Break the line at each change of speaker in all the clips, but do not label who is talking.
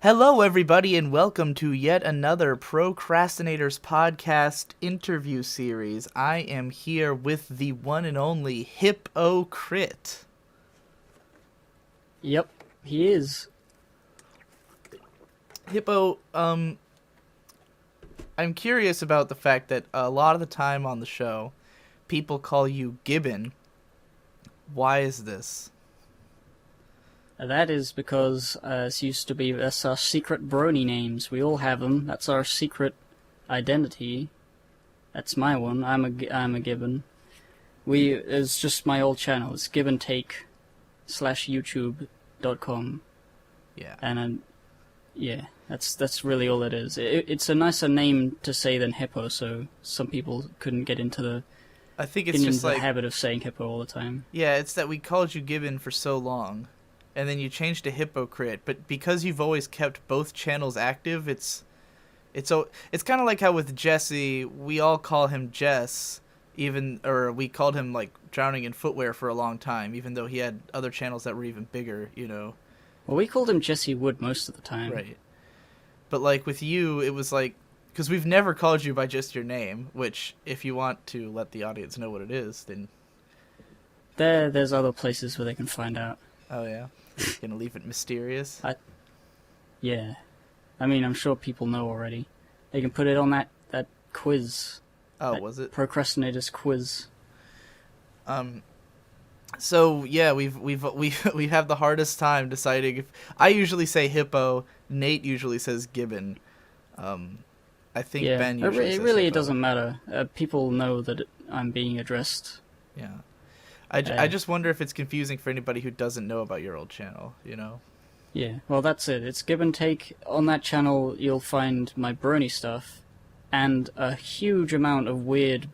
Hello, everybody, and welcome to yet another Pro Crastinators podcast interview series. I am here with the one and only Hippocrit.
Yep, he is.
Hippo, I'm curious about the fact that a lot of the time on the show, people call you Gibbon. Why is this?
That is because it used to be, that's our secret brony names. We all have them. That's our secret identity. That's my one. I'm a Gibbon. It's just my old channel. It's Gibbontake /YouTube.com.
Yeah.
And yeah, that's really all it is. It's a nicer name to say than Hippo, so some people couldn't get into the
I think it's just
the habit of saying Hippo all the time.
Yeah, it's that we called you Gibbon for so long. And then you changed to Hippocrit, but because you've always kept both channels active, it's kind of like how with Jesse, we all call him Jess, or we called him like Drowning in Footwear for a long time, even though he had other channels that were even bigger, you know.
Well, we called him Jesse Wood most of the time.
Right. But like with you, it was like, because we've never called you by just your name, which if you want to let the audience know what it is, then...
There's other places where they can find out.
Oh, yeah? You're gonna leave it mysterious?
Yeah. I mean, I'm sure people know already. They can put it on that quiz.
Oh, was it?
Pro Crastinators quiz.
So yeah, we have the hardest time deciding if I usually say Hippo, Nate usually says Gibbon. I think Ben usually says
it
Hippo.
doesn't matter. People know that I'm being addressed.
Yeah. I just wonder if it's confusing for anybody who doesn't know about your old channel, you know?
Yeah, well that's it. It's Gibbontake. On that channel you'll find my brony stuff, and a huge amount of weird,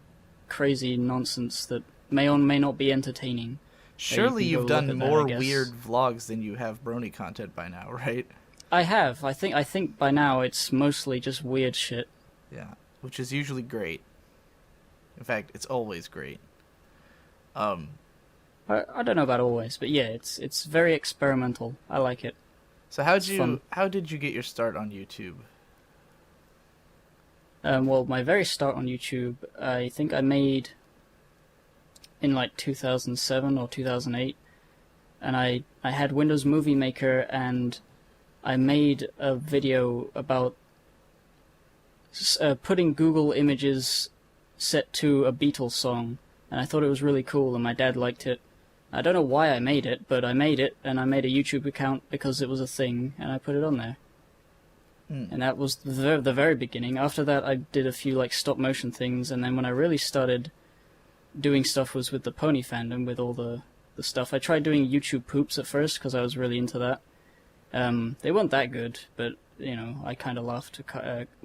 crazy nonsense that may or may not be entertaining.
Surely you've done more weird vlogs than you have brony content by now, right?
I have. I think by now it's mostly just weird shit.
Yeah, which is usually great. In fact, it's always great.
I don't know about always, but yeah, it's very experimental. I like it.
So how did you get your start on YouTube?
Well, my very start on YouTube, I think I made in like 2007 or 2008, and I had Windows Movie Maker, and I made a video about putting Google Images set to a Beatles song, and I thought it was really cool, and my dad liked it. I don't know why I made it, but I made it, and I made a YouTube account because it was a thing, and I put it on there. And that was the very beginning. After that, I did a few like stop motion things, and then when I really started doing stuff was with the pony fandom, with all the stuff. I tried doing YouTube poops at first because I was really into that. They weren't that good, but you know, I kind of laughed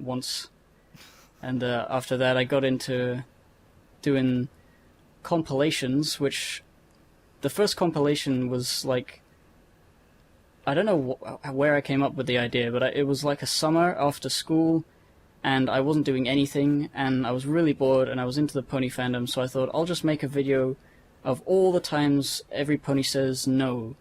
once. And after that, I got into doing compilations, which the first compilation was like, I don't know where I came up with the idea, but it was like a summer after school, and I wasn't doing anything, and I was really bored, and I was into the pony fandom, so I thought, I'll just make a video of all the times every pony says no.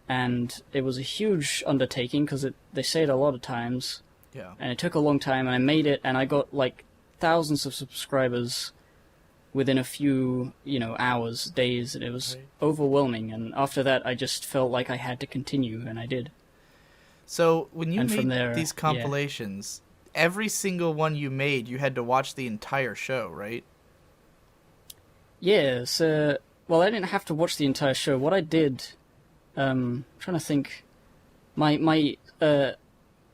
And it was a huge undertaking, because they say it a lot of times,
Yeah.
and it took a long time, and I made it, and I got like thousands of subscribers within a few, hours, days, and it was overwhelming. And after that, I just felt like I had to continue, and I did.
So when you made
there,
these compilations, every single one you made, you had to watch the entire show, right?
Yeah, so, well, I didn't have to watch the entire show. What I did, I'm trying to think, the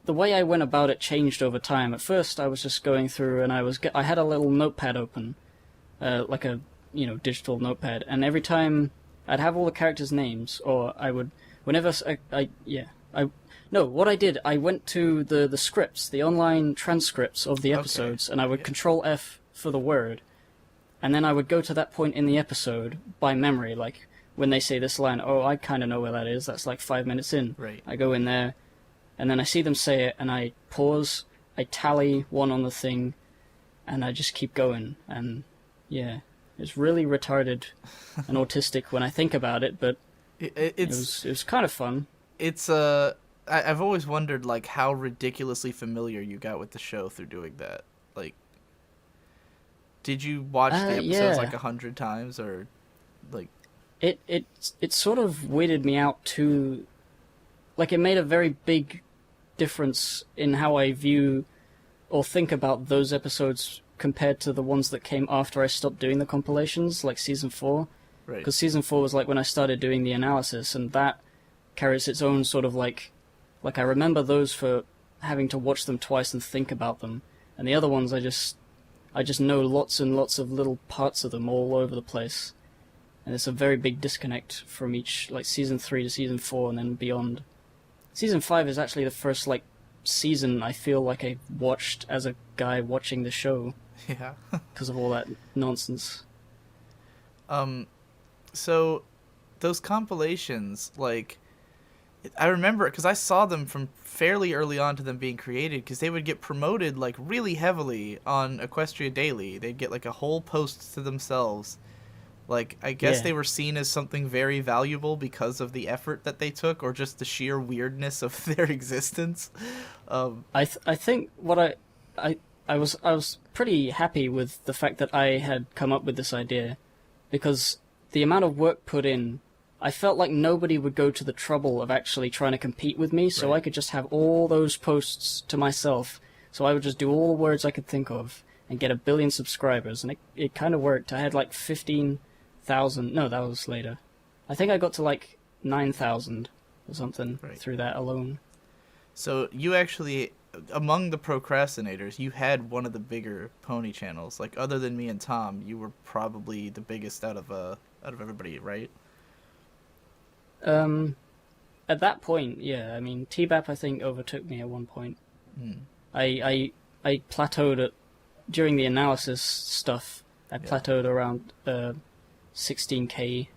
way I went about it changed over time. At first, I was just going through, and I had a little notepad open, like a digital notepad, and every time I'd have all the characters' names, or I would, whenever what I did, I went to the scripts, the online transcripts of the episodes, and I would Control F for the word, and then I would go to that point in the episode by memory, like when they say this line, oh, I kind of know where that is, that's like 5 minutes in.
Right.
I go in there, and then I see them say it, and I pause, I tally one on the thing, and I just keep going, and yeah, it's really retarded and autistic when I think about it, but it was kind of fun.
It's I've always wondered like how ridiculously familiar you got with the show through doing that. Like, did you watch the episodes like
Yeah.
100 times or like?
It sort of weirded me out too. Like, it made a very big difference in how I view or think about those episodes compared to the ones that came after I stopped doing the compilations, like season 4.
Right.
Because season 4 was like when I started doing the analysis, and that carries its own sort of like I remember those for having to watch them twice and think about them, and the other ones I just know lots and lots of little parts of them all over the place, and it's a very big disconnect from each, like season 3 to season 4 and then beyond. Season 5 is actually the first like season I feel like I watched as a guy watching the show
Yeah.
because of all that nonsense.
So those compilations, like, I remember because I saw them from fairly early on to them being created, because they would get promoted like really heavily on Equestria Daily. They'd get like a whole post to themselves. Like, I guess
Yeah.
they were seen as something very valuable because of the effort that they took, or just the sheer weirdness of their existence.
I think what I was pretty happy with the fact that I had come up with this idea, because the amount of work put in, I felt like nobody would go to the trouble of actually trying to compete with me, so
Right.
I could just have all those posts to myself. So I would just do all the words I could think of and get 1 billion subscribers, and it kind of worked. I had like 15,000. No, that was later. I think I got to like 9,000 or something
Right.
through that alone.
So you actually, among the procrastinators, you had one of the bigger pony channels. Like, other than me and Tom, you were probably the biggest out of everybody, right?
At that point, yeah. I mean, T-Bap I think overtook me at one point. I plateaued at during the analysis stuff. I plateaued around 16k,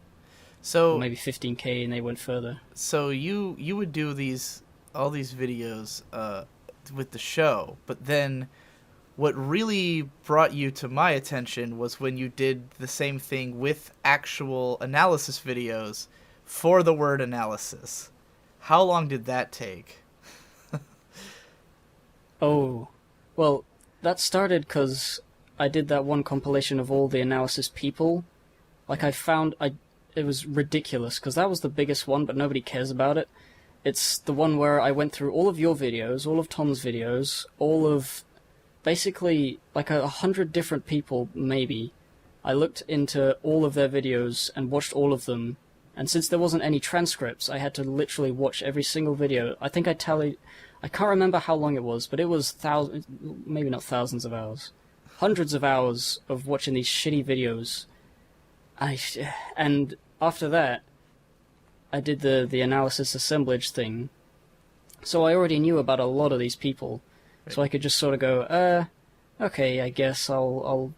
So
or maybe 15k, and they went further.
so you would do all these videos with the show, but then what really brought you to my attention was when you did the same thing with actual analysis videos for the word analysis. How long did that take?
Oh, well, that started because I did that one compilation of all the analysis people. Like, it was ridiculous, because that was the biggest one, but nobody cares about it. It's the one where I went through all of your videos, all of Tom's videos, all of basically like 100 different people, maybe. I looked into all of their videos and watched all of them, and since there wasn't any transcripts, I had to literally watch every single video. I think I tallied, I can't remember how long it was, but it was maybe not thousands of hours, hundreds of hours of watching these shitty videos. And after that, I did the analysis assemblage thing, so I already knew about a lot of these people, so I could just sort of go, okay, I guess I'll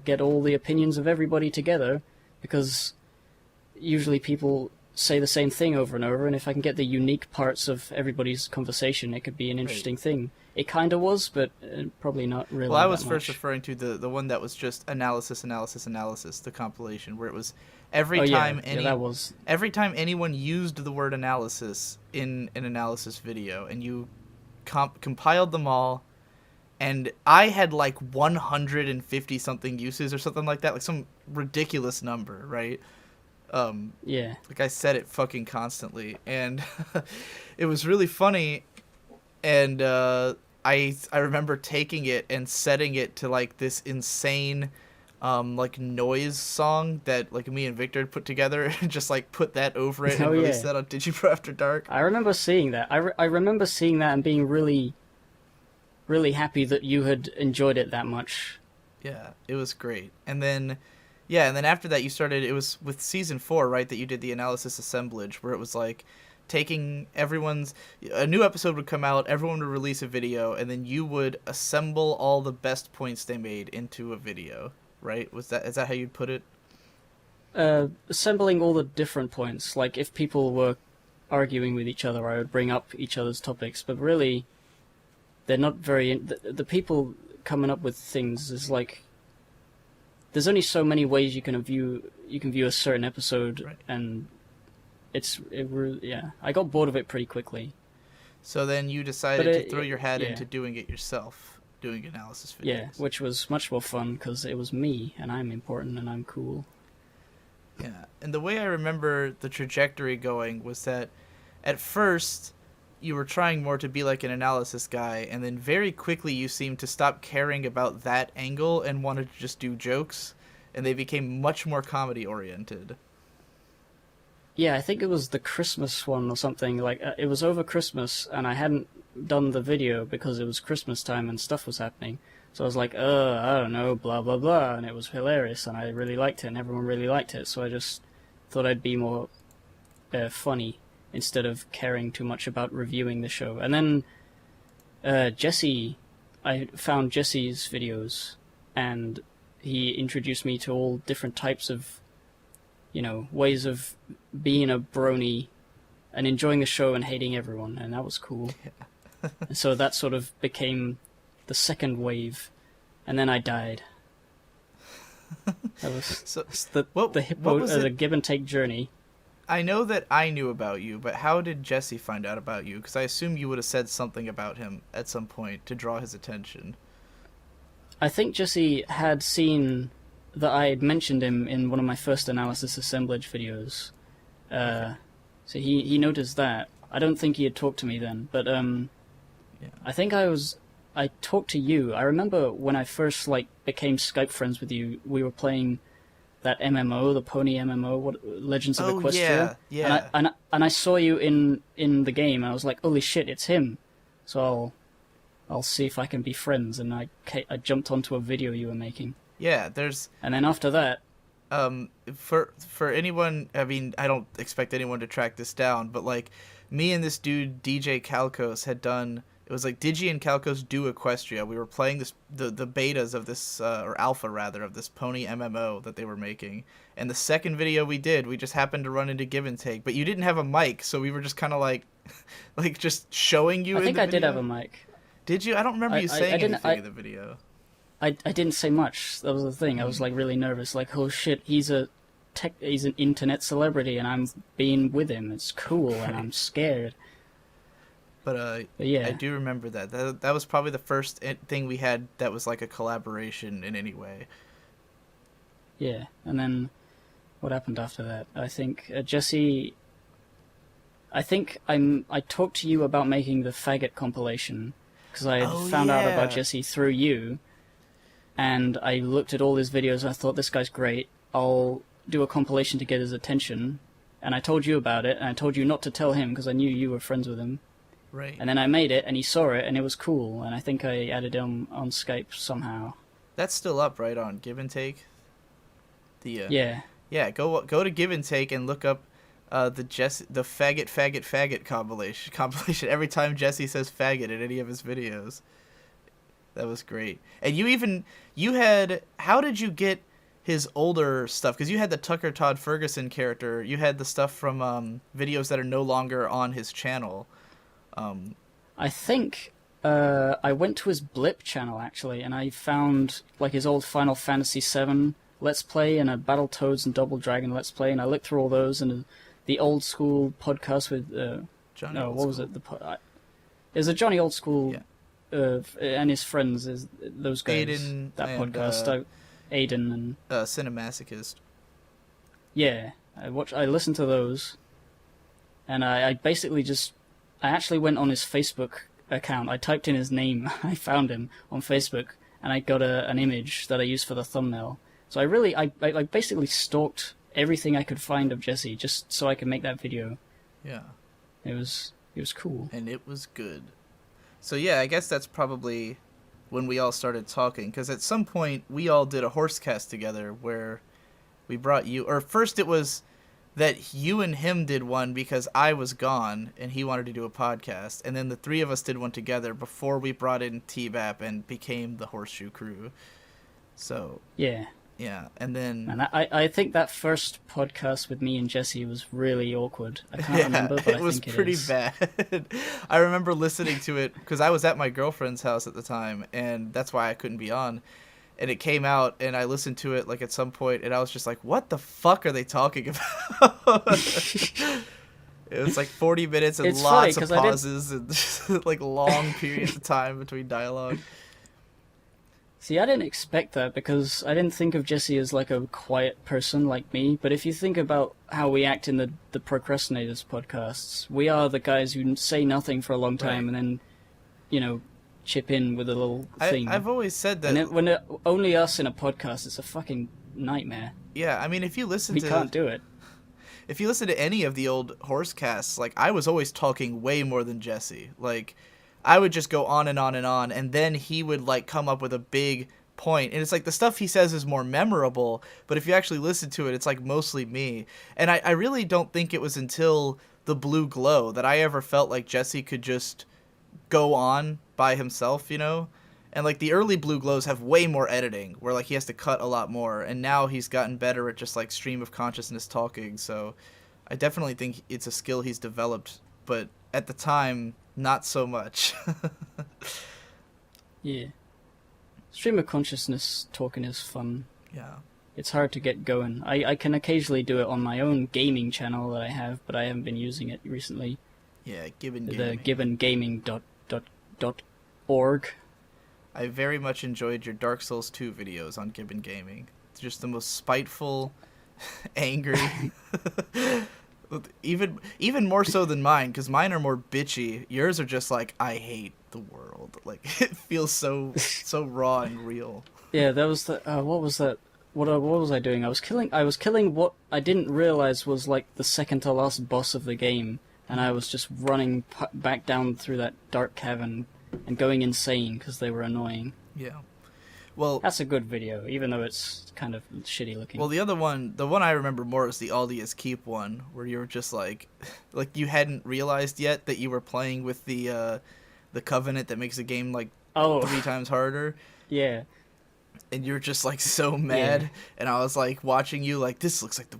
get all the opinions of everybody together, because usually people say the same thing over and over, and if I can get the unique parts of everybody's conversation, it could be an interesting thing. It kind of was, but probably not really.
Well, I was
that
first
much.
referring to the one that was just analysis, the compilation, where it was every
Oh,
time
yeah, that was...
every time anyone used the word analysis in an analysis video, and you compiled them all, and I had like 150 something uses or something like that, like some ridiculous number, right?
Yeah.
Like, I said it fucking constantly, and it was really funny, and I remember taking it and setting it to like this insane like noise song that like me and Victor had put together, and just like put that over it and
Oh,
release
yeah.
that on Digibro After Dark.
I remember seeing that. I remember seeing that and being really, really happy that you had enjoyed it that much.
Yeah, it was great. And then after that you started, it was with season 4, right, that you did the analysis assemblage, where it was like taking a new episode would come out, everyone would release a video, and then you would assemble all the best points they made into a video, right? Is that how you'd put it?
Assembling all the different points. Like, if people were arguing with each other, I would bring up each other's topics, but really, they're not very... The people coming up with things is like... There's only so many ways you can view a certain episode,
right.
And I got bored of it pretty quickly.
So then you
But
decided to throw your hat
yeah,
into doing it yourself, doing analysis
yeah,
videos.
which was much more fun because it was me, and I'm important and I'm cool.
Yeah, and the way I remember the trajectory going was that at first you were trying more to be like an analysis guy, and then very quickly you seemed to stop caring about that angle and wanted to just do jokes, and they became much more comedy oriented.
Yeah, I think it was the Christmas one or something. Like it was over Christmas, and I hadn't done the video because it was Christmas time and stuff was happening. So I was like, I don't know, blah blah blah, and it was hilarious, and I really liked it, and everyone really liked it. So I just thought I'd be more funny instead of caring too much about reviewing the show. And then Jesse, I found Jesse's videos, and he introduced me to all different types of, ways of being a brony and enjoying the show and hating everyone, and that was cool.
Yeah.
And so that sort of became the second wave, and then I died. That was
So
the Gibbontake journey.
I know that I knew about you, but how did Jesse find out about you? Because I assume you would have said something about him at some point to draw his attention.
I think Jesse had seen that I had mentioned him in one of my first analysis assemblage videos. So he noticed that. I don't think he had talked to me then, but
Yeah.
I think I talked to you. I remember when I first became Skype friends with you, we were playing that MMO, the pony MMO, Legends of Equestria.
Yeah.
And I saw you in the game, and I was like, holy shit, it's him. So I'll see if I can be friends, and I jumped onto a video you were making.
Yeah, there's...
And then after that...
For anyone, I mean, I don't expect anyone to track this down, but, me and this dude, DJ Calcos, had done... It was Digi and Calcos do Equestria. We were playing the betas of this, or alpha rather, of this pony MMO that they were making. And the second video we did, we just happened to run into Gibbontake. But you didn't have a mic, so we were just kind of just showing you in the video.
I think I did have a mic.
Did you? I don't remember you saying anything in the video.
I didn't say much. That was the thing. I was really nervous. Oh shit, he's an internet celebrity, and I'm being with him. It's cool, and I'm scared.
But
yeah,
I do remember that. That was probably the first thing we had that was a collaboration in any way.
Yeah, and then what happened after that? I think Jesse. I think I talked to you about making the faggot compilation because I found out about Jesse through you, and I looked at all his videos and I thought, this guy's great. I'll do a compilation to get his attention, and I told you about it, and I told you not to tell him because I knew you were friends with him.
Right.
And then I made it, and he saw it, and it was cool, and I think I added him on Skype somehow.
That's still up, right, on Gibbontake?
Yeah.
Yeah, go to Gibbontake and look up the faggot compilation every time Jesse says faggot in any of his videos. That was great. And how did you get his older stuff? Because you had the Tucker Todd Ferguson character. You had the stuff from videos that are no longer on his channel.
I think I went to his Blip channel, actually, and I found his old Final Fantasy VII Let's Play and a Battletoads and Double Dragon Let's Play, and I looked through all those, and the old school podcast with
Johnny
no,
Old
what
School.
was it? There's a Johnny Old School and his friends, those guys.
Aiden
that
and,
podcast. Aiden and
Cinemasochist.
Yeah, I listened to those, and I basically I actually went on his Facebook account. I typed in his name. I found him on Facebook, and I got an image that I used for the thumbnail. So I basically stalked everything I could find of Jesse just so I could make that video.
Yeah.
It was cool.
And it was good. So yeah, I guess that's probably when we all started talking, because at some point we all did a Horsecast together where we brought you, or first it was that you and him did one because I was gone and he wanted to do a podcast, and then the three of us did one together before we brought in T-Bap and became the Horseshoe Crew. So yeah, and then...
And I think that first podcast with me and Jesse was really awkward. I can't remember, but
it was pretty bad. I remember listening to it because I was at my girlfriend's house at the time, and that's why I couldn't be on. And it came out, and I listened to it at some point, and I was just like, what the fuck are they talking about? It was like 40 minutes and
It's funny,
lots of
'cause I did-
pauses and like long periods of time between dialogue.
See, I didn't expect that because I didn't think of Jesse as like a quiet person like me. But if you think about how we act in the Procrastinators podcasts, we are the guys who say nothing for a long time
Right.
and then, you know, chip in with a little thing.
I've always said that.
Only us in a podcast, it's a fucking nightmare.
Yeah, I mean, if you listen
We
to
can't do it.
if you listen to any of the old horse casts, like I was always talking way more than Jesse. Like I would just go on and on and on, and then he would like come up with a big point, and it's like the stuff he says is more memorable, but if you actually listen to it, it's like mostly me. And I really don't think it was until the Blue Glow that I ever felt like Jesse could just go on by himself, you know? And like the early Blue Glows have way more editing, where like he has to cut a lot more, and now he's gotten better at just like stream of consciousness talking. So I definitely think it's a skill he's developed, but at the time, not so much.
Yeah. Stream of consciousness talking is fun.
Yeah.
It's hard to get going. I can occasionally do it on my own gaming channel that I have, but I haven't been using it recently.
Yeah, Gibbon
The
Gaming.
gibbongaming.org.
I very much enjoyed your Dark Souls 2 videos on Gibbon Gaming. It's just the most spiteful, angry, even more so than mine, because mine are more bitchy. Yours are just like, I hate the world. Like it feels so raw and real.
Yeah, that was the what was that? What was I doing? I was killing what I didn't realize was like the second to last boss of the game, and I was just running back down through that dark cavern and going insane because they were annoying.
Yeah. Well,
that's a good video, even though it's kind of shitty looking.
Well, the one I remember more is the Aldia's Keep one, where you were just like you hadn't realized yet that you were playing with the Covenant that makes the game like 3 times harder.
Yeah.
And you're just like so mad, and I was like watching you like this looks like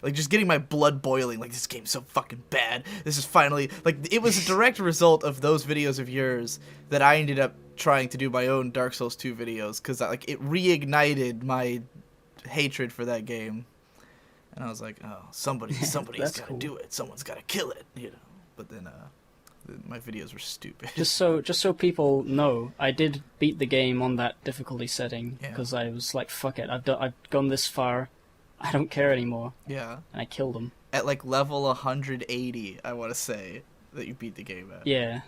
like just getting my blood boiling, like this game's so fucking bad. This is finally like it was a direct result of those videos of yours that I ended up trying to do my own Dark Souls 2 videos, because like it reignited my hatred for that game, and I was like, oh, somebody's got to do it. Someone's got to kill it, you know. But then my videos were stupid.
Just so people know, I did beat the game on that difficulty setting because I was like, fuck it, I've gone this far, I don't care anymore.
Yeah.
And I killed him
at like level 180. I want to say that you beat the game at.
Yeah.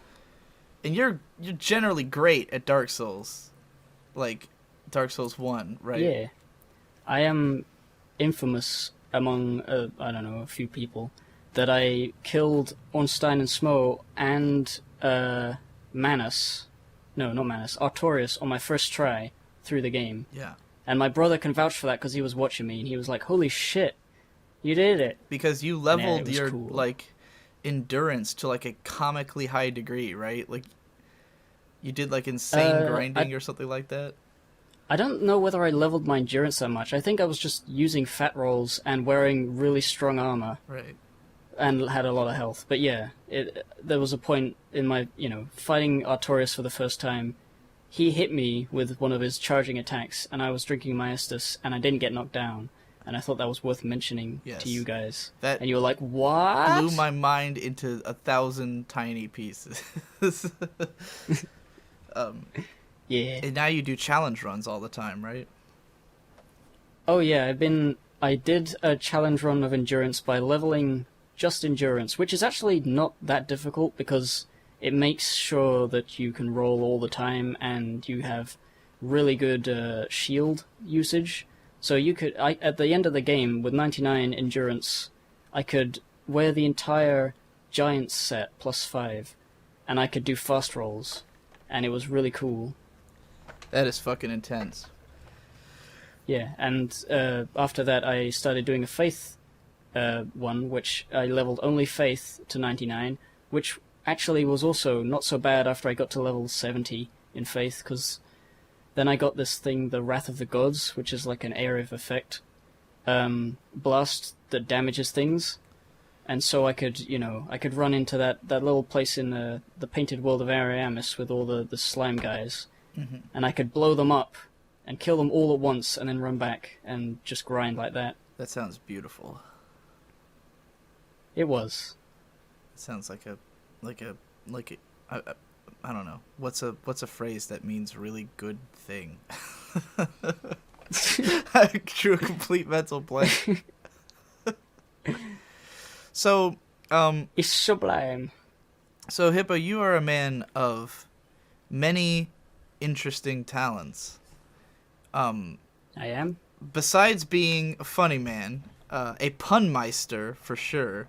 And you're generally great at Dark Souls, like Dark Souls 1, right?
Yeah. I am infamous among I don't know, a few people, that I killed Ornstein and Smo and Manus. No, not Manus. Artorias on my first try through the game.
Yeah.
And my brother can vouch for that because he was watching me, and he was like, holy shit, you did it.
Because you leveled your,
cool.
like, endurance to, like, a comically high degree, right? Like, you did, like, insane grinding or something like that?
I don't know whether I leveled my endurance that much. I think I was just using fat rolls and wearing really strong armor.
Right.
And had a lot of health. But yeah, there was a point in my, fighting Artorias for the first time. He hit me with one of his charging attacks, and I was drinking my Estus, and I didn't get knocked down. And I thought that was worth mentioning to you guys.
That
and you were like, what?
Blew my mind into 1,000 tiny pieces.
Yeah.
And now you do challenge runs all the time, right?
Oh yeah, I did a challenge run of endurance by leveling just endurance, which is actually not that difficult because it makes sure that you can roll all the time and you have really good shield usage. So you could, at the end of the game, with 99 endurance, I could wear the entire giant set plus 5, and I could do fast rolls, and it was really cool.
That is fucking intense.
Yeah, and after that I started doing a faith one, which I leveled only faith to 99, which actually was also not so bad after I got to level 70 in faith, because then I got this thing, the Wrath of the Gods, which is like an area of effect blast that damages things, and so I could run into that little place in the painted world of Ariamis with all the slime guys, and I could blow them up and kill them all at once and then run back and just grind like that.
That sounds beautiful.
It was.
Sounds like a like a like a, I don't know. What's a phrase that means really good thing? I drew a complete mental blank. So,
It's sublime.
so Hippo, you are a man of many interesting talents.
I am.
Besides being a funny man, a pun meister for sure.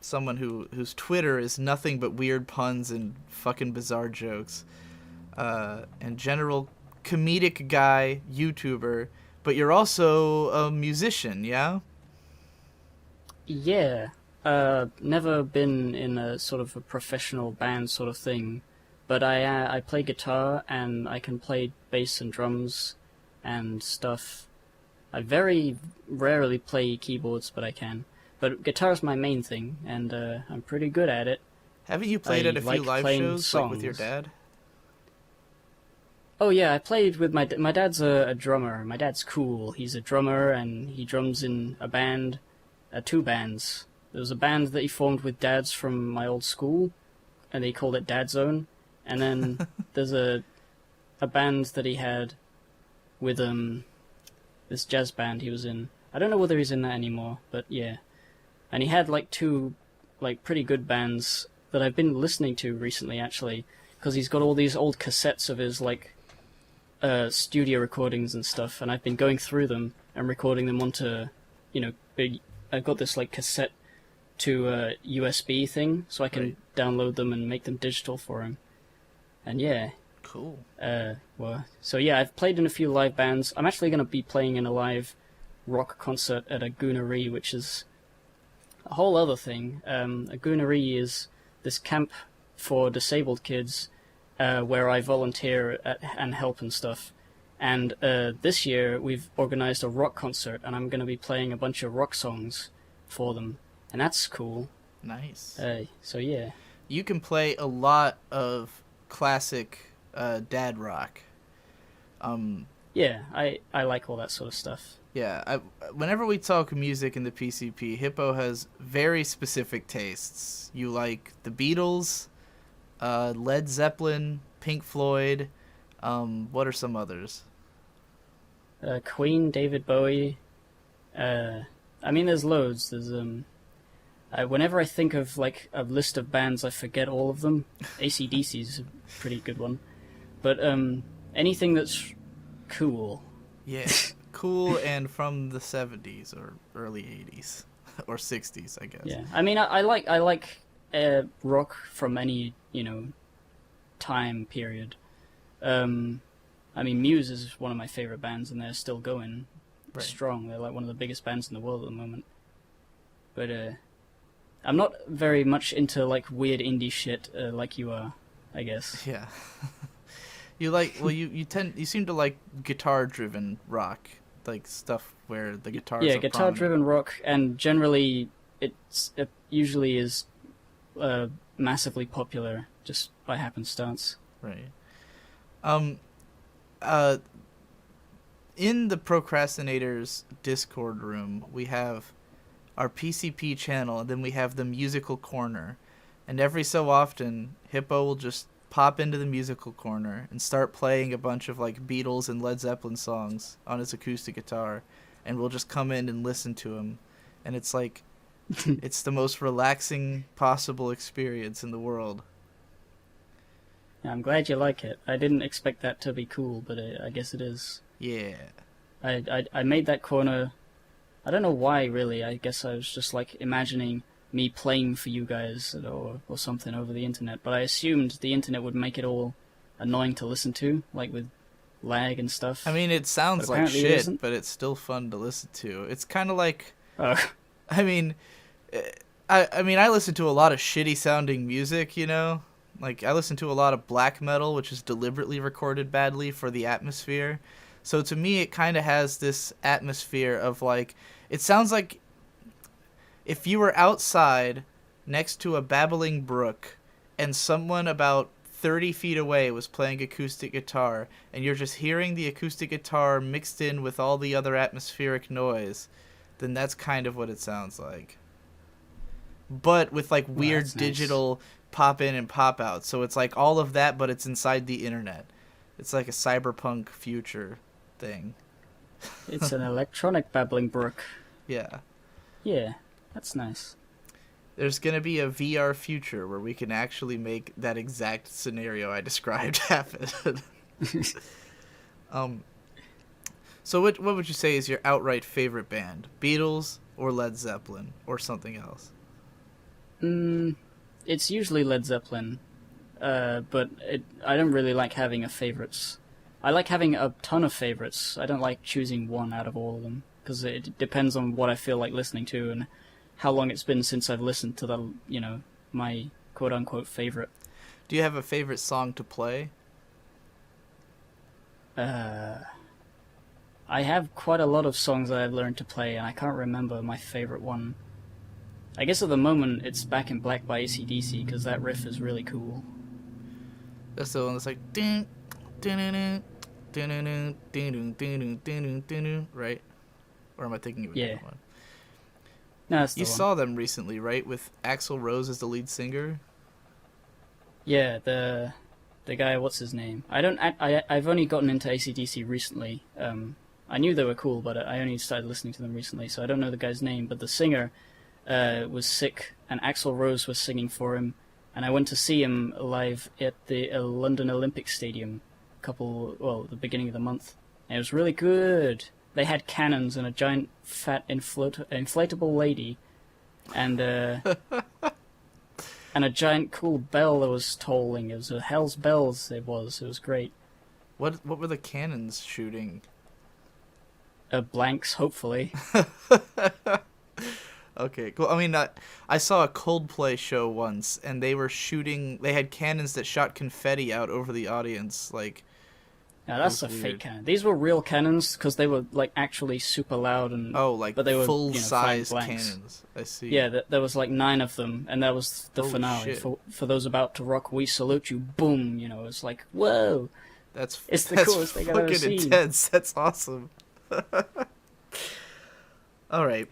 Someone whose Twitter is nothing but weird puns and fucking bizarre jokes. And general comedic guy, YouTuber, but you're also a musician, yeah?
Yeah. Never been in a sort of a professional band sort of thing, but I play guitar and I can play bass and drums and stuff. I very rarely play keyboards, but I can. But guitar's my main thing, and I'm pretty good at it.
Haven't you played at a few
like
live
playing
shows, like with your
songs.
dad?
Oh yeah, I played with my dad's a drummer. My dad's cool. He's a drummer and he drums in a band, two bands. There was a band that he formed with dads from my old school, and they called it Dad Zone. And then there's a band that he had with this jazz band he was in. I don't know whether he's in that anymore, but yeah. And he had like two like pretty good bands that I've been listening to recently actually, because he's got all these old cassettes of his like studio recordings and stuff, and I've been going through them and recording them onto, I've got this like cassette to USB thing, so I can download them and make them digital for him. And yeah.
Cool.
So yeah, I've played in a few live bands. I'm actually going to be playing in a live rock concert at a Goonery, which is a whole other thing. A Goonery is this camp for disabled kids where I volunteer and help and stuff. And this year we've organized a rock concert, and I'm going to be playing a bunch of rock songs for them. And that's cool.
Nice.
So yeah.
You can play a lot of classic dad rock.
Yeah, I like all that sort of stuff.
Yeah, whenever we talk music in the PCP, Hippo has very specific tastes. You like the Beatles, Led Zeppelin, Pink Floyd. What are some others?
Queen, David Bowie. I mean, there's loads. There's whenever I think of like a list of bands, I forget all of them. AC/DC's a pretty good one, but anything that's cool.
Yeah, cool and from the 70s or early 80s or 60s, I guess.
Yeah, I mean, I like rock from any time period. I mean, Muse is one of my favorite bands, and they're still going strong. They're like one of the biggest bands in the world at the moment. But I'm not very much into like weird indie shit like you are, I guess.
Yeah. You seem to like guitar-driven rock, like stuff where the guitars
Yeah,
are
guitar-driven rock, and generally it usually is massively popular just by happenstance.
Right. In the Procrastinators Discord room, we have our PCP channel, and then we have the musical corner. And every so often, Hippo will just pop into the musical corner and start playing a bunch of like Beatles and Led Zeppelin songs on his acoustic guitar, and we'll just come in and listen to him. And it's like, it's the most relaxing possible experience in the world.
Yeah, I'm glad you like it. I didn't expect that to be cool, but I guess it is.
Yeah.
I made that corner. I don't know why, really. I guess I was just like imagining me playing for you guys or something over the internet, but I assumed the internet would make it all annoying to listen to, like with lag and stuff.
I mean, it sounds like shit, but it's still fun to listen to. It's kind of like, I mean, I listen to a lot of shitty sounding music, Like, I listen to a lot of black metal, which is deliberately recorded badly for the atmosphere. So to me, it kind of has this atmosphere of, like, it sounds like if you were outside next to a babbling brook and someone about 30 feet away was playing acoustic guitar, and you're just hearing the acoustic guitar mixed in with all the other atmospheric noise, then that's kind of what it sounds like. but with like weird
that's nice.
digital pop in and pop out. So it's like all of that, but it's inside the internet. It's like a cyberpunk future thing.
It's an electronic babbling brook.
Yeah.
Yeah, that's nice.
There's going to be a VR future where we can actually make that exact scenario I described happen. So what would you say is your outright favorite band? Beatles or Led Zeppelin or something else?
It's usually Led Zeppelin, but I don't really like having a favorites. I like having a ton of favorites. I don't like choosing one out of all of them, because it depends on what I feel like listening to and how long it's been since I've listened to my quote-unquote favorite.
Do you have a favorite song to play?
I have quite a lot of songs that I've learned to play, and I can't remember my favorite one. I guess at the moment it's Back in Black by AC/DC, because that riff is really cool.
That's the one that's like ding, ding, ding, ding, ding, ding, ding, ding, right? Or am I thinking of a different one?
No, that's the
You
one.
saw them recently, right? With Axl Rose as the lead singer.
Yeah, the guy, what's his name? I've only gotten into AC/DC recently. I knew they were cool, but I only started listening to them recently, so I don't know the guy's name. But the singer was sick, and Axl Rose was singing for him, and I went to see him live at the London Olympic Stadium the beginning of the month. And it was really good. They had cannons and a giant, fat, inflatable lady, and and a giant cool bell that was tolling. It was a Hell's Bells. It was great.
What were the cannons shooting?
Blanks, hopefully.
Okay, cool. I mean, I saw a Coldplay show once, and they were shooting. They had cannons that shot confetti out over the audience. Like,
Now that's a fake cannon. These were real cannons because they were like actually super loud and but they were
full size
firing blanks.
cannons. I see.
Yeah, there was like 9 of them, and that was the
Holy
finale.
shit.
For those about to rock, we salute you. Boom! It's like whoa. It's the coolest thing I've ever
fucking
seen.
intense. That's awesome. All right.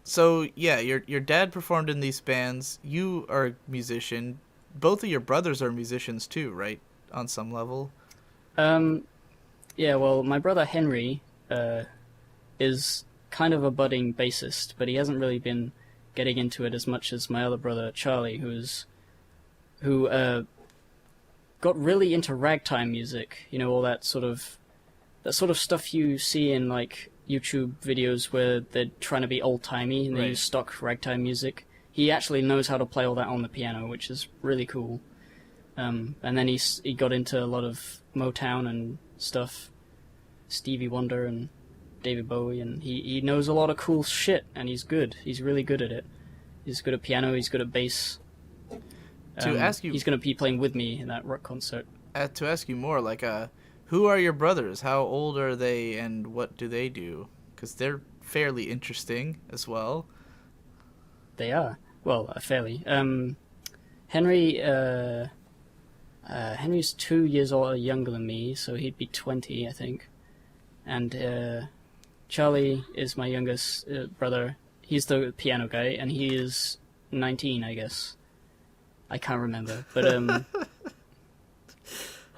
So yeah, your dad performed in these bands. You are a musician. Both of your brothers are musicians too, right? On some level.
Yeah. Well, my brother Henry is kind of a budding bassist, but he hasn't really been getting into it as much as my other brother Charlie, who got really into ragtime music. All that sort of stuff you see in like YouTube videos where they're trying to be old-timey and they use stock ragtime music. He actually knows how to play all that on the piano, which is really cool. And then he got into a lot of Motown and stuff, Stevie Wonder and David Bowie, and he knows a lot of cool shit, and he's good. He's really good at it. He's good at piano, he's good at bass.
To ask you,
he's going to be playing with me in that rock concert.
To ask you more, like, who are your brothers? How old are they, and what do they do? Because they're fairly interesting as well.
They are. Well, fairly. Henry's 2 years younger than me, so he'd be 20, I think. And Charlie is my youngest brother. He's the piano guy, and he is 19, I guess. I can't remember, but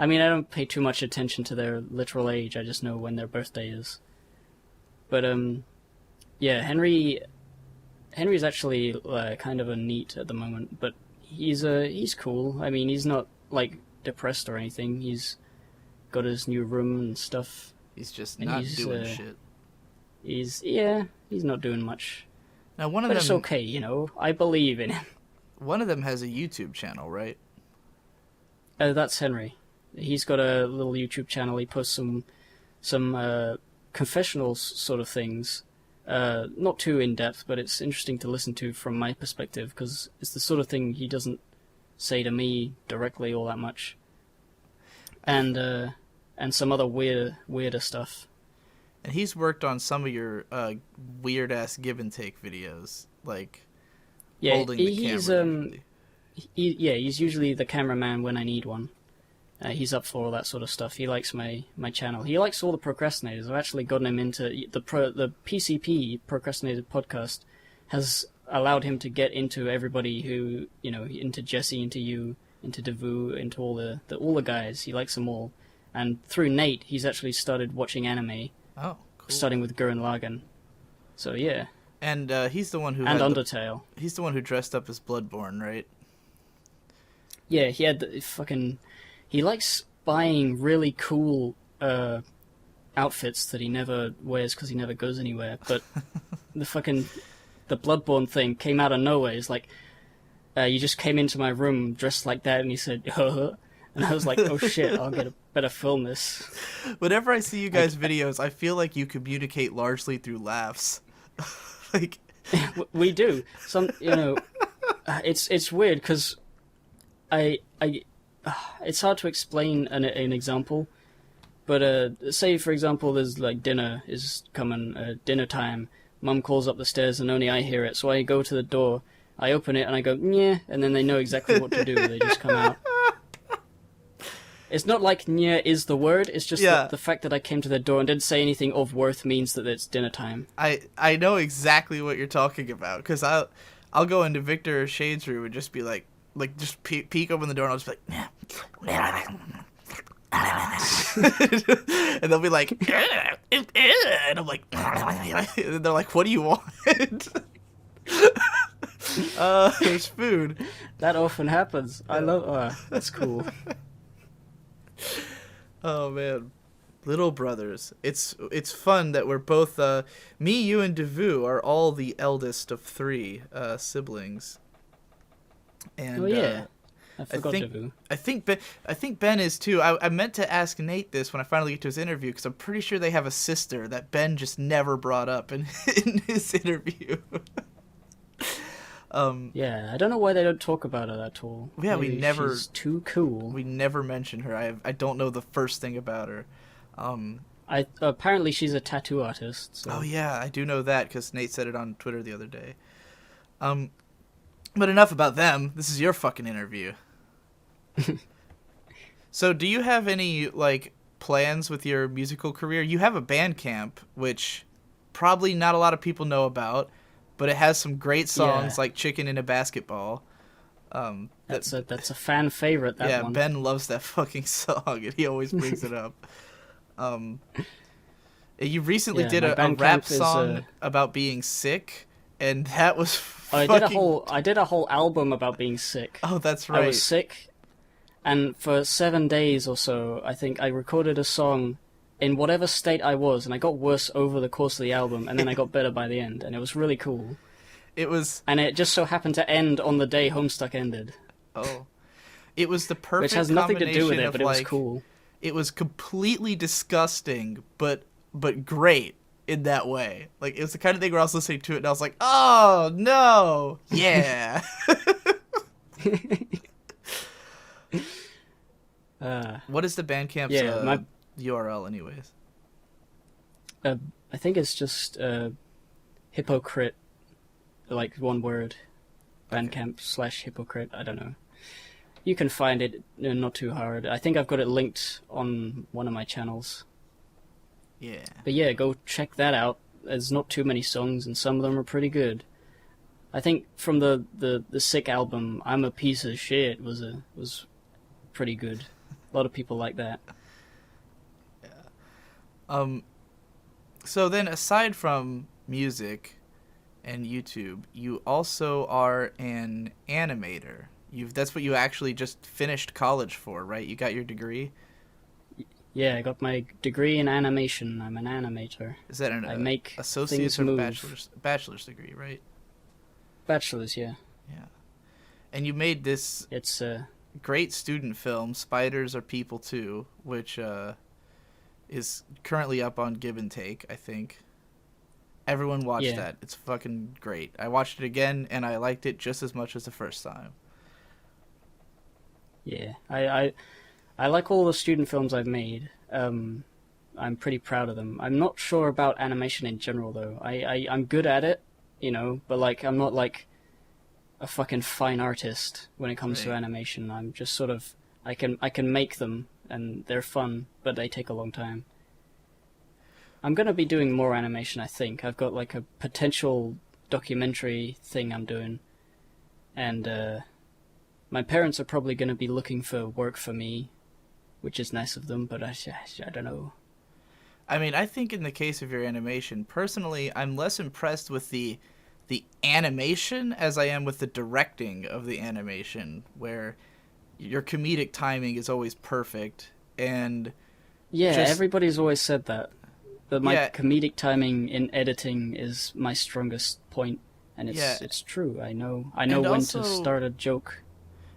I mean, I don't pay too much attention to their literal age. I just know when their birthday is. But yeah, Henry's actually kind of a neat at the moment, but he's cool. I mean, he's not like depressed or anything. He's got his new room and stuff.
He's just not doing shit.
He's not doing much.
Now one of
but
them,
it's okay, I believe in him.
One of them has a YouTube channel, right?
That's Henry. He's got a little YouTube channel. He posts some confessionals sort of things. Not too in-depth, but it's interesting to listen to from my perspective, because it's the sort of thing he doesn't say to me directly all that much. And some other weirder stuff.
And he's worked on some of your weird-ass Gibbontake videos, like holding the camera.
He's usually the cameraman when I need one. He's up for all that sort of stuff. He likes my channel. He likes all the procrastinators. I've actually gotten him into the PCP Procrastinated podcast. Has allowed him to get into everybody who, into Jesse, into you, into Devu, into all the guys. He likes them all. And through Nate, he's actually started watching anime.
Oh, cool.
Starting with Gurren Lagann. So yeah.
And he's the one who
and Undertale.
He's the one who dressed up as Bloodborne, right?
Yeah, he had he likes buying really cool outfits that he never wears because he never goes anywhere. But the Bloodborne thing came out of nowhere. It's like, you just came into my room dressed like that, and he said, and I was like, oh shit, I'll better film this. Whenever
I see you guys' videos, I feel like you communicate largely through laughs. Like
we do. It's weird because it's hard to explain an example. But say, for example, there's like dinner is coming, dinner time. Mum calls up the stairs and only I hear it. So I go to the door, I open it and I go, "Nyeh," and then they know exactly what to do. They just come out. It's not like "nyeh" is the word. It's just the fact that I came to the door and didn't say anything of worth means that it's dinner time.
I know exactly what you're talking about, because I'll go into Victor or Shade's room and just be like just peek open the door and I'll just be like, and they'll be like, and I'm like, and they're like, what do you want? There's food.
That often happens. I love. That's cool.
Oh man, little brothers. It's fun that we're both me, you, and Devu are all the eldest of 3 siblings. And
I forgot Devu.
I think Ben is too. I meant to ask Nate this when I finally get to his interview, because I'm pretty sure they have a sister that Ben just never brought up in his interview.
I don't know why they don't talk about her at all.
Yeah,
Maybe she's too cool.
We never mention her. I don't know the first thing about her.
Apparently she's a tattoo artist. So.
Oh yeah, I do know that because Nate said it on Twitter the other day. But enough about them. This is your fucking interview. So, do you have any plans with your musical career? You have a band camp, which probably not a lot of people know about, but it has some great songs like "Chicken in a Basketball."
That's a fan favorite. That one.
Ben loves that fucking song, and he always brings it up. You recently did a rap song about being sick, and that was.
I did a whole album about being sick.
Oh, that's right.
I was sick, and for 7 days or so, I think I recorded a song in whatever state I was, and I got worse over the course of the album, and then I got better by the end, and it was really cool. And it just so happened to end on the day Homestuck ended.
Oh. It was the perfect
Which has nothing to do with it, but it was
like,
cool.
It was completely disgusting, but great in that way. Like, it was the kind of thing where I was listening to it and I was like, oh, no, yeah. What is the Bandcamp's URL anyways?
I think it's just Hippocrit, like one word, Bandcamp/Hippocrit, I don't know. You can find it, not too hard. I think I've got it linked on one of my channels.
Yeah.
But yeah, go check that out. There's not too many songs, and some of them are pretty good. I think from the Sick album, I'm a Piece of Shit was pretty good. A lot of people like that.
Yeah. So then, aside from music and YouTube, you also are an animator. That's what you actually just finished college for, right? You got your degree?
Yeah, I got my degree in animation. I'm an animator.
Is that
I make
associate's or
move.
bachelor's degree, right?
Bachelor's, yeah.
Yeah. And you made this great student film, Spiders Are People Too, which is currently up on Gibbontake, I think. Everyone watch that. It's fucking great. I watched it again, and I liked it just as much as the first time.
Yeah, I like all the student films I've made. I'm pretty proud of them. I'm not sure about animation in general, though. I'm good at it, but I'm not like a fucking fine artist when it comes to animation. I'm just sort of I can make them and they're fun, but they take a long time. I'm gonna be doing more animation, I think. I've got like a potential documentary thing I'm doing, and my parents are probably going to be looking for work for me, which is nice of them, but I don't know.
I mean, I think in the case of your animation, personally, I'm less impressed with the animation as I am with the directing of the animation, where your comedic timing is always perfect, and
Yeah,
just,
everybody's always said that. But my
yeah,
comedic timing in editing is my strongest point, and
yeah,
it's true. I know
and
when
also
to start a joke.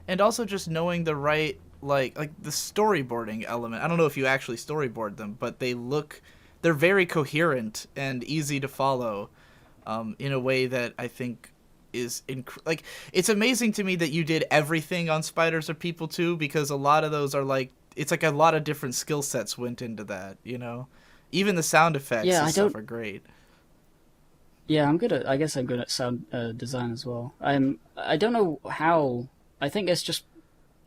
just knowing the right like the storyboarding element. I don't know if you actually storyboard them, but they're very coherent and easy to follow, in a way that I think is like, it's amazing to me that you did everything on Spiders Are People Too, because a lot of those are like, it's like a lot of different skill sets went into that, you know? Even the sound effects
Yeah,
and
I
stuff
don't.
are great.
Yeah, I guess I'm good at sound design as well. I don't know how. I think it's just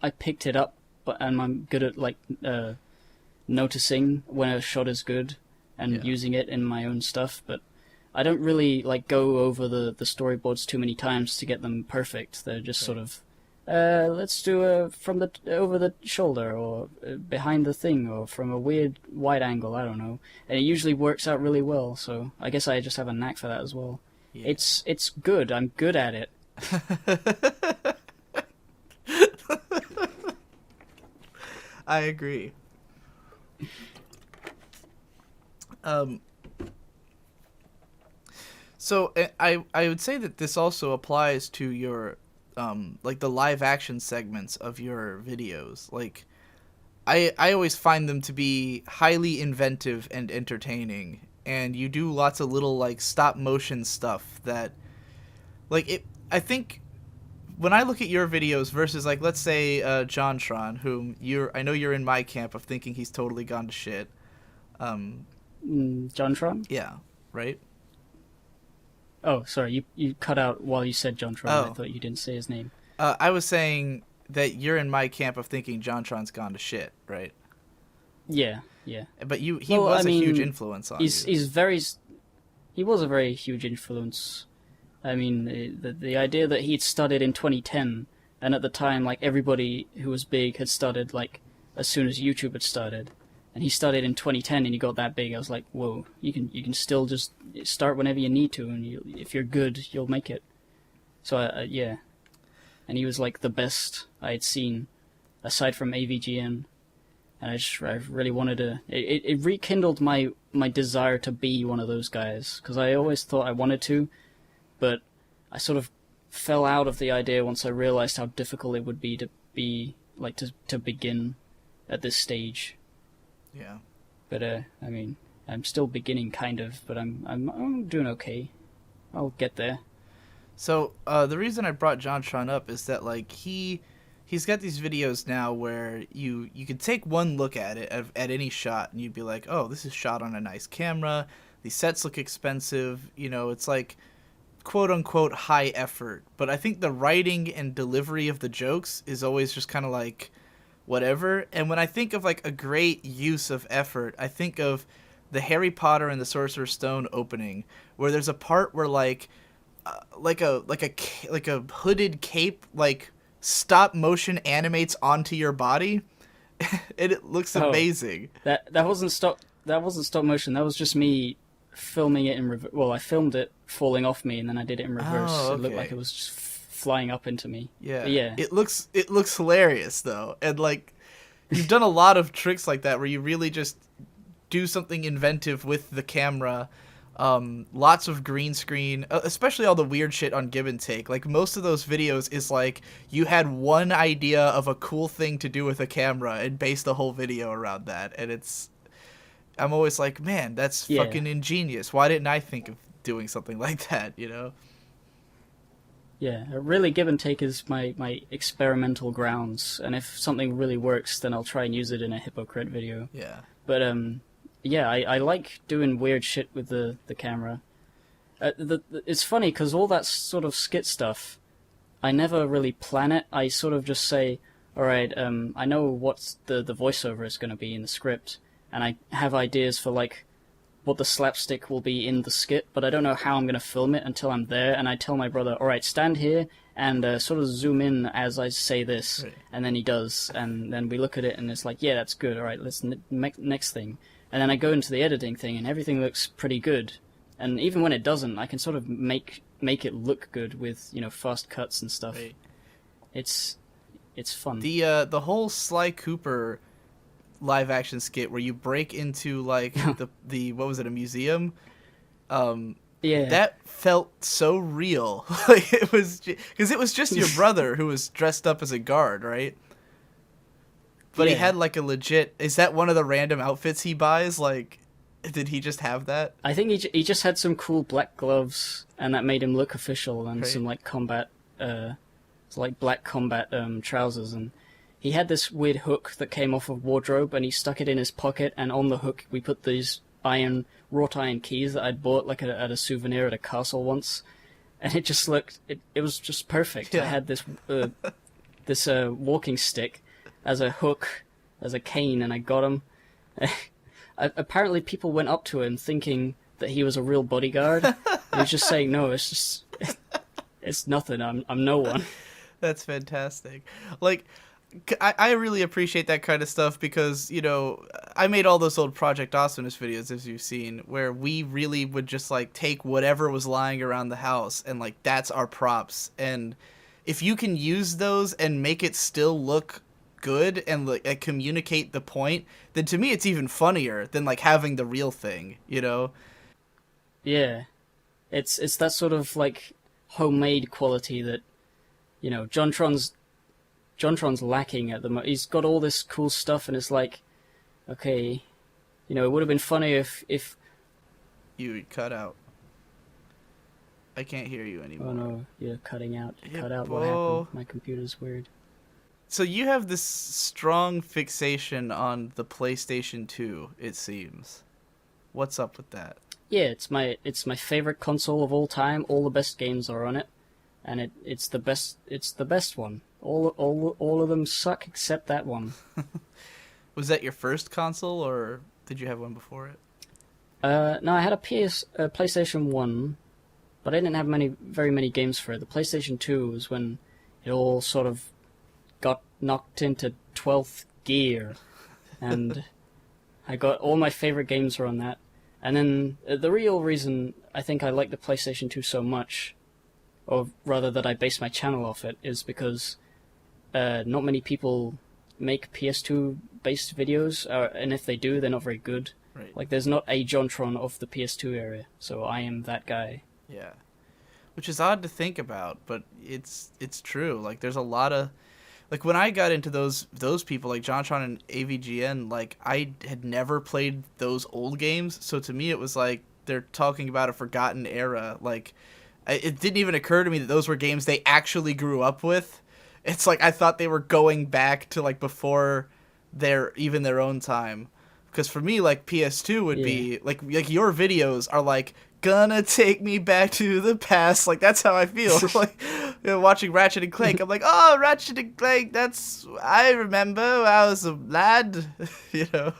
I picked it up, and I'm good at like noticing when a shot is good and
Yeah.
using it in my own stuff. But I don't really like go over the storyboards too many times to get them perfect. They're just sort of, let's do a from the over the shoulder or behind the thing or from a weird wide angle. I don't know, and it usually works out really well. So I guess I just have a knack for that as well.
Yeah.
It's good. I'm good at it.
I agree. Um, so I would say that this also applies to your like the live action segments of your videos. Like I always find them to be highly inventive and entertaining, and you do lots of little like stop motion stuff that like it. I think when I look at your videos versus like let's say JonTron, whom I know you're in my camp of thinking he's totally gone to shit.
JonTron?
Yeah, right.
Oh, sorry, you cut out while you said JonTron. I
Oh,
thought you didn't say his name.
I was saying that you're in my camp of thinking JonTron's gone to shit, right?
Yeah, yeah.
But he
Well,
was
I
a huge
mean,
influence on
he's
you.
he was a very huge influence. I mean, the idea that he'd started in 2010, and at the time, like everybody who was big had started like as soon as YouTube had started, and he started in 2010 and he got that big. I was like, whoa, you can still just start whenever you need to, and if you're good, you'll make it. So yeah, and he was like the best I had seen, aside from AVGN. And I really wanted to. It rekindled my desire to be one of those guys, because I always thought I wanted to, but I sort of fell out of the idea once I realized how difficult it would be to begin at this stage.
Yeah.
But I mean, I'm still beginning kind of, but I'm doing okay. I'll get there.
So the reason I brought JonTron up is that like he's got these videos now where you could take one look at it at any shot and you'd be like, oh, this is shot on a nice camera. These sets look expensive. You know, it's like quote unquote high effort. But I think the writing and delivery of the jokes is always just kind of like whatever. And when I think of like a great use of effort, I think of the Harry Potter and the Sorcerer's Stone opening, where there's a part where like a hooded cape like stop motion animates onto your body, and it looks amazing.
That wasn't stop. That wasn't stop motion. That was just me filming it in reverse. Well, I filmed it falling off me, and then I did it in reverse.
Oh, okay.
It looked like it was just flying up into me.
Yeah.
But yeah.
It looks hilarious though, and like you've done a lot of tricks like that where you really just do something inventive with the camera. Lots of green screen, especially all the weird shit on Gibbontake. Like most of those videos is like you had one idea of a cool thing to do with a camera and base the whole video around that. And I'm always like, man, that's fucking ingenious. Why didn't I think of doing something like that, you know?
Yeah, really Gibbontake is my experimental grounds, and if something really works, then I'll try and use it in a Hippocrit video.
Yeah.
But yeah, I like doing weird shit with the camera. It's funny, because all that sort of skit stuff, I never really plan it. I sort of just say, alright, I know what the voiceover is going to be in the script, and I have ideas for, like, what the slapstick will be in the skit, but I don't know how I'm going to film it until I'm there, and I tell my brother, all right, stand here and sort of zoom in as I say this,
Right.
and then he does, and then we look at it, and it's like, yeah, that's good, all right, let's next thing. And then I go into the editing thing, and everything looks pretty good. And even when it doesn't, I can sort of make it look good with, fast cuts and stuff.
Right.
It's fun.
The whole Sly Cooper live action skit where you break into like the what was it, a museum?
Yeah.
That felt so real. Like it was because it was just your brother who was dressed up as a guard, right? But he had like a legit. Is that one of the random outfits he buys? Like, did he just have that?
I think he just had some cool black gloves, and that made him look official, and
Right.
some like combat, like black combat trousers, and he had this weird hook that came off of wardrobe, and he stuck it in his pocket, and on the hook we put these wrought iron keys that I'd bought like at a souvenir at a castle once, and it just looked it was just perfect.
Yeah.
I had this walking stick as a hook, as a cane, and I got him. Apparently people went up to him thinking that he was a real bodyguard. He was just saying, no, it's nothing, I'm no one.
That's fantastic. Like, I really appreciate that kind of stuff because, I made all those old Project Awesomeness videos, as you've seen, where we really would just, like, take whatever was lying around the house and, like, that's our props. And if you can use those and make it still look good and like communicate the point, then to me it's even funnier than like having the real thing,
Yeah, it's that sort of like homemade quality that JonTron's lacking at the moment. He's got all this cool stuff, and it's like, okay, it would have been funny if
you cut out. I can't hear you anymore.
Oh no, you're cutting out. Cut out.
Hippo.
What happened? My computer's weird.
So you have this strong fixation on the PlayStation 2, it seems. What's up with that?
Yeah, it's my favorite console of all time. All the best games are on it, and it's the best. It's the best one. All of them suck except that one.
Was that your first console, or did you have one before it?
No, I had a PlayStation 1, but I didn't have very many games for it. The PlayStation 2 was when it all sort of got knocked into 12th gear, and I got all my favorite games were on that. And then the real reason I think I like the PlayStation 2 so much, or rather that I base my channel off it, is because not many people make PS2 based videos, and if they do, they're not very good.
Right.
Like, there's not a JonTron of the PS2 area, so I am that guy.
Yeah. Which is odd to think about, but it's true. Like, there's a lot of... Like, when I got into those people, like JonTron and AVGN, like, I had never played those old games, so to me it was like they're talking about a forgotten era. Like, it didn't even occur to me that those were games they actually grew up with. It's like I thought they were going back to, like, before their own time. Because for me, like, PS2 would be, like your videos are, like, gonna take me back to the past. Like, that's how I feel. Like, watching Ratchet and Clank, I'm like, oh, Ratchet and Clank, I remember when I was a lad,
Yeah.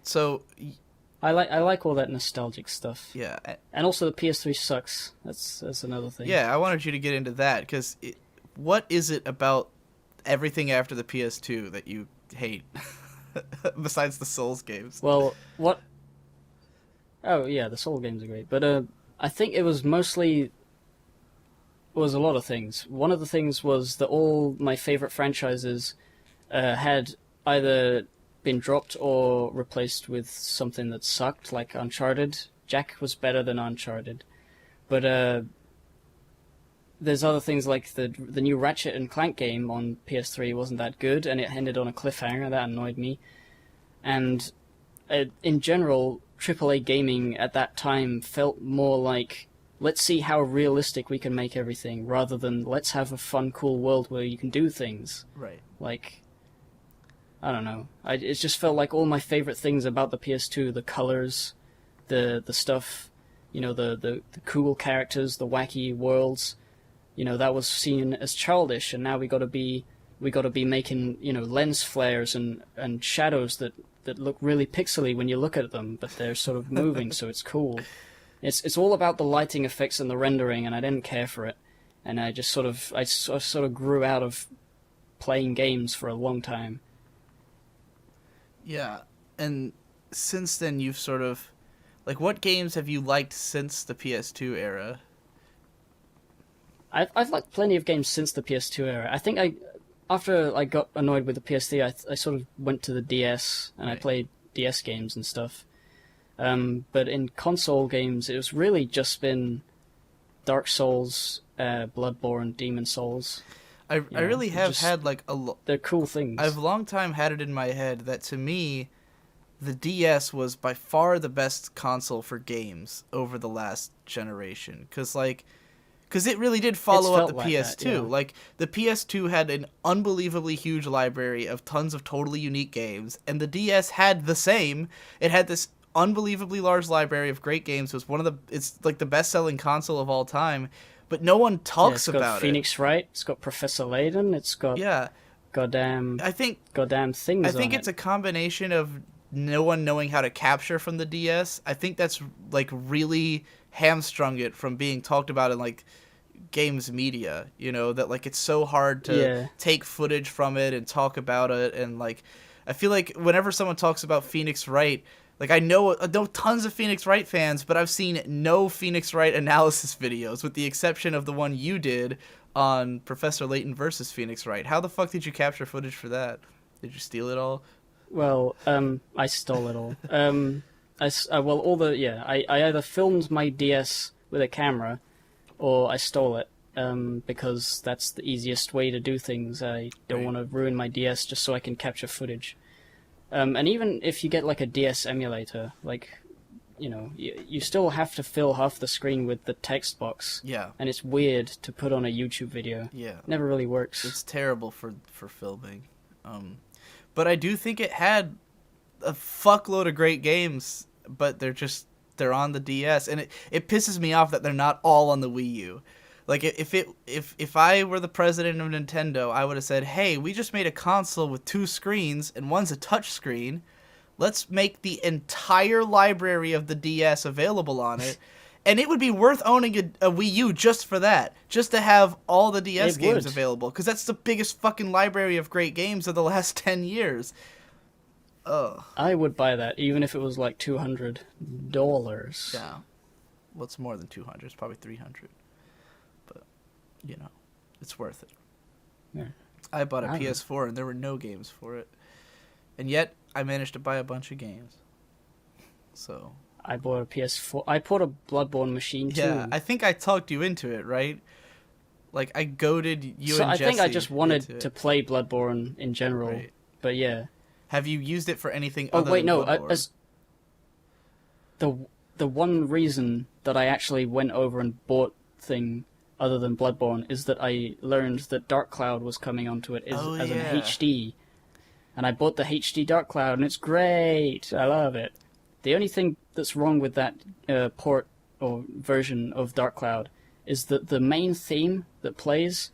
So...
I like all that nostalgic stuff.
Yeah.
And also the PS3 sucks. That's another thing.
Yeah, I wanted you to get into that, because what is it about everything after the PS2 that you hate? Besides the Souls games.
Well, what... Oh, yeah, the Soul games are great. But I think it was mostly... was a lot of things. One of the things was that all my favorite franchises had either been dropped or replaced with something that sucked, like Uncharted. Jack was better than Uncharted. But there's other things like the new Ratchet and Clank game on PS3 wasn't that good, and it ended on a cliffhanger. That annoyed me. And in general, AAA gaming at that time felt more like, let's see how realistic we can make everything, rather than let's have a fun, cool world where you can do things.
Right.
Like, I don't know. It just felt like all my favorite things about the PS2, the colors, the stuff, the cool characters, the wacky worlds, that was seen as childish, and now we got to be we got to be making, lens flares and shadows that look really pixely when you look at them, but they're sort of moving, so it's cool. It's all about the lighting effects and the rendering, and I didn't care for it. And I just sort of grew out of playing games for a long time.
Yeah, and since then you've sort of... Like, what games have you liked since the PS2 era?
I've liked plenty of games since the PS2 era. I think after I got annoyed with the PS3, I sort of went to the DS, and I played DS games and stuff. But in console games, it was really just been Dark Souls, Bloodborne, Demon Souls.
I really have had, like,
they're cool things.
I've long time had it in my head that, to me, the DS was by far the best console for games over the last generation. Because it really did follow up the
like
PS2.
that, yeah.
Like, the PS2 had an unbelievably huge library of tons of totally unique games, and the DS had the same. It had this unbelievably large library of great games. It's like the best-selling console of all time, but no one talks about it.
It's got Phoenix Wright, it's got Professor Layton, it's got goddamn things.
I think
on
it's a combination of no one knowing how to capture from the DS. I think that's like really hamstrung it from being talked about in like games media, that like it's so hard to take footage from it and talk about it. And like I feel like whenever someone talks about Phoenix Wright, like I know tons of Phoenix Wright fans, but I've seen no Phoenix Wright analysis videos with the exception of the one you did on Professor Layton versus Phoenix Wright. How the fuck did you capture footage for that? Did you steal it all?
Well, I stole it all. I either filmed my DS with a camera, or I stole it, because that's the easiest way to do things. I don't want to ruin my DS just so I can capture footage. And even if you get like a DS emulator, like, you still have to fill half the screen with the text box.
Yeah.
And it's weird to put on a YouTube video.
Yeah.
Never really works.
It's terrible for filming. But I do think it had a fuckload of great games, but they're on the DS, and it pisses me off that they're not all on the Wii U. Like if I were the president of Nintendo, I would have said, "Hey, we just made a console with 2 screens and one's a touch screen. Let's make the entire library of the DS available on it." And it would be worth owning a Wii U just for that. Just to have all the DS games available. Because that's the biggest fucking library of great games of the last 10 years. Ugh.
I would buy that, even if it was like $200.
Yeah. Well, it's more than 200. It's probably 300. But, it's worth it.
Yeah.
I bought a PS4 and there were no games for it. And yet, I managed to buy a bunch of games. So...
I bought a PS4. I bought a Bloodborne machine too.
Yeah, I think I talked you into it, right? Like I goaded you and Jesse.
I think I just wanted to play Bloodborne in general.
Right.
But yeah.
Have you used it for anything
other
than
Bloodborne? The one reason that I actually went over and bought thing other than Bloodborne is that I learned that Dark Cloud was coming onto it as an HD. And I bought the HD Dark Cloud and it's great. I love it. The only thing that's wrong with that port or version of Dark Cloud is that the main theme that plays,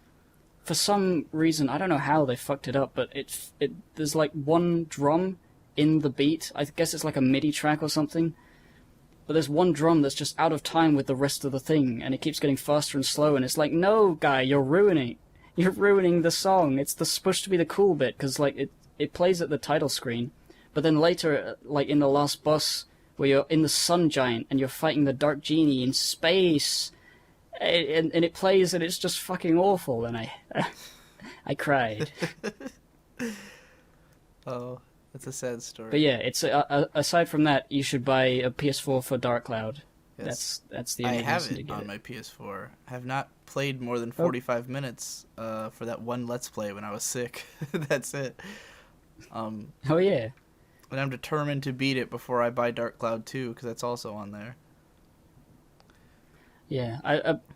for some reason, I don't know how they fucked it up, but there's like one drum in the beat. I guess it's like a MIDI track or something. But there's one drum that's just out of time with the rest of the thing, and it keeps getting faster and slow, and it's like, no, guy, you're ruining the song. It's supposed to be the cool bit, because like it plays at the title screen. But then later, like in the last boss, where you're in the Sun Giant and you're fighting the Dark Genie in space, and it plays and it's just fucking awful, and I cried.
Oh, that's a sad story.
But yeah, it's aside from that, you should buy a PS4 for Dark Cloud.
Yes.
That's the only
I have
reason to
it
get
on my PS4. I have not played more than 45 minutes for that one Let's Play when I was sick. That's it.
Oh yeah.
And I'm determined to beat it before I buy Dark Cloud 2, because that's also on there.
Yeah,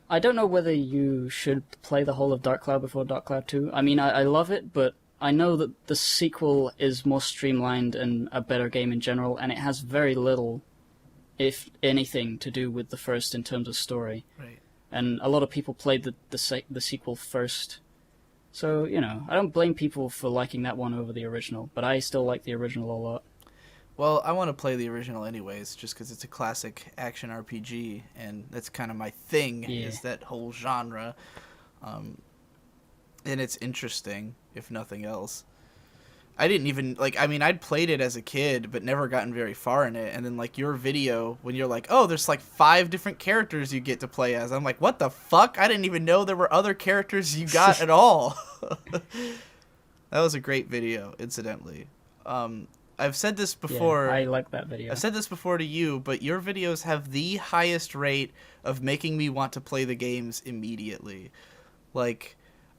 I don't know whether you should play the whole of Dark Cloud before Dark Cloud 2. I mean, I love it, but I know that the sequel is more streamlined and a better game in general, and it has very little, if anything, to do with the first in terms of story.
Right.
And a lot of people played the sequel first, So, I don't blame people for liking that one over the original, but I still like the original a lot.
Well, I want to play the original anyways, just because it's a classic action RPG, and that's kind of my thing,
Yeah.
is that whole genre. And it's interesting, if nothing else. I didn't even, I'd played it as a kid, but never gotten very far in it. And then, your video, when you're like, oh, there's, 5 different characters you get to play as. I'm like, what the fuck? I didn't even know there were other characters you got at all. That was a great video, incidentally. I've said this before.
Yeah, I like that video.
I've said this before to you, but your videos have the highest rate of making me want to play the games immediately.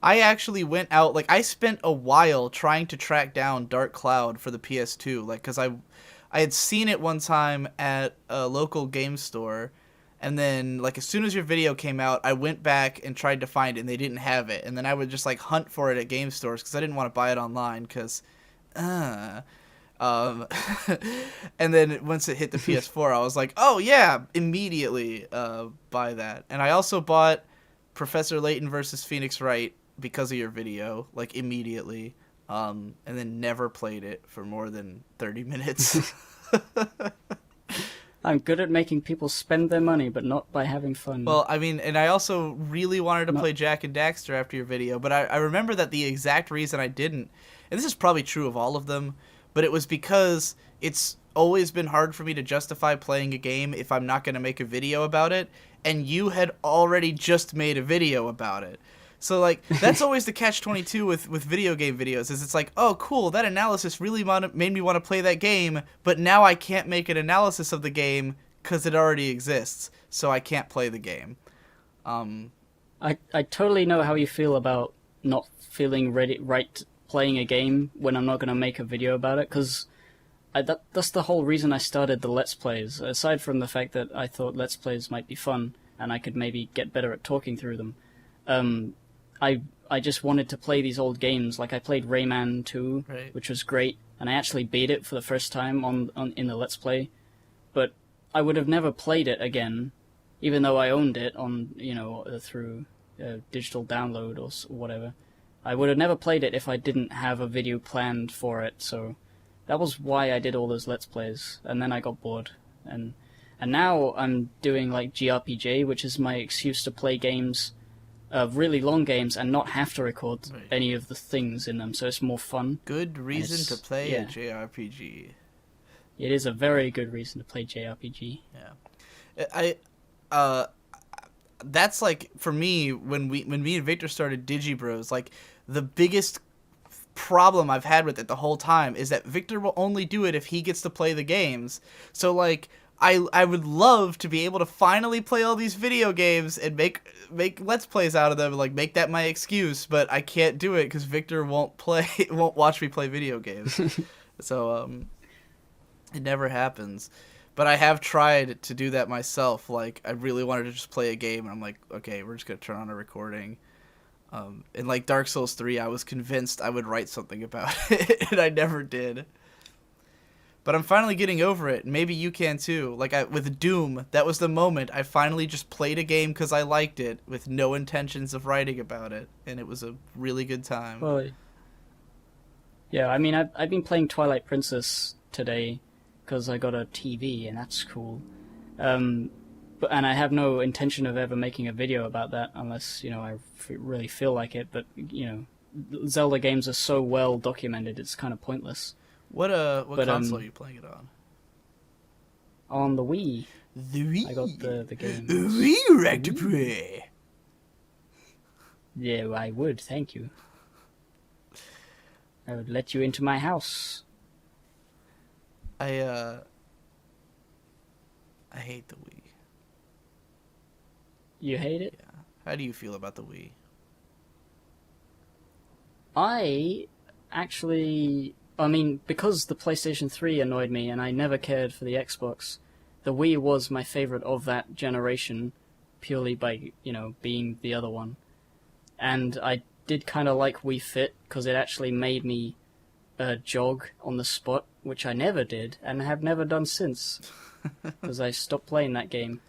I actually went out, I spent a while trying to track down Dark Cloud for the PS2, because I had seen it one time at a local game store, and then, as soon as your video came out, I went back and tried to find it, and they didn't have it, and then I would just, hunt for it at game stores, because I didn't want to buy it online, because, and then once it hit the PS4, I was like, oh yeah, immediately buy that. And I also bought Professor Layton versus Phoenix Wright because of your video, immediately, and then never played it for more than 30 minutes.
I'm good at making people spend their money, but not by having fun.
Well, and I also really wanted to play Jak and Daxter after your video, but I remember that the exact reason I didn't, and this is probably true of all of them, but it was because it's always been hard for me to justify playing a game if I'm not going to make a video about it, and you had already just made a video about it. So, that's always the catch-22 with video game videos, is it's like, oh, cool, that analysis really made me want to play that game, but now I can't make an analysis of the game because it already exists, so I can't play the game.
I totally know how you feel about not feeling right playing a game when I'm not going to make a video about it, because that's the whole reason I started the Let's Plays, aside from the fact that I thought Let's Plays might be fun, and I could maybe get better at talking through them. I just wanted to play these old games. I played Rayman 2,
Right.
which was great, and I actually beat it for the first time in the Let's Play. But I would have never played it again, even though I owned it on through digital download or whatever. I would have never played it if I didn't have a video planned for it. So that was why I did all those Let's Plays, and then I got bored. And now I'm doing GRPJ, which is my excuse to play games. Really long games and not have to record any of the things in them, so it's more fun.
Good reason to play a JRPG.
It is a very good reason to play JRPG.
Yeah, that's for me when me and Victor started Digibros. The biggest problem I've had with it the whole time is that Victor will only do it if he gets to play the games. So I would love to be able to finally play all these video games and make Let's Plays out of them, make that my excuse, but I can't do it because Victor won't watch me play video games. So, it never happens. But I have tried to do that myself. I really wanted to just play a game, and I'm like, okay, we're just going to turn on a recording. In Dark Souls 3, I was convinced I would write something about it, and I never did. But I'm finally getting over it. Maybe you can too. With Doom, that was the moment I finally just played a game because I liked it with no intentions of writing about it. And it was a really good time.
Well, yeah, I've been playing Twilight Princess today because I got a TV, and that's cool. And I have no intention of ever making a video about that unless, I really feel like it. But, Zelda games are so well documented, it's kind of pointless.
What console are you playing it on?
On the Wii.
The Wii?
I got the game.
Wii you like to play?
Yeah, I would, thank you. I would let you into my house.
I hate the Wii.
You hate it?
Yeah. How do you feel about the Wii?
Because the PlayStation 3 annoyed me and I never cared for the Xbox, the Wii was my favorite of that generation, purely by, being the other one. And I did kind of like Wii Fit, because it actually made me jog on the spot, which I never did, and have never done since, because I stopped playing that game.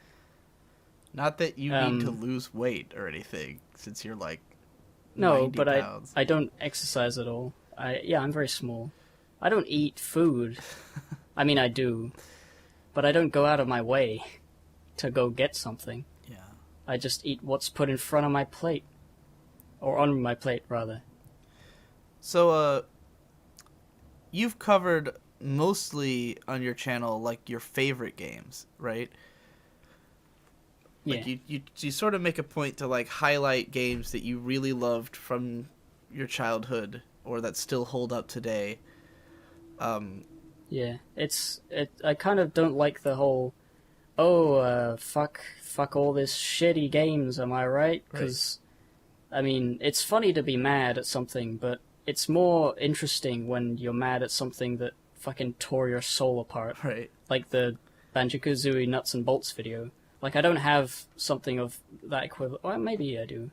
Not that you need to lose weight or anything, since you're
No,
90
but
pounds.
I don't exercise at all. I'm very small. I don't eat food. I mean, I do, but I don't go out of my way to go get something.
Yeah.
I just eat what's put in front of my plate. Or on my plate, rather.
So, you've covered mostly on your channel, like, your favorite games, right? Like,
Yeah.
you sort of make a point to, like, highlight games that you really loved from your childhood or that still hold up today.
Yeah. I kind of don't like the whole, fuck all this shitty games, am I right? Because, I mean, it's funny to be mad at something, but it's more interesting when you're mad at something that fucking tore your soul apart.
Right.
Like the Banjo-Kazooie Nuts and Bolts video. Like, I don't have something of that equivalent. Well, maybe I do.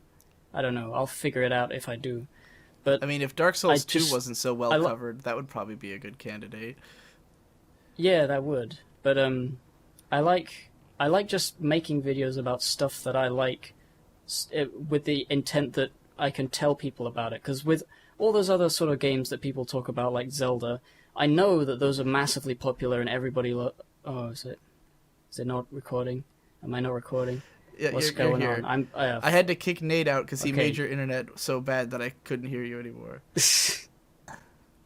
I don't know. I'll figure it out if I do. But
I mean, if Dark Souls 2 wasn't so well covered, that would probably be a good candidate.
Yeah, that would. But I like just making videos about stuff that I like, with the intent that I can tell people about it. Because with all those other sort of games that people talk about, like Zelda, I know that those are massively popular and everybody. Oh, is it not recording? Am I not recording?
Yeah,
What's
you're
going
here.
on?
I had to kick Nate out because he
Okay.
made your internet so bad that I couldn't hear you anymore.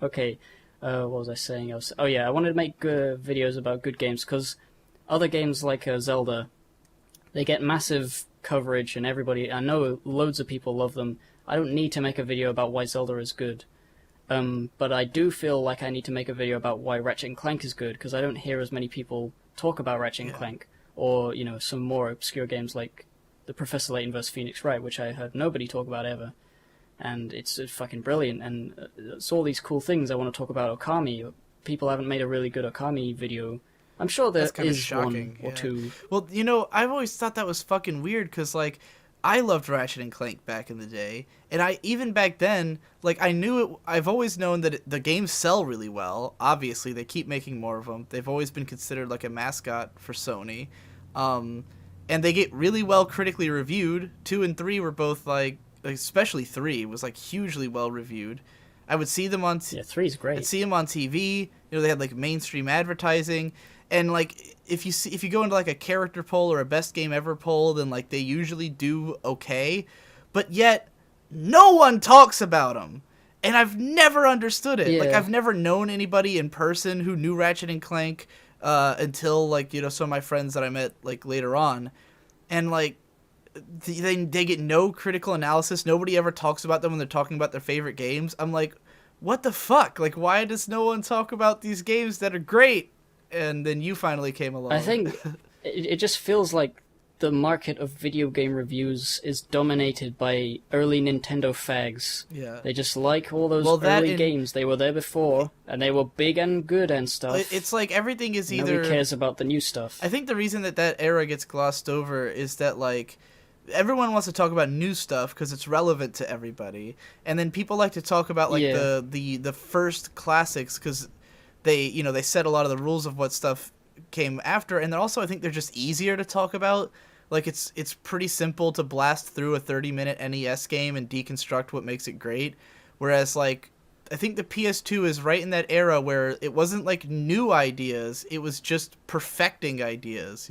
Okay, what was I saying? I wanted to make videos about good games because other games like Zelda, they get massive coverage and everybody. I know loads of people love them. I don't need to make a video about why Zelda is good, but I do feel like I need to make a video about why Ratchet and Clank is good because I don't hear as many people talk about Ratchet and Clank, or some more obscure games like the Professor Layton vs. Phoenix Wright, which I heard nobody talk about ever. And it's fucking brilliant, and it's all these cool things I want to talk about. Okami, people haven't made a really good Okami video. I'm sure there is
shocking,
one or two.
Well, I've always thought that was fucking weird, because, like, I loved Ratchet and Clank back in the day, and even back then, like, I knew it. I've always known that the games sell really well. Obviously, they keep making more of them. They've always been considered, like, a mascot for Sony. And they get really well critically reviewed. 2 and 3 were both, like, especially 3 was like hugely well reviewed. I would see them on
3's great.
I'd see them on TV. They had like mainstream advertising, and like if you go into like a character poll or a best game ever poll, then like they usually do okay, but yet no one talks about them. And I've never understood it.
Yeah.
Like I've never known anybody in person who knew Ratchet and Clank until like some of my friends that I met like later on, and like they get no critical analysis. Nobody ever talks about them when they're talking about their favorite games. I'm like, what the fuck? Like, why does no one talk about these games that are great? And then you finally came along.
I think it just feels like the market of video game reviews is dominated by early Nintendo fags.
Yeah.
They just like all those early games. They were there before, and they were big and good and stuff.
It's like everything is either...
Nobody cares about the new stuff.
I think the reason that era gets glossed over is that, like, everyone wants to talk about new stuff because it's relevant to everybody, and then people like to talk about like the first classics because they they set a lot of the rules of what stuff came after, and then also I think they're just easier to talk about. Like it's pretty simple to blast through a 30-minute NES game and deconstruct what makes it great, whereas like I think the PS2 is right in that era where it wasn't like new ideas, it was just perfecting ideas,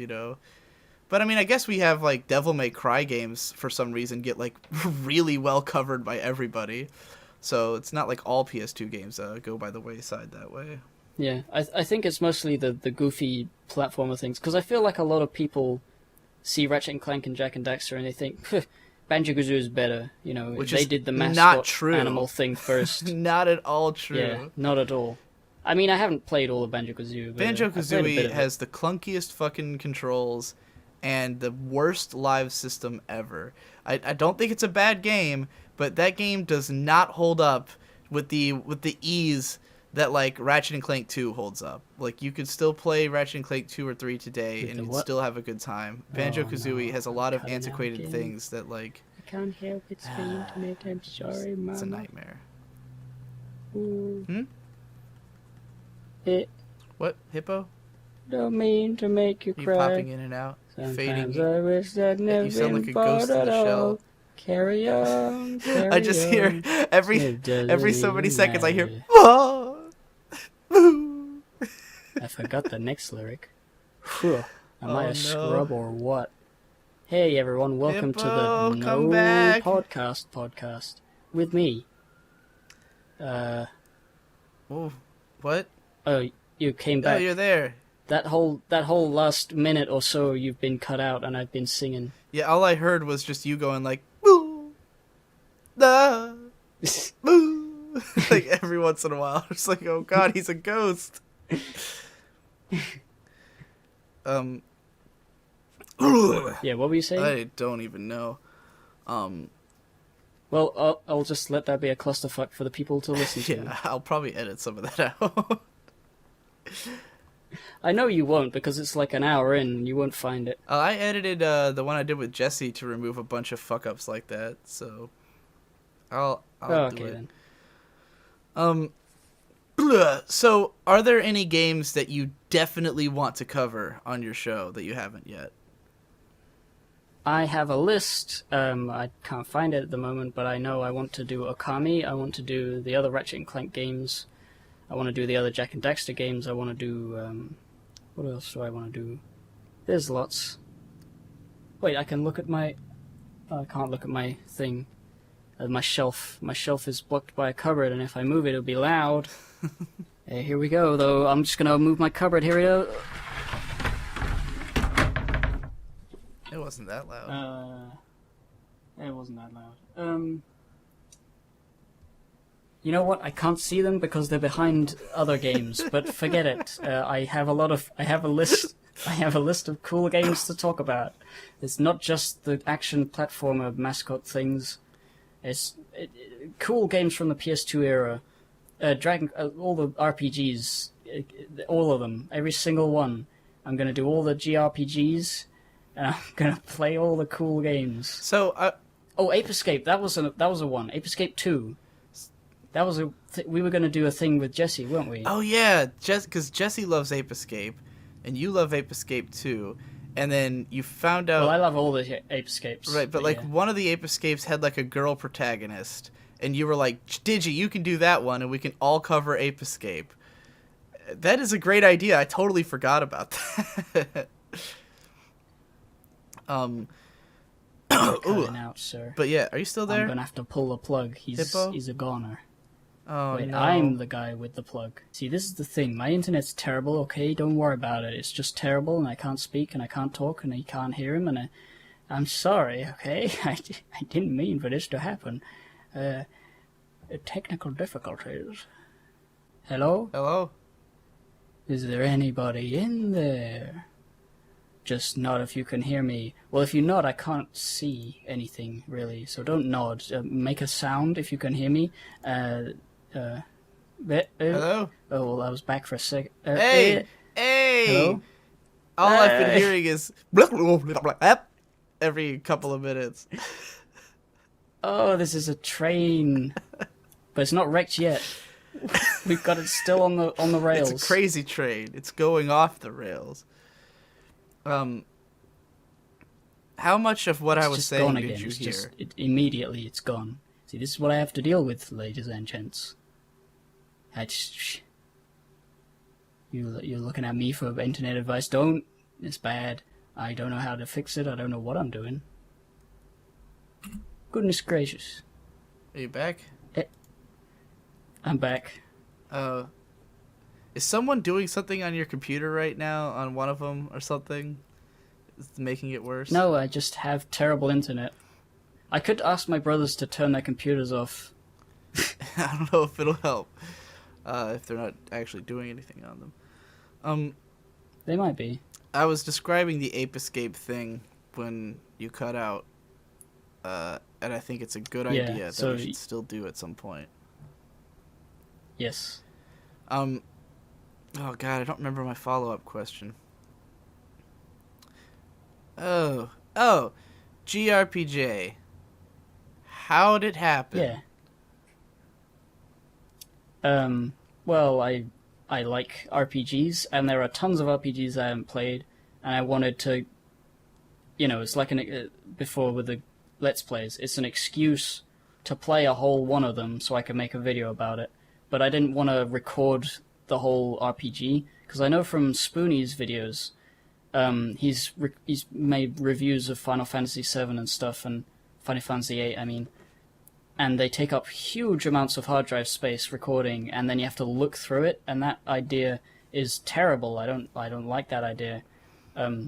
But I mean, I guess we have like Devil May Cry games for some reason get like really well covered by everybody. So it's not like all PS2 games go by the wayside that way.
Yeah, I think it's mostly the goofy platformer things, because I feel like a lot of people see Ratchet and Clank and Jak and Daxter and they think, Banjo-Kazooie is better.
Which
they
is
did the mascot
not true.
animal thing first.
Not at all true.
Yeah, not at all. I mean, I haven't played all of Banjo-Kazooie.
Banjo-Kazooie has the clunkiest fucking controls and the worst live system ever. I don't think it's a bad game, but that game does not hold up with the ease that like Ratchet and Clank 2 holds up. Like you could still play Ratchet and Clank 2 or 3 today and you'd still have a good time. Banjo-Kazooie has a lot of antiquated things that like
I can't help it, internet. I'm sorry, Mama.
It's a nightmare.
Ooh.
What? Hippo?
Don't mean to make you cry.
You popping in and out.
Sometimes
fading.
I wish I'd never
You sound like a
been
ghost in
bored
the
at
shell.
all. Carry on, carry
I just hear
on.
every so many seconds I hear.
Matter.
"Oh, boo."
I forgot the next lyric. Whew. Am I
Oh,
a
no.
scrub or what? Hey everyone, welcome to
Hippo,
the
come
No
back.
podcast with me.
Oh, what?
Oh, you came
Oh,
back.
you're there.
That whole last minute or so you've been cut out and I've been singing.
Yeah, all I heard was just you going like, boo, da, boo, like every once in a while. It's like, oh god, he's a ghost.
Yeah, what were you saying?
I don't even know.
Well, I'll just let that be a clusterfuck for the people to listen to.
Yeah, I'll probably edit some of that out.
I know you won't because it's like an hour in and you won't find it.
I edited the one I did with Jesse to remove a bunch of fuck ups like that, so I'll do
Okay
it.
then.
So are there any games that you definitely want to cover on your show that you haven't yet?
I have a list. I can't find it at the moment, but I know I want to do Okami. I want to do the other Ratchet and Clank games. I want to do the other Jack and Daxter games. I want to do... what else do I want to do? There's lots. Wait, I can look at my... I can't look at my thing. My shelf. My shelf is blocked by a cupboard, and if I move it, it'll be loud. Here we go, though. I'm just going to move my cupboard. Here we go.
It wasn't that loud.
It wasn't that loud. You know what? I can't see them because they're behind other games. But forget it. I have a list. I have a list of cool games to talk about. It's not just the action platformer mascot things. It's cool games from the PS2 era. All the RPGs, all of them, every single one. I'm gonna do all the GRPGs. And I'm gonna play all the cool games.
So,
Ape Escape. That was a one. Ape Escape 2. That was we were gonna do a thing with Jesse, weren't we?
oh yeah, because Jesse loves Ape Escape, and you love Ape Escape too, and then you found out.
Well, I love all the Ape Escapes.
Right, but like
yeah.
one of the Ape Escapes had like a girl protagonist, and you were like, Digi, you can do that one, and we can all cover Ape Escape. That is a great idea. I totally forgot about that.
Cutting out, sir.
But yeah, are you still there?
I'm gonna have to pull the plug.
Hippo?
He's a goner.
Oh
Wait,
no.
I'm the guy with the plug. See, this is the thing. My internet's terrible, okay? Don't worry about it. It's just terrible, and I can't speak, and I can't talk, and you can't hear him, and I'm sorry, okay? I didn't mean for this to happen. Technical difficulties. Hello?
Hello?
Is there anybody in there? Just nod if you can hear me. Well, if you nod, I can't see anything, really, so don't nod. Make a sound if you can hear me.
Hello?
Oh, well, I was back for a sec.
Hey! Hey!
Hello?
All I've been
Hey.
hearing is every couple of minutes.
Oh, this is a train. But it's not wrecked yet. We've got it still on the rails.
It's a crazy train. It's going off the rails. How much of what I was
just
saying
gone
did
again.
you
It's
hear?
just immediately it's gone. See, this is what I have to deal with, ladies and gents. You're looking at me for internet advice. Don't. It's bad. I don't know how to fix it. I don't know what I'm doing. Goodness gracious.
Are you back?
I'm back.
Is someone doing something on your computer right now, on one of them or something? It's making it worse?
No, I just have terrible internet. I could ask my brothers to turn their computers off.
I don't know if it'll help. If they're not actually doing anything on them.
They might be.
I was describing the Ape Escape thing when you cut out. And I think it's a good idea that we should still do at some point.
Yes.
Oh god, I don't remember my follow-up question. Oh, GRPJ. How'd it happen?
Yeah. Well, I like RPGs, and there are tons of RPGs I haven't played, and I wanted to, it's like before with the Let's Plays. It's an excuse to play a whole one of them so I can make a video about it. But I didn't want to record the whole RPG, because I know from Spoonie's videos, he's made reviews of Final Fantasy VII and stuff, and Final Fantasy VIII, I mean, and they take up huge amounts of hard drive space recording, and then you have to look through it, and that idea is terrible. I don't like that idea.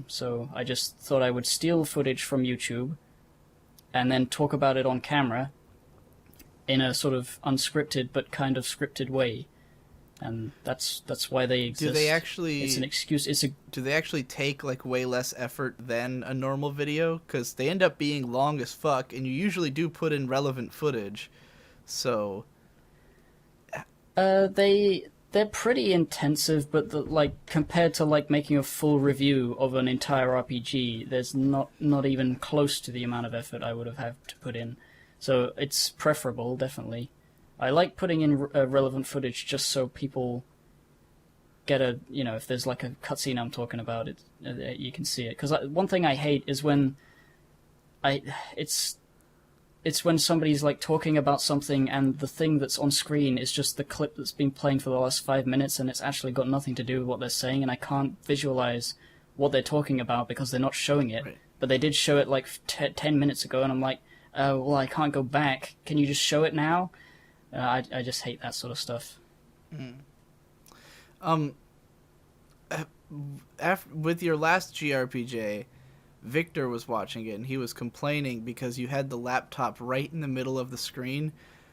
So I just thought I would steal footage from YouTube, and then talk about it on camera, in a sort of unscripted but kind of scripted way. And that's why they exist.
Do they actually...
It's an excuse.
Do they actually take, like, way less effort than a normal video? Because they end up being long as fuck, and you usually do put in relevant footage. So...
They're pretty intensive, but compared to like making a full review of an entire RPG, there's not even close to the amount of effort I would have had to put in. So it's preferable, definitely. I like putting in relevant footage just so people get if there's like a cutscene I'm talking about, you can see it. Because one thing I hate is when it's when somebody's like talking about something and the thing that's on screen is just the clip that's been playing for the last 5 minutes, and it's actually got nothing to do with what they're saying, and I can't visualize what they're talking about because they're not showing it.
Right. But
they did show it like 10 minutes ago, and I'm like, well, I can't go back. Can you just show it now? I just hate that sort of stuff.
With your last GRPJ, Victor was watching it, and he was complaining because you had the laptop right in the middle of the screen,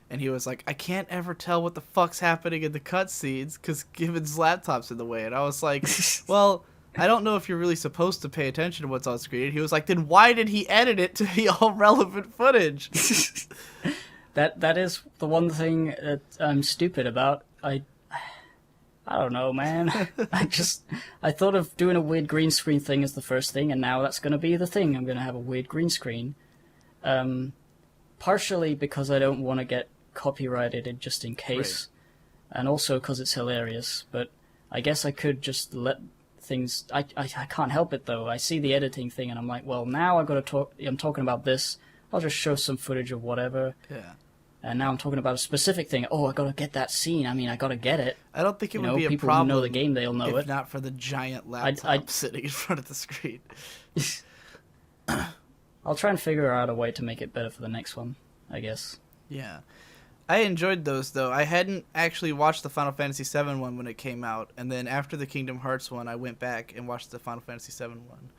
and he was like, I can't ever tell what the fuck's happening in the cutscenes because Gibbon's laptop's in the way. And I was like, well, I don't know if you're really supposed to pay attention to what's on screen. And he was like, then why did he edit it to be all relevant footage?
That is the one thing that I'm stupid about. I don't know, man. I thought of doing a weird green screen thing as the first thing, and now that's going to be the thing. I'm going to have a weird green screen. Partially because I don't want to get copyrighted just in case, right. And also because it's hilarious. But I guess I could just let things... I can't help it, though. I see the editing thing, and I'm like, well, now I've got to talk... I'm talking about this. I'll just show some footage of whatever.
Yeah.
And now I'm talking about a specific thing. Oh, I gotta get that scene. I mean, I gotta get it.
I don't think it would be a
people
problem.
Who know the game, they'll know
if
it.
Not for the giant laptop sitting in front of the screen.
I'll try and figure out a way to make it better for the next one, I guess.
Yeah. I enjoyed those, though. I hadn't actually watched the Final Fantasy VII one when it came out, and then after the Kingdom Hearts one, I went back and watched the Final Fantasy VII one.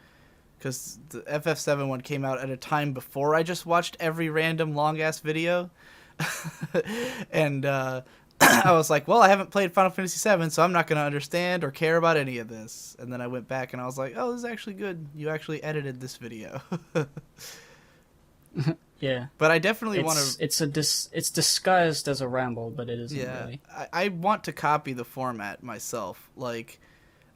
Because the FF7 one came out at a time before I just watched every random long-ass video. And I was like, well, I haven't played Final Fantasy VII, so I'm not going to understand or care about any of this. And then I went back and I was like, oh, this is actually good. You actually edited this video.
Yeah.
But I definitely want to...
It's disguised as a ramble, but it isn't really.
I want to copy the format myself. Like,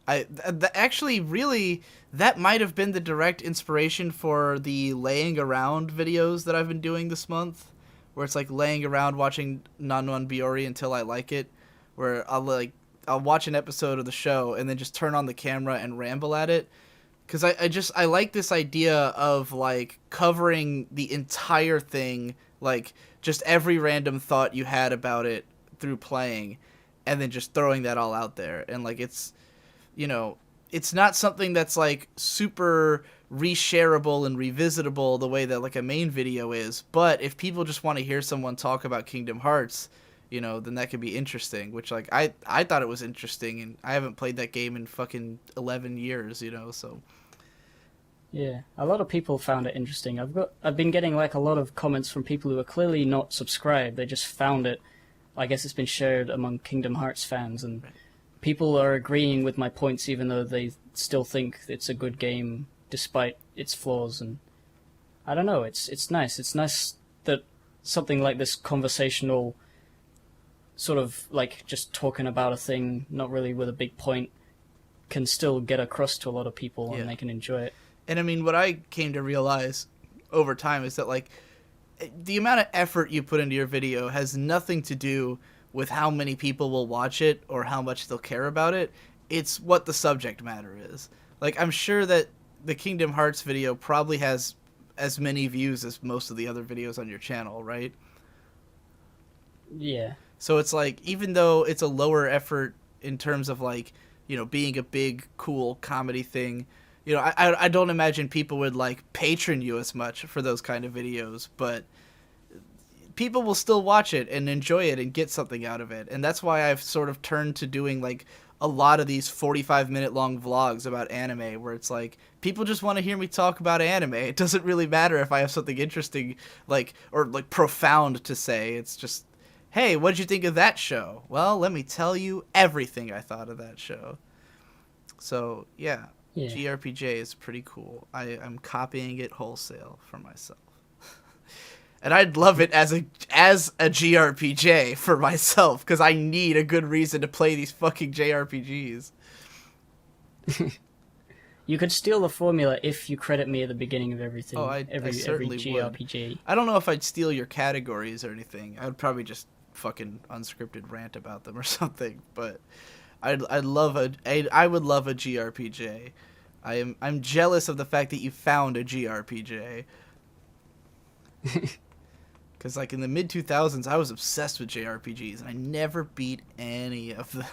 actually, really, that might have been the direct inspiration for the laying around videos that I've been doing this month. Where it's like laying around watching Nanwan Biori until I like it, where I'll watch an episode of the show and then just turn on the camera and ramble at it, because I like this idea of like covering the entire thing, like just every random thought you had about it through playing, and then just throwing that all out there, and like it's not something that's like super reshareable and revisitable the way that like a main video is, but if people just want to hear someone talk about Kingdom Hearts, then that could be interesting, which like I thought it was interesting, and I haven't played that game in fucking 11 years, so
yeah, a lot of people found it interesting. I've been getting like a lot of comments from people who are clearly not subscribed. They just found it. I guess it's been shared among Kingdom Hearts fans, and people are agreeing with my points even though they still think it's a good game despite its flaws. And I don't know, it's nice. It's nice that something like this conversational sort of like just talking about a thing, not really with a big point, can still get across to a lot of people, and they can enjoy it.
And I mean, what I came to realize over time is that like the amount of effort you put into your video has nothing to do with how many people will watch it or how much they'll care about it. It's what the subject matter is. Like, I'm sure that the Kingdom Hearts video probably has as many views as most of the other videos on your channel, right?
Yeah.
So it's like, even though it's a lower effort in terms of like, you know, being a big, cool comedy thing, you know, I don't imagine people would like patron you as much for those kind of videos, but people will still watch it and enjoy it and get something out of it. And that's why I've sort of turned to doing like a lot of these 45-minute long vlogs about anime, where it's like people just want to hear me talk about anime. It doesn't really matter if I have something interesting like or like profound to say. It's just, hey, what'd you think of that show? Well, let me tell you everything I thought of that show. So yeah,
Yeah.
GRPJ is pretty cool. I'm copying it wholesale for myself. And I'd love it as a GRPJ for myself, because I need a good reason to play these fucking JRPGs.
You could steal the formula if you credit me at the beginning of everything.
Oh, I certainly would.
JRPG.
I don't know if I'd steal your categories or anything. I would probably just fucking unscripted rant about them or something. But I would love a GRPJ. I'm jealous of the fact that you found a GRPJ. Because, like, in the mid-2000s, I was obsessed with JRPGs, and I never beat any of them.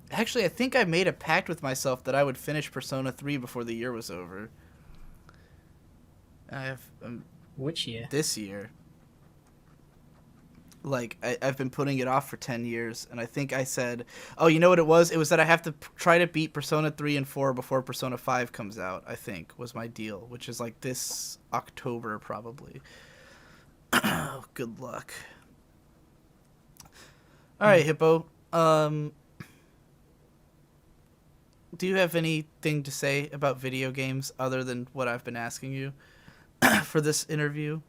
Actually, I think I made a pact with myself that I would finish Persona 3 before the year was over.
Which year?
This year. Like, I've been putting it off for 10 years, and I think I said, oh, you know what it was? It was that I have to try to beat Persona 3 and 4 before Persona 5 comes out, I think, was my deal, which is like this October, probably. Good luck. Alright, Hippo. Do you have anything to say about video games other than what I've been asking you for this interview?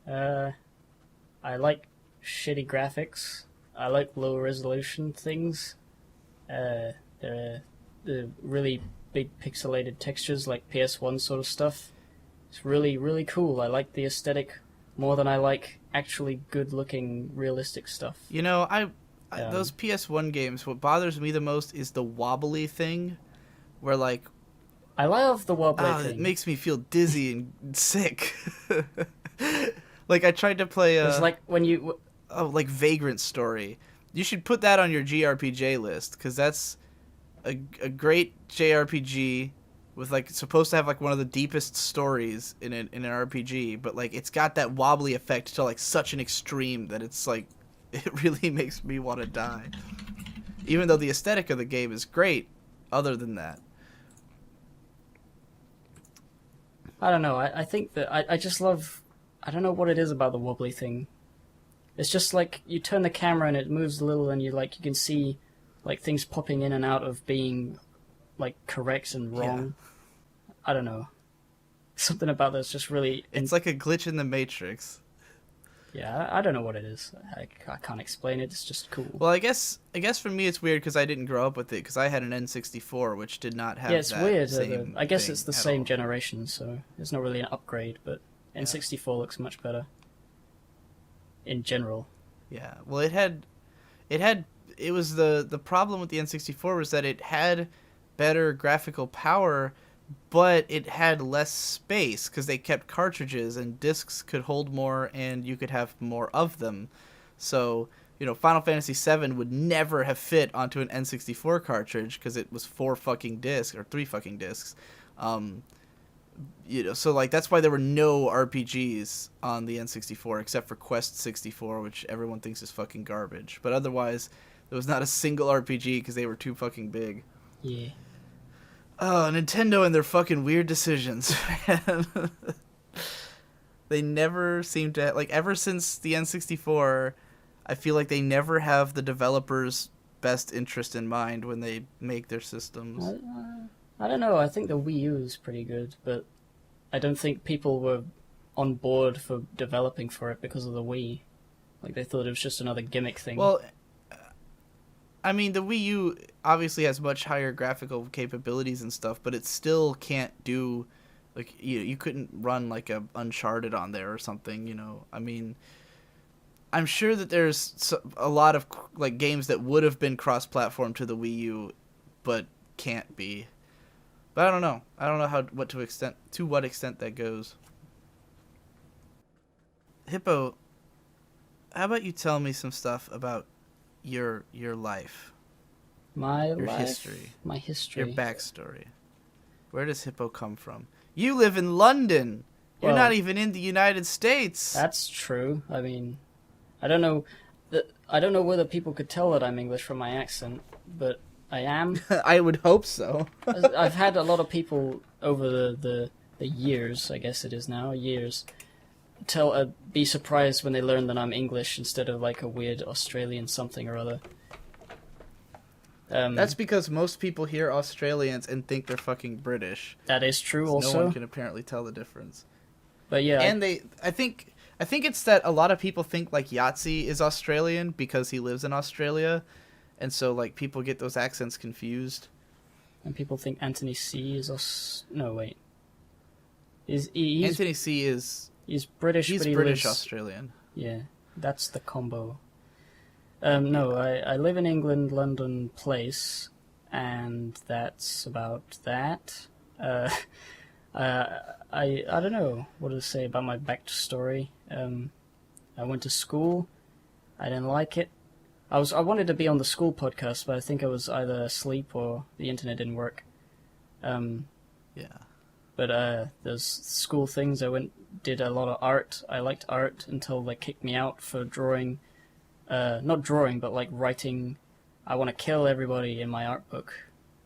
I like shitty graphics. I like low resolution things. The really big pixelated textures, like PS1 sort of stuff. It's really, really cool. I like the aesthetic more than I like actually good-looking, realistic stuff.
You know, those PS1 games, what bothers me the most is the wobbly thing, where like...
I love the wobbly thing.
It makes me feel dizzy and sick. Like, I tried to play
It's like when you...
like Vagrant Story. You should put that on your GRPJ list, because that's a great JRPG with, like, supposed to have, like, one of the deepest stories in an RPG, but, like, it's got that wobbly effect to, like, such an extreme that it's, like, it really makes me want to die. Even though the aesthetic of the game is great, other than that.
I don't know. I think that I just love... I don't know what it is about the wobbly thing. It's just like you turn the camera and it moves a little, and you can see like things popping in and out of being like correct and wrong. Yeah. I don't know. Something about that's just really...
It's like a glitch in the Matrix.
Yeah, I don't know what it is. I can't explain it. It's just cool.
Well, I guess for me it's weird because I didn't grow up with it, because I had an N64 which did not have.
Yeah, it's
that
weird.
Same
I guess it's the same
all.
generation, so it's not really an upgrade. But N64 looks much better in general.
Yeah. Well, it was the problem with the N64 was that it had better graphical power, but it had less space because they kept cartridges, and discs could hold more and you could have more of them. So, you know, Final Fantasy VII would never have fit onto an N64 cartridge because it was 4 fucking discs or 3 fucking discs. You know, so like that's why there were no RPGs on the N64 except for Quest 64, which everyone thinks is fucking garbage. But otherwise, there was not a single RPG because they were too fucking big.
Yeah.
Oh, Nintendo and their fucking weird decisions, man. They never seem to... Like, ever since the N64, I feel like they never have the developer's best interest in mind when they make their systems.
I don't know. I think the Wii U is pretty good, but I don't think people were on board for developing for it because of the Wii. Like, they thought it was just another gimmick thing.
Well... I mean, the Wii U obviously has much higher graphical capabilities and stuff, but it still can't do, like, you couldn't run, like, a Uncharted on there or something, you know? I mean, I'm sure that there's a lot of, like, games that would have been cross-platform to the Wii U, but can't be. But I don't know. I don't know to what extent that goes. Hippo, how about you tell me some stuff about your life,
My
your
life,
history,
my history,
your backstory. Where does Hippo come from? You live in London. You're
Well,
not even in the United States.
That's true. I mean, I don't know. I don't know whether people could tell that I'm English from my accent, but I am.
I would hope so.
I've had a lot of people over the years, I guess it is now, years, be surprised when they learn that I'm English instead of like a weird Australian something or other.
That's because most people hear Australians and think they're fucking British.
That is true. Also,
no one can apparently tell the difference.
But yeah,
and I think it's that a lot of people think like Yahtzee is Australian because he lives in Australia, and so like people get those accents confused.
And people think Anthony C is no wait.
Anthony C is
he's British.
He's
but he
British
lives,
Australian.
Yeah, that's the combo. No, I live in England, London place, and that's about that. I don't know what to say about my backstory. I went to school. I didn't like it. I wanted to be on the school podcast, but I think I was either asleep or the internet didn't work.
Yeah.
But there's school things. Did a lot of art. I liked art until they kicked me out for drawing. Not drawing, but like writing. I want to kill everybody in my art book.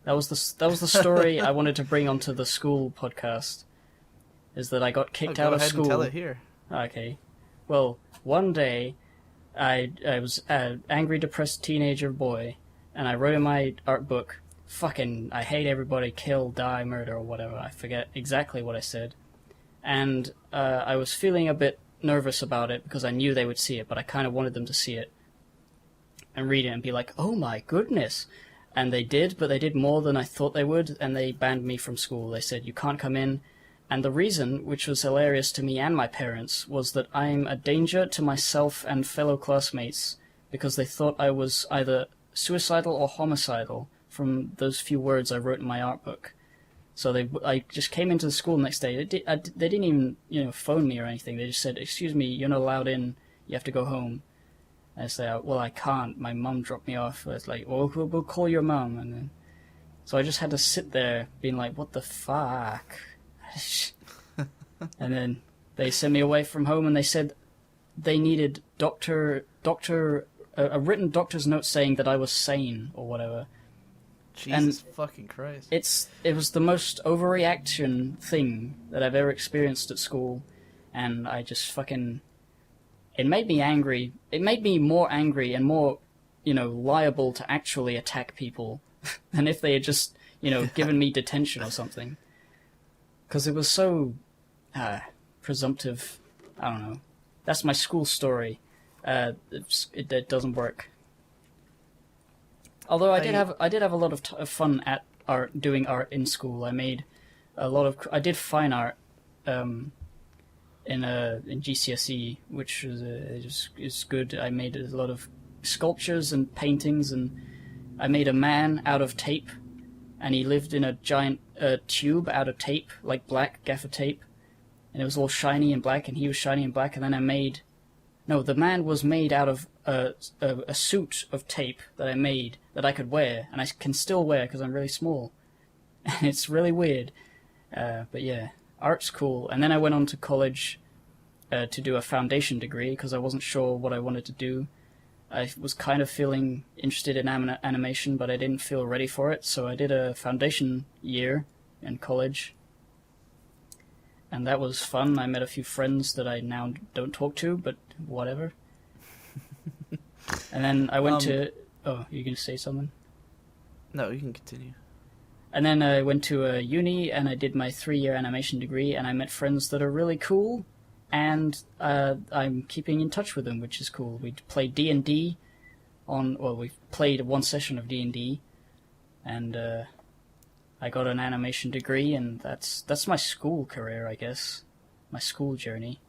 That was the story I wanted to bring onto the school podcast. Is that I got kicked out of school.
Go ahead and tell it here.
Okay. Well, one day, I was an angry, depressed teenager boy, and I wrote in my art book, "Fucking, I hate everybody, kill, die, murder," or whatever. I forget exactly what I said. And I was feeling a bit nervous about it because I knew they would see it, but I kind of wanted them to see it and read it and be like, "Oh my goodness." And they did, but they did more than I thought they would, and they banned me from school. They said, "You can't come in." And the reason, which was hilarious to me and my parents, was that I'm a danger to myself and fellow classmates because they thought I was either suicidal or homicidal from those few words I wrote in my art book. So I just came into the school the next day. They didn't even phone me or anything. They just said, "Excuse me, you're not allowed in. You have to go home." And I said, "Well, I can't. My mum dropped me off." It's like, "Well, we'll call your mum." And then, so I just had to sit there being like, "What the fuck?" And then they sent me away from home, and they said they needed a written doctor's note saying that I was sane or whatever.
Jesus fucking Christ!
It was the most overreaction thing that I've ever experienced at school, and I just fucking. It made me angry. It made me more angry and more, liable to actually attack people than if they had just, given me detention or something. Because it was so presumptive. I don't know. That's my school story. It doesn't work. Although I did have a lot of fun at doing art in school. I made I did fine art in GCSE, which is good. I made a lot of sculptures and paintings, and I made a man out of tape, and he lived in a giant tube out of tape, like black gaffer tape, and it was all shiny and black, and he was shiny and black. And then the man was made out of a suit of tape that I made that I could wear, and I can still wear because I'm really small. And it's really weird. But yeah, art's cool. And then I went on to college to do a foundation degree because I wasn't sure what I wanted to do. I was kind of feeling interested in animation, but I didn't feel ready for it, so I did a foundation year in college. And that was fun. I met a few friends that I now don't talk to, but whatever. And then I went to... Oh, you going to say something?
No, you can continue.
And then I went to a uni, and I did my 3-year animation degree, and I met friends that are really cool, and I'm keeping in touch with them, which is cool. We played D&D we played one session of D&D, and I got an animation degree, and that's my school career, I guess. My school journey.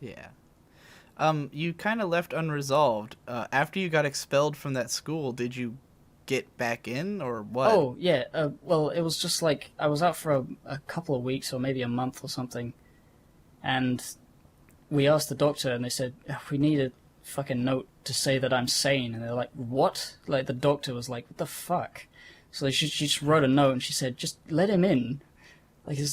Yeah. You kind of left unresolved. After you got expelled from that school, did you get back in, or what?
Oh, yeah. Well, it was just like I was out for a couple of weeks or maybe a month or something. And we asked the doctor, and they said, we need a fucking note to say that I'm sane. And they're like, what? Like, the doctor was like, what the fuck? So she just wrote a note, and she said, just let him in. Like, he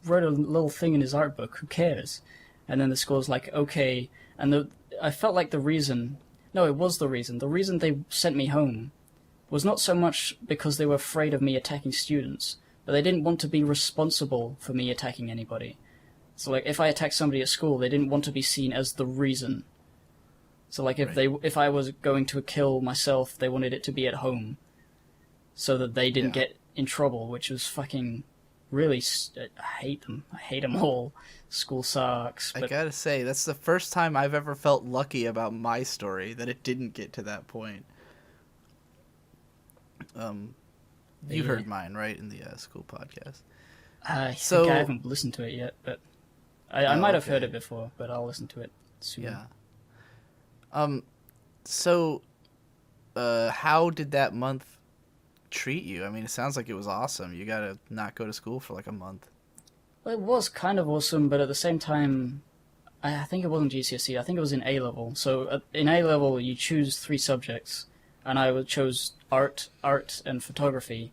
wrote a little thing in his art book. Who cares? And then the school's like, okay. And I felt like the reason... No, it was the reason. The reason they sent me home was not so much because they were afraid of me attacking students, but they didn't want to be responsible for me attacking anybody. So, like, if I attacked somebody at school, they didn't want to be seen as the reason. So, like, if I was going to kill myself, they wanted it to be at home, so that they didn't get in trouble, which was fucking really... I hate them. I hate them all. School sucks. But...
I gotta say, that's the first time I've ever felt lucky about my story, that it didn't get to that point. You heard mine, right, in the school podcast?
I think I haven't listened to it yet, but I might have heard it before, but I'll listen to it soon.
Yeah. So, how did that month treat you? I mean, it sounds like it was awesome. You gotta not go to school for like a month.
Well, it was kind of awesome, but at the same time, I think it wasn't GCSE. I think it was in A-level. So in A-level, you choose 3 subjects, and I chose art, and photography,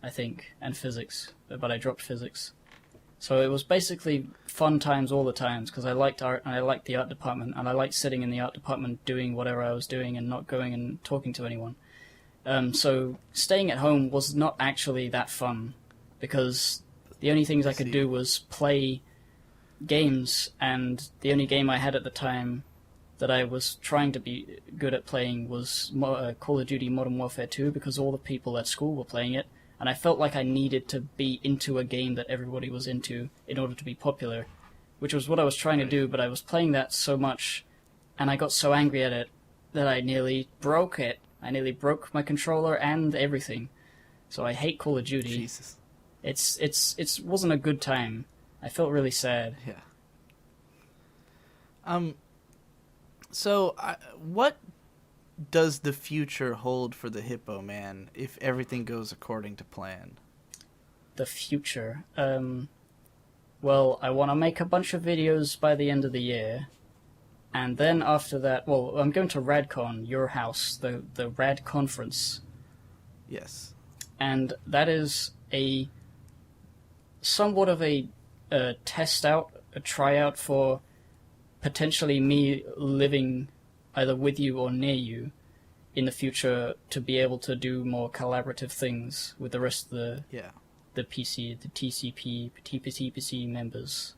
I think, and physics, but I dropped physics. So it was basically fun times all the times, because I liked art, and I liked the art department, and I liked sitting in the art department doing whatever I was doing and not going and talking to anyone. So staying at home was not actually that fun, because the only things I could do was play games, and the only game I had at the time that I was trying to be good at playing was Call of Duty Modern Warfare 2, because all the people at school were playing it, and I felt like I needed to be into a game that everybody was into in order to be popular, which was what I was trying to do, but I was playing that so much, and I got so angry at it that I nearly broke it. I nearly broke my controller and everything. So I hate Call of Duty.
Jesus.
It wasn't a good time. I felt really sad.
Yeah. So, what does the future hold for the Hippo Man if everything goes according to plan?
The future? Well, I want to make a bunch of videos by the end of the year. And then after that, well, I'm going to RadCon, your house, the Rad conference.
Yes.
And that is somewhat of a test out, a tryout for potentially me living either with you or near you in the future to be able to do more collaborative things with the rest of the PC, the TCP members.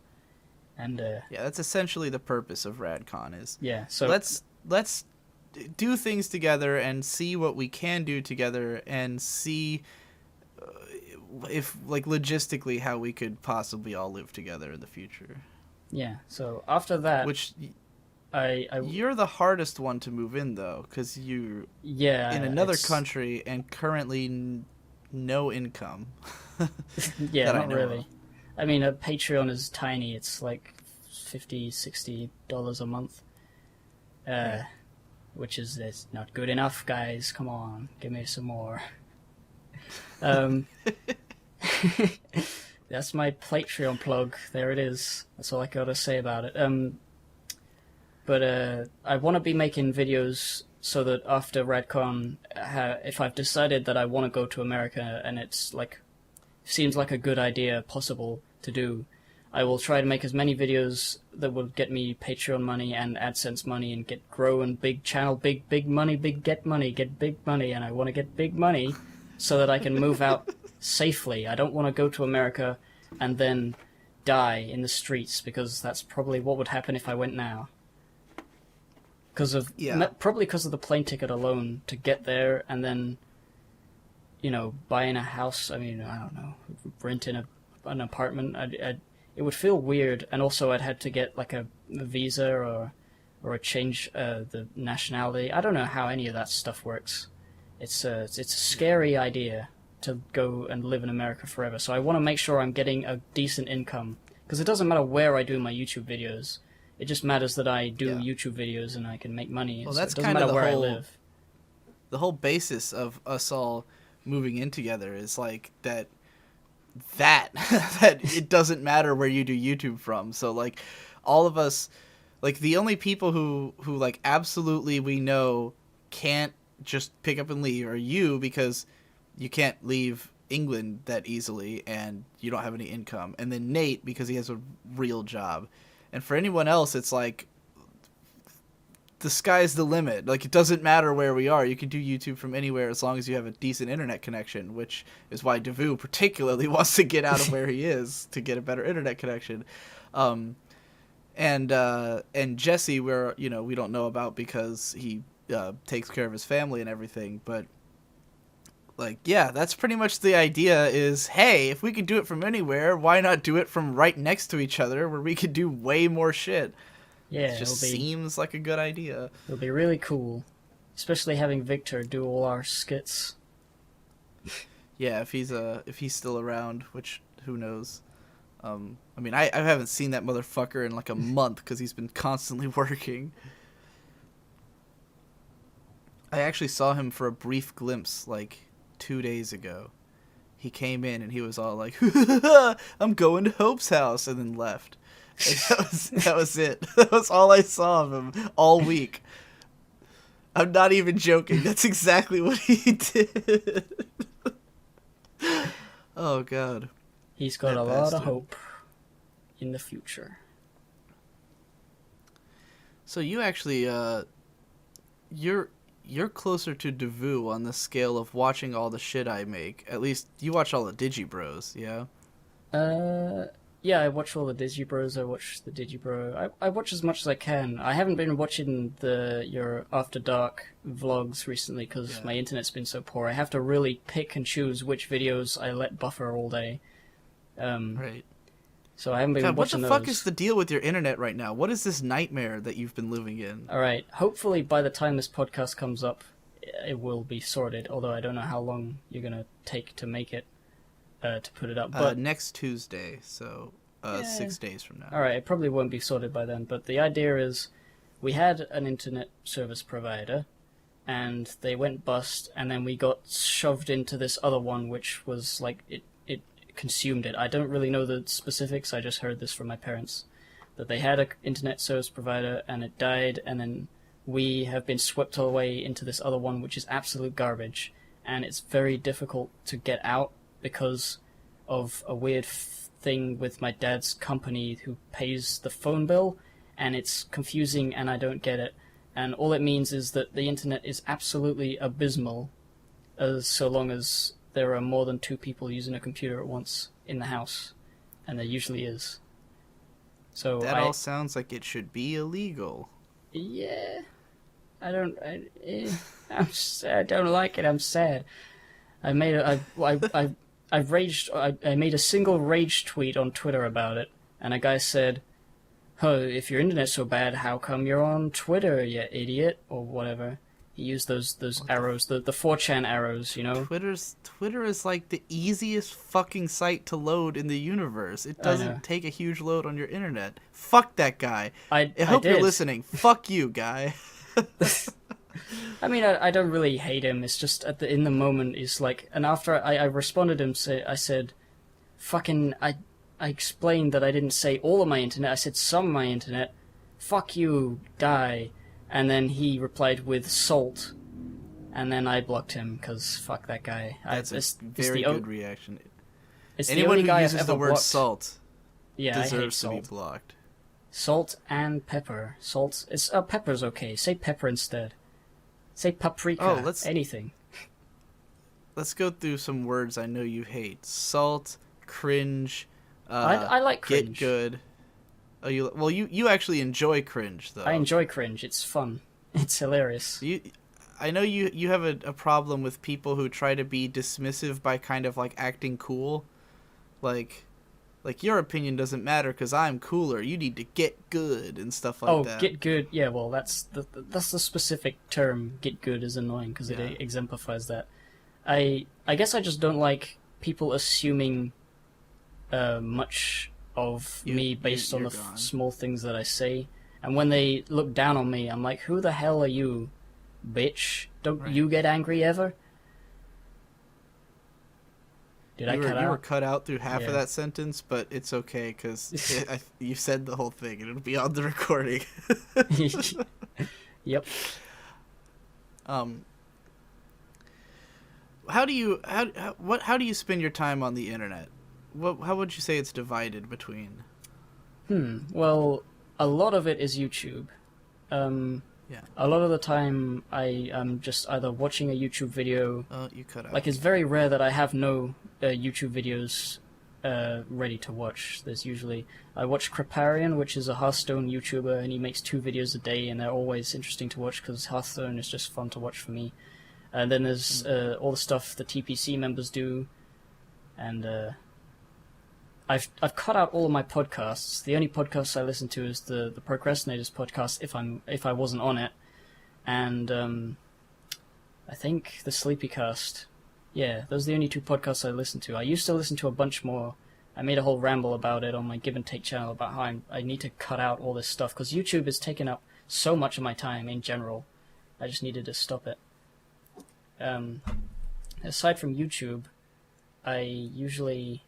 And
that's essentially the purpose of RadCon is
so
let's do things together and see what we can do together and see if, like, logistically how we could possibly all live together in the future.
Yeah, so after that...
Which,
I
you're the hardest one to move in, though, because you're in another country and currently no income.
Yeah, not really. I mean, a Patreon is tiny. It's like $50, $60 a month. Which is not good enough, guys. Come on, give me some more. That's my Patreon plug. There it is. That's all I gotta say about it. But I want to be making videos so that after RadCon, if I've decided that I want to go to America and it's like seems like a good idea possible to do, I will try to make as many videos that will get me Patreon money and AdSense money and grow and big channel, big money, get big money, and I want to get big money so that I can move out safely. I don't want to go to America and then die in the streets, because that's probably what would happen if I went now. Probably because of the plane ticket alone to get there, and then, buying a house. I mean, I don't know, renting an apartment. It would feel weird, and also I'd had to get like a visa or a change the nationality. I don't know how any of that stuff works. It's a scary idea to go and live in America forever. So I want to make sure I'm getting a decent income, because it doesn't matter where I do my YouTube videos. It just matters that I do YouTube videos and I can make money.
Well,
so
that's
it doesn't
kind
matter
of
where I live.
the whole basis of us all moving in together is like that that it doesn't matter where you do YouTube from. So like all of us, like the only people who like absolutely we know can't just pick up and leave are you, because you can't leave England that easily and you don't have any income, and then Nate because he has a real job. And for anyone else it's like the sky's the limit. Like, it doesn't matter where we are. You can do YouTube from anywhere as long as you have a decent internet connection, which is why Devu particularly wants to get out of where he is to get a better internet connection. And Jesse, we don't know about because he takes care of his family and everything. But like, yeah, that's pretty much the idea. Is, hey, if we could do it from anywhere, why not do it from right next to each other, where we could do way more shit?
Yeah,
it just seems like a good idea.
It'll be really cool, especially having Victor do all our skits.
Yeah, if he's still around, which who knows. I mean, I haven't seen that motherfucker in like a month because he's been constantly working. I actually saw him for a brief glimpse like 2 days ago. He came in and he was all like, I'm going to Hope's house, and then left. And that was it. That was all I saw of him all week. I'm not even joking. That's exactly what he did. Oh, God.
He's got a lot of hope in the future.
So you actually, you're closer to Devu on the scale of watching all the shit I make. At least you watch all the Digibros, yeah?
Yeah, I watch all the Digibros. I watch the Digibro. I watch as much as I can. I haven't been watching your After Dark vlogs recently because my internet's been so poor. I have to really pick and choose which videos I let buffer all day.
Right.
So I haven't been watching those.
What the fuck is the deal with your internet right now? What is this nightmare that you've been living in?
Alright, hopefully by the time this podcast comes up, it will be sorted, although I don't know how long you're going to take to make it, to put it up. But
next Tuesday, so 6 days from now.
Alright, it probably won't be sorted by then, but the idea is we had an internet service provider, and they went bust, and then we got shoved into this other one, which was like, it consumed it. I don't really know the specifics, I just heard this from my parents, that they had an internet service provider, and it died, and then we have been swept away into this other one, which is absolute garbage, and it's very difficult to get out because of a weird thing with my dad's company who pays the phone bill, and it's confusing and I don't get it. And all it means is that the internet is absolutely abysmal, so long as there are more than 2 people using a computer at once in the house, and there usually is. So
that all sounds like it should be illegal.
Yeah, I don't like it. I'm sad. I made a single rage tweet on Twitter about it, and a guy said, "Oh, if your internet's so bad, how come you're on Twitter, you idiot?" or whatever. He used those arrows, the 4chan arrows, you know?
Twitter is like the easiest fucking site to load in the universe. It doesn't take a huge load on your internet. Fuck that guy. I hope you're listening. Fuck you, guy.
I mean, I don't really hate him. It's just in the moment, it's like... And after I responded to him, I said, fucking... I explained that I didn't say all of my internet. I said some of my internet. Fuck you, die. And then he replied with salt, and then I blocked him because fuck that guy.
That's a very good reaction.
It's
anyone
the only
who
guy
uses
I've ever
the word
blocked.
salt deserves
I hate
to
salt.
be blocked.
Salt and pepper. Salt. Pepper's okay. Say pepper instead. Say paprika. Anything.
Let's go through some words I know you hate. Salt, cringe.
I like cringe.
Get good. Oh, you actually enjoy cringe, though.
I enjoy cringe. It's fun. It's hilarious.
I know you have a problem with people who try to be dismissive by kind of like acting cool, like your opinion doesn't matter because I'm cooler. You need to get good and stuff like that. Oh,
get good. Yeah, well, that's the specific term. Get good is annoying because it exemplifies that. I guess I just don't like people assuming much of me based on the small things that I say, and when they look down on me, I'm like, who the hell are you, bitch? Don't
Right.
you get angry ever? Did I cut
You
out?
were cut out through half
Yeah.
of that sentence, but it's okay because you said the whole thing and it'll be on the recording.
Yep.
How do you spend your time on the internet? How would you say it's divided between?
Well, a lot of it is YouTube.
Yeah.
A lot of the time I am just either watching a YouTube video.
You cut out.
Like, it's very rare that I have no YouTube videos ready to watch. There's usually... I watch Creparian, which is a Hearthstone YouTuber, and he makes 2 videos a day, and they're always interesting to watch because Hearthstone is just fun to watch for me. And then there's all the stuff the TPC members do, and I've cut out all of my podcasts. The only podcasts I listen to is the Pro Crastinators podcast if I wasn't on it, and I think the Sleepycast. Yeah, those are the only 2 podcasts I listen to. I used to listen to a bunch more. I made a whole ramble about it on my Gibbontake channel about how I need to cut out all this stuff because YouTube is taking up so much of my time in general. I just needed to stop it. Aside from YouTube, I usually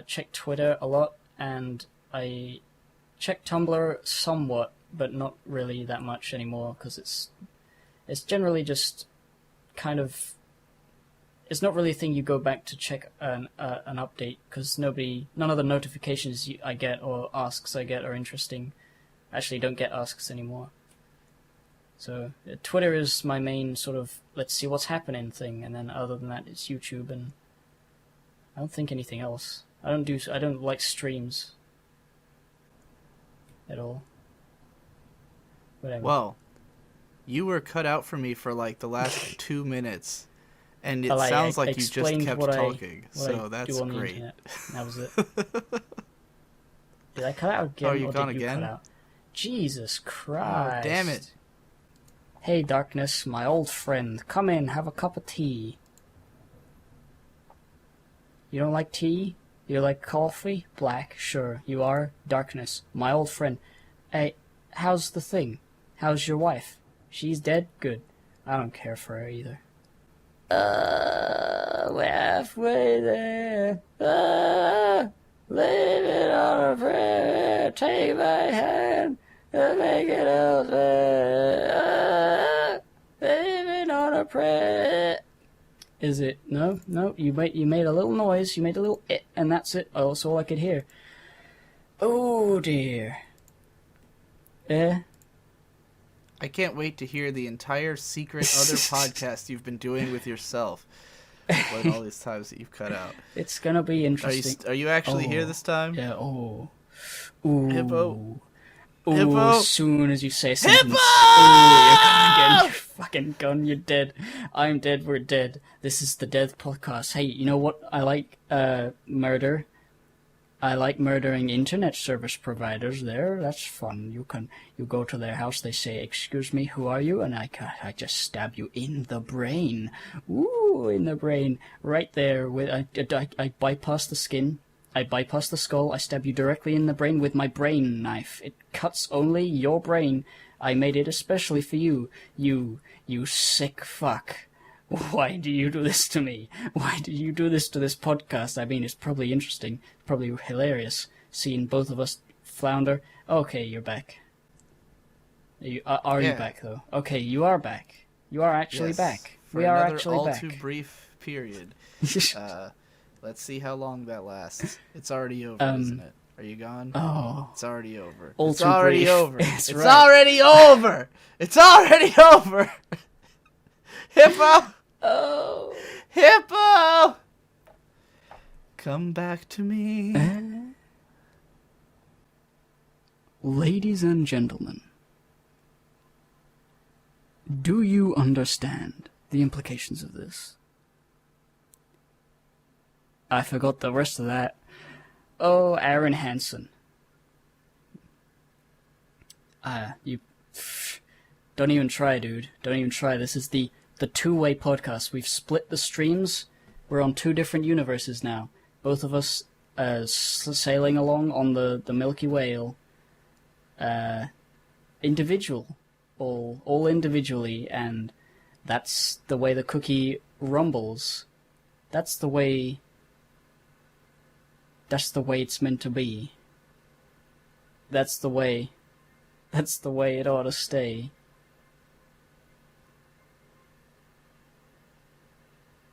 check Twitter a lot, and I check Tumblr somewhat, but not really that much anymore because it's generally just kind of... It's not really a thing you go back to check an update because none of the notifications I get or asks I get are interesting. Actually, don't get asks anymore. So Twitter is my main sort of let's see what's happening thing, and then other than that, it's YouTube, and I don't think anything else. I don't like streams at all. Whatever.
Well, you were cut out for me for like the last 2 minutes. And it
Well,
sounds
I
like you just kept talking, so that's great.
Internet. That was it. Did I cut out again?
Oh, are you
or
gone
did you
again?
Cut out? Jesus Christ!
Oh, damn it!
Hey, Darkness, my old friend, come in, have a cup of tea. You don't like tea? You like coffee? Black, sure. You are Darkness, my old friend. Hey, how's the thing? How's your wife? She's dead? Good. I don't care for her either. We're halfway there. Living on a prayer. Take my hand and make it elsewhere. Living on a prayer. Is it? No. You made a little noise. You made a little and that's it. Oh, that's all I could hear. Oh dear.
I can't wait to hear the entire secret other podcast you've been doing with yourself. Like all these times that you've cut out.
It's gonna be interesting.
Are you actually here this time?
Yeah. Oh. Ooh.
Hippo.
Ooh,
Hippo.
as soon as you say something.
Hippo!
Ooh, you're gone again. You're fucking gone. You're dead. I'm dead. We're dead. This is the Death Podcast. Hey, you know what? I like murder. I like murdering internet service providers there. That's fun. You go to their house, they say, "Excuse me, who are you?" And I just stab you in the brain. Ooh, in the brain. Right there. I bypass the skin. I bypass the skull. I stab you directly in the brain with my brain knife. It cuts only your brain. I made it especially for you. You sick fuck. Why do you do this to me? Why do you do this to this podcast? I mean, it's probably interesting, probably hilarious, seeing both of us flounder. Okay, you're back. Are you back, though? Okay, you are back. You are actually back.
For
we are
another
actually
all
back.
too brief period. Let's see how long that lasts. It's already over, isn't it? Are you gone?
Oh.
It's already over.
All
It's
too
already
brief.
over.
That's
It's
right.
already over. It's already over. Hippo.
Oh.
Hippo. Come back to me.
Ladies and gentlemen, do you understand the implications of this? I forgot the rest of that. Oh, Aaron Hansen. You don't even try, dude. Don't even try. This is the two-way podcast. We've split the streams. We're on 2 different universes now. Both of us sailing along on the Milky Whale. Individual. All individually, and That's the way the cookie rumbles. That's the way it's meant to be. That's the way it ought to stay.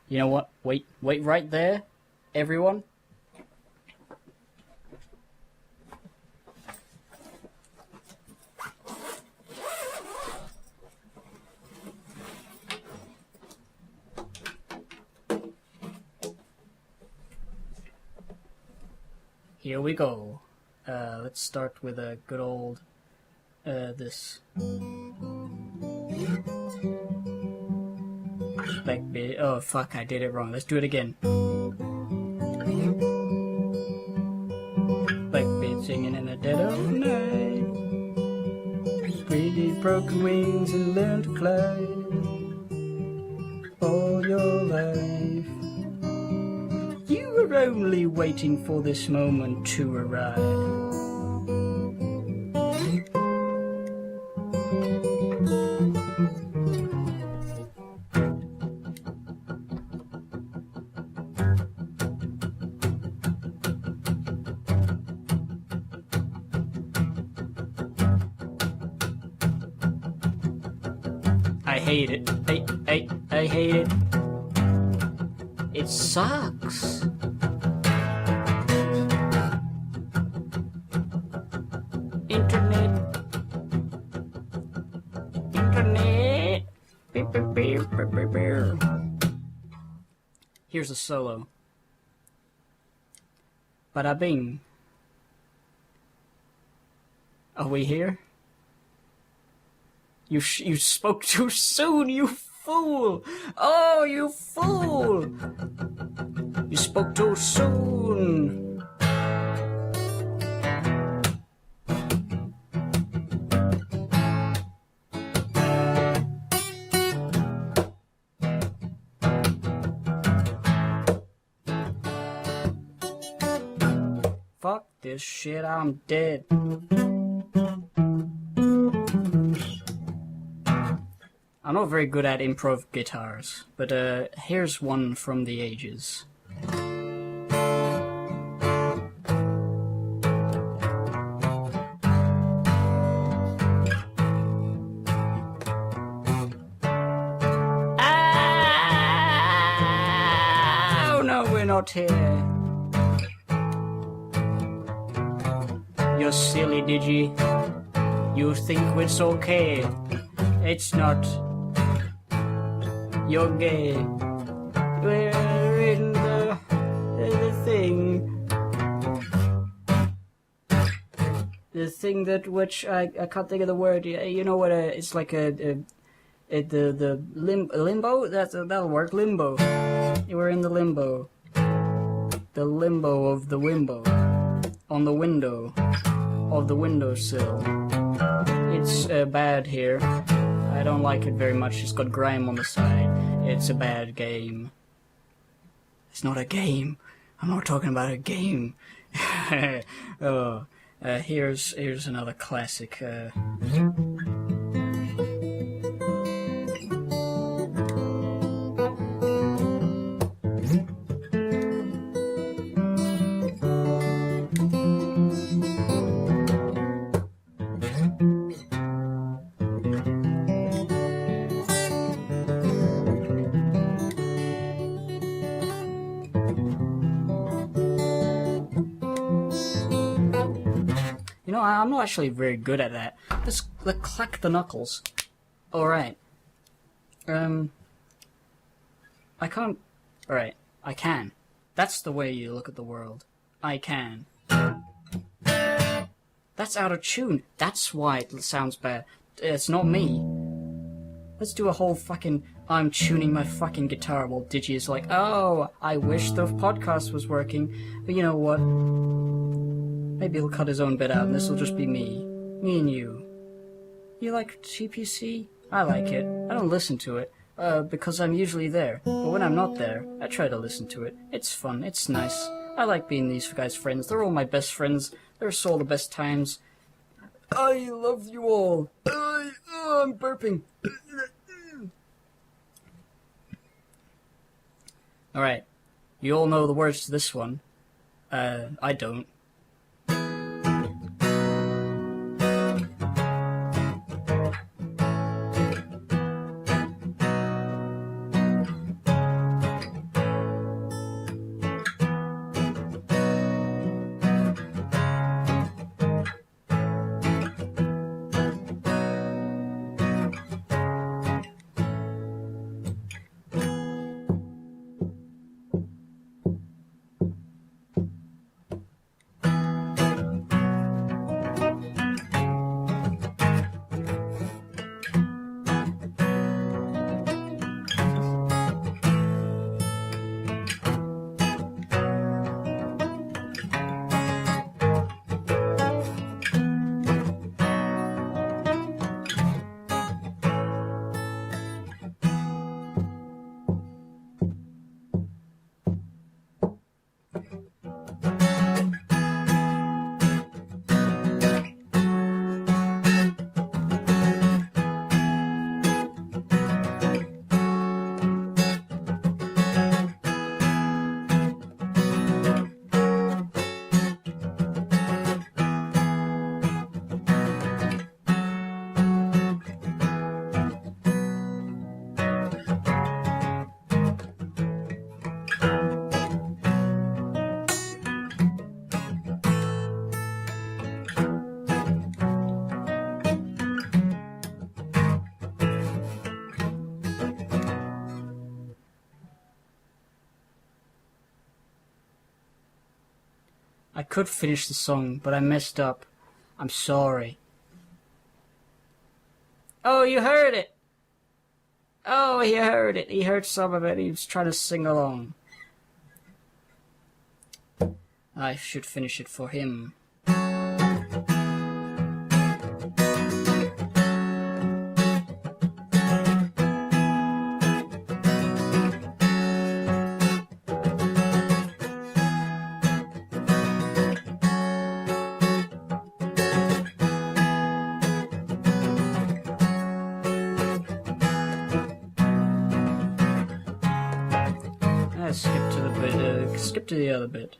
You know what? Wait right there, everyone. Here we go. Let's start with a good old, this. Blackbeard. Oh, fuck, I did it wrong. Let's do it again. Blackbeard singing in the dead of night. Pretty broken wings and learn to fly. All your life. You were only waiting for this moment to arrive. I hate it. I hate it. It sucks. Internet. Here's a solo. Bada bing. Are we here? You spoke too soon, you fool! Oh, you fool! You spoke too soon! Fuck this shit, I'm dead. I'm not very good at improv guitars, but here's one from the ages. Oh no, we're not here. You're silly, Digi. You think it's okay. It's not. You're gay. We're in the thing. The thing that which I can't think of the word. You know what? It's like the limbo. That'll work. Limbo. We're in the limbo. The limbo of the wimbo. On the window of the windowsill. It's bad here. I don't like it very much. It's got grime on the side. It's a bad game. It's not a game. I'm not talking about a game. Oh, here's another classic. I'm not actually very good at that. Let's clack the knuckles. Alright. I can't... Alright, I can. That's the way you look at the world. I can. That's out of tune. That's why it sounds bad. It's not me. Let's do a whole fucking... I'm tuning my fucking guitar while Digi is like, oh, I wish the podcast was working. But you know what? Maybe he'll cut his own bit out and this will just be me. Me and you. You like TPC? I like it. I don't listen to it, because I'm usually there. But when I'm not there, I try to listen to it. It's fun. It's nice. I like being these guys' friends. They're all my best friends. They're all the best times. I love you all. I'm burping. Alright, you all know the words to this one. I don't. I could finish the song, but I messed up. I'm sorry. Oh, you heard it! Oh, he heard it. He heard some of it. He was trying to sing along. I should finish it for him. Skip to the other bit.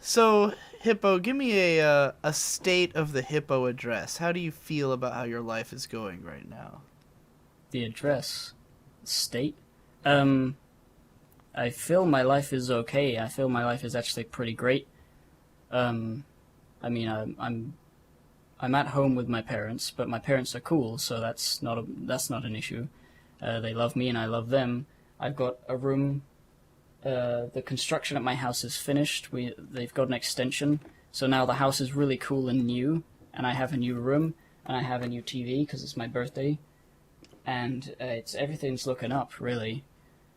So, Hippo, give me a state of the Hippo address. How do you feel about how your life is going right now?
The address? State? I feel my life is okay. I feel my life is actually pretty great. I mean, I'm at home with my parents, but my parents are cool, so that's not an issue. They love me and I love them. I've got a room. The construction at my house is finished. They've got an extension, so now the house is really cool and new. And I have a new room, and I have a new TV because it's my birthday, and everything's looking up really.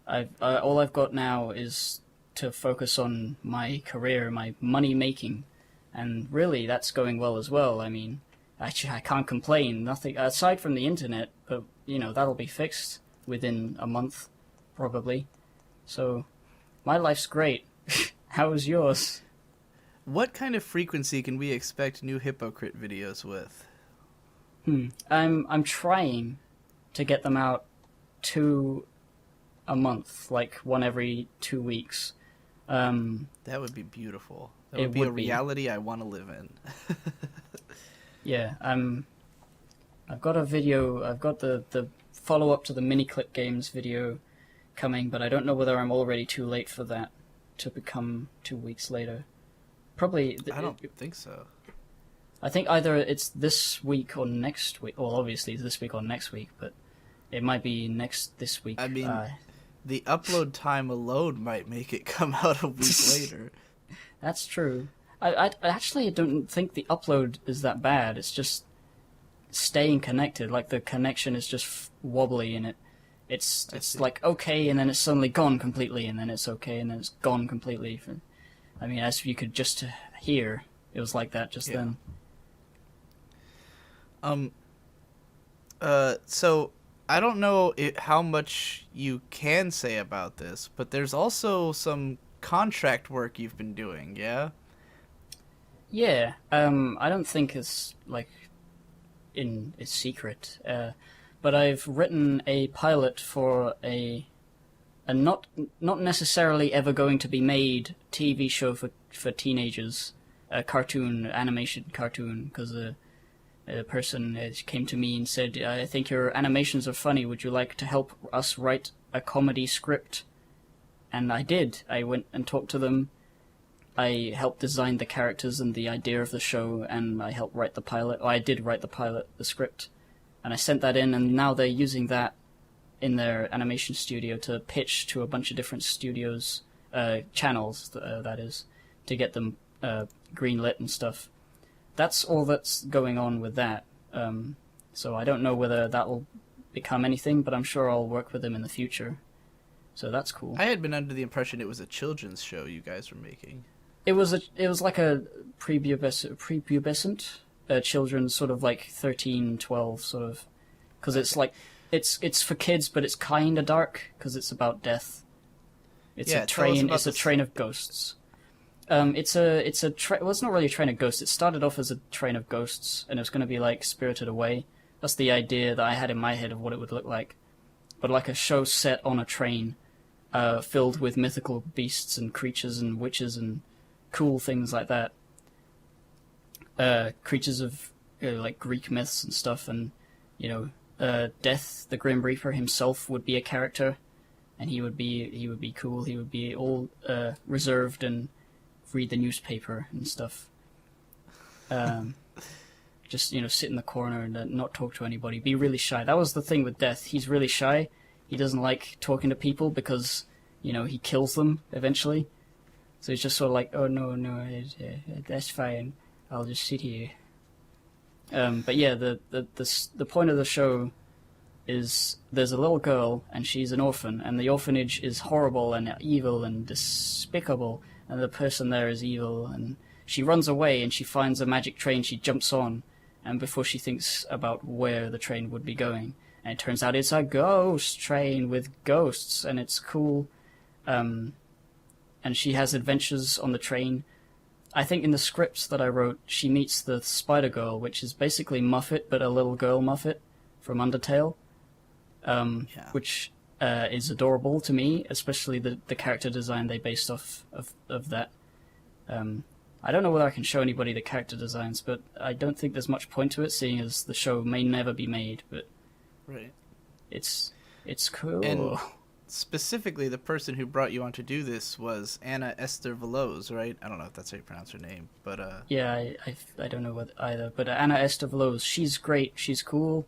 All I've got now is to focus on my career, my money making, and really that's going well as well. I mean, actually I can't complain. Nothing aside from the internet, but that'll be fixed within a month, probably. So. My life's great. How is yours?
What kind of frequency can we expect new Hippocrit videos with?
I'm trying to get them out 2 a month, like one every 2 weeks.
That would be beautiful. That would be a reality I want to live in.
Yeah, I've got a video. I've got the follow-up to the mini-clip games video coming, but I don't know whether I'm already too late for that to become 2 weeks later. Probably...
I don't think so.
I think either it's this week or next week. Well, obviously it's this week or next week, but it might be this week.
I mean, the upload time alone might make it come out a week later.
That's true. I actually don't think the upload is that bad. It's just staying connected. Like, the connection is just wobbly, and it's like okay, and then it's suddenly gone completely, and then it's okay, and then it's gone completely. I mean, as you could just hear, it was like that just then.
So I don't know how much you can say about this, but there's also some contract work you've been doing, yeah?
Yeah, I don't think it's, like, it's secret, but I've written a pilot for a not necessarily ever going to be made TV show for teenagers, a animation cartoon, because a person came to me and said, I think your animations are funny, would you like to help us write a comedy script? And I did. I went and talked to them. I helped design the characters and the idea of the show, and I helped write the pilot. I did write the pilot, the script, and I sent that in, and now they're using that in their animation studio to pitch to a bunch of different studios, channels, that is, to get them greenlit and stuff. That's all that's going on with that. So I don't know whether that will become anything, but I'm sure I'll work with them in the future. So that's cool.
I had been under the impression it was a children's show you guys were making.
It was like a prepubescent children's, sort of like 13, 12 sort of, because it's like it's for kids, but it's kind of dark because it's about death. It's a train. It's a train of ghosts. Well, it's not really a train of ghosts. It started off as a train of ghosts, and it was going to be like Spirited Away. That's the idea that I had in my head of what it would look like, but like a show set on a train, filled with mythical beasts and creatures and witches and cool things like that. Creatures of like Greek myths and stuff, and Death, the Grim Reaper himself, would be a character, and he would be cool. He would be all reserved and read the newspaper and stuff. Just sit in the corner and not talk to anybody. Be really shy. That was the thing with Death. He's really shy. He doesn't like talking to people because he kills them eventually. So he's just sort of like, oh no, that's fine. I'll just sit here. But yeah, the point of the show is there's a little girl and she's an orphan, and the orphanage is horrible and evil and despicable, and the person there is evil, and she runs away and she finds a magic train. She jumps on, and before she thinks about where the train would be going, and it turns out it's a ghost train with ghosts, and it's cool. And she has adventures on the train. I think in the scripts that I wrote, she meets the Spider Girl, which is basically Muffet, but a little girl Muffet from Undertale, which is adorable to me, especially the character design they based off of that. I don't know whether I can show anybody the character designs, but I don't think there's much point to it, seeing as the show may never be made, but
right.
It's cool.
And specifically, the person who brought you on to do this was Anna Esther Veloz, right? I don't know if that's how you pronounce her name, but
yeah, I don't know what either. But Anna Esther Veloz, she's great. She's cool.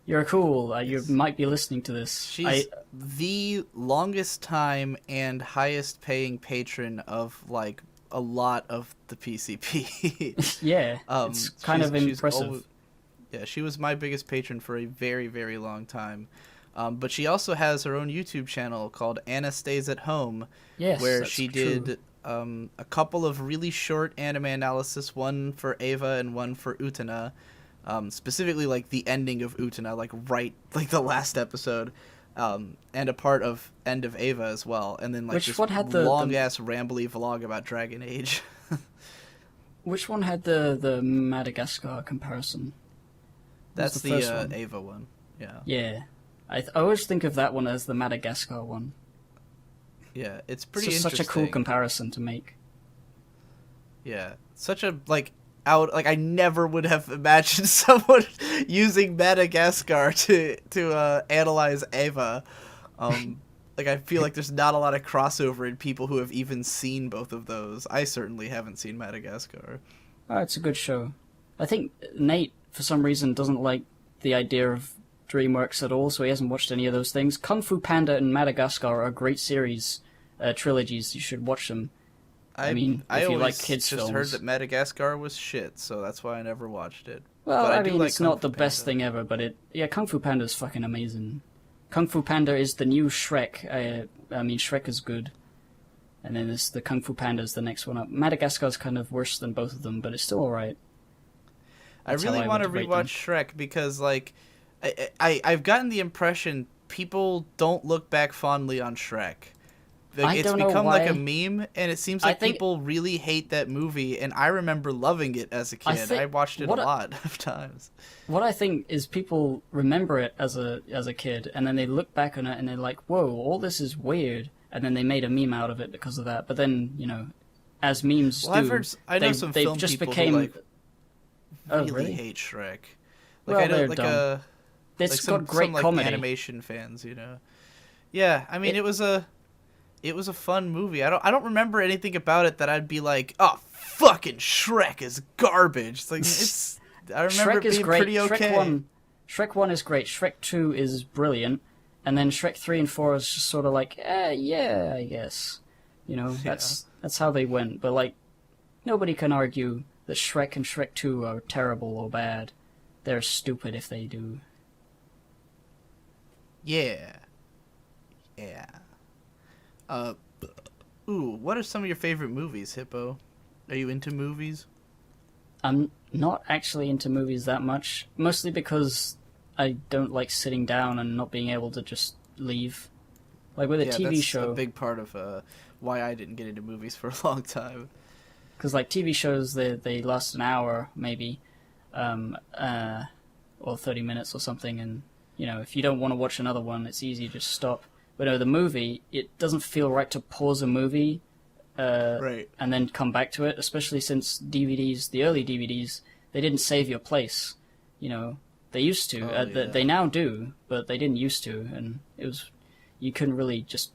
You're cool. You might be listening to this.
She's the longest time and highest paying patron of like a lot of the PCP.
Yeah, it's kind of impressive.
She was my biggest patron for a very, very long time. But she also has her own YouTube channel called Anna Stays at Home, where she did a couple of really short anime analysis, one for Eva and one for Utena, specifically like the ending of Utena, like the last episode, and a part of End of Eva as well, and then like this long-ass rambly vlog about Dragon Age.
Which one had the Madagascar comparison?
That's the Eva one, yeah.
Yeah. I always think of that one as the Madagascar one.
Yeah, it's pretty interesting.
Such a cool comparison to make.
Yeah, out. Like I never would have imagined someone using Madagascar to analyze Eva. Like I feel like there's not a lot of crossover in people who have even seen both of those. I certainly haven't seen Madagascar.
Oh, it's a good show. I think Nate, for some reason, doesn't like the idea of DreamWorks at all, so he hasn't watched any of those things. Kung Fu Panda and Madagascar are great series, trilogies. You should watch them. I mean, if you like kids' films.
I always just heard that Madagascar was shit, so that's why I never watched it.
Well,
but
I mean,
like
it's not the best thing ever, but Kung Fu Panda is fucking amazing. Kung Fu Panda is the new Shrek. I mean, Shrek is good. And then the Kung Fu Panda is the next one up. Madagascar's kind of worse than both of them, but it's still alright.
I really want to rewatch Shrek because, like, I've gotten the impression people don't look back fondly on Shrek. Like, it's become like a meme, and it seems like people really hate that movie, and I remember loving it as a kid. I watched it a lot of times.
What I think is people remember it as a kid, and then they look back on it, and they're like, whoa, all this is weird, and then they made a meme out of it because of that. But then, you know, as memes do,
I know some film
just
people
became...
who, like, really hate Shrek. Like,
well,
I know,
they're
like,
dumb. It's got great
like,
comedy.
Animation fans, you know. Yeah, I mean, it was a fun movie. I don't remember anything about it that I'd be like, oh, fucking Shrek is garbage. It's like I remember
Shrek
it being pretty okay.
Shrek 1 is great. Shrek 2 is brilliant, and then Shrek 3 and 4 is just sort of like, yeah, I guess. You know, that's how they went. But like, nobody can argue that Shrek and Shrek 2 are terrible or bad. They're stupid if they do.
Yeah. What are some of your favorite movies, Hippo? Are you into movies?
I'm not actually into movies that much, mostly because I don't like sitting down and not being able to just leave. Like with a TV show...
that's a big part of why I didn't get into movies for a long time.
Because like TV shows, they last an hour, maybe, or 30 minutes or something, and, you know, if you don't want to watch another one, it's easy to just stop. But no, the movie, it doesn't feel right to pause a movie and then come back to it, especially since DVDs, the early DVDs, they didn't save your place. You know, they used to. They now do, but they didn't used to, and you couldn't really just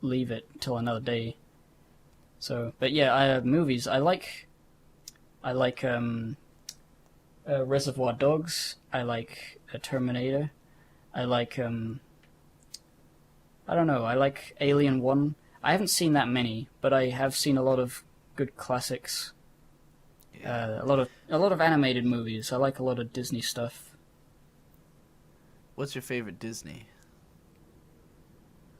leave it till another day. So, but yeah, movies, I like Reservoir Dogs, I like Terminator, I like... I don't know, I like Alien 1. I haven't seen that many, but I have seen a lot of good classics. Yeah. A lot of animated movies. I like a lot of Disney stuff.
What's your favorite Disney?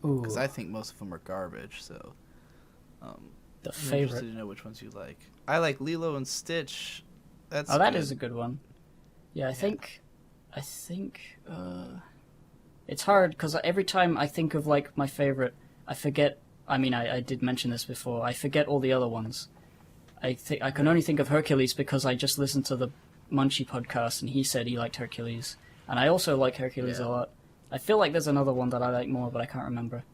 Ooh.
Because I think most of them are garbage, so...
the
I'm
favorite.
interested to know which ones you like. I like Lilo and Stitch. That
is a good one. Yeah, I think... It's hard, because every time I think of, like, my favorite, I forget... I mean, I did mention this before. I forget all the other ones. I can only think of Hercules because I just listened to the Munchie podcast, and he said he liked Hercules. And I also like Hercules a lot. I feel like there's another one that I like more, but I can't remember.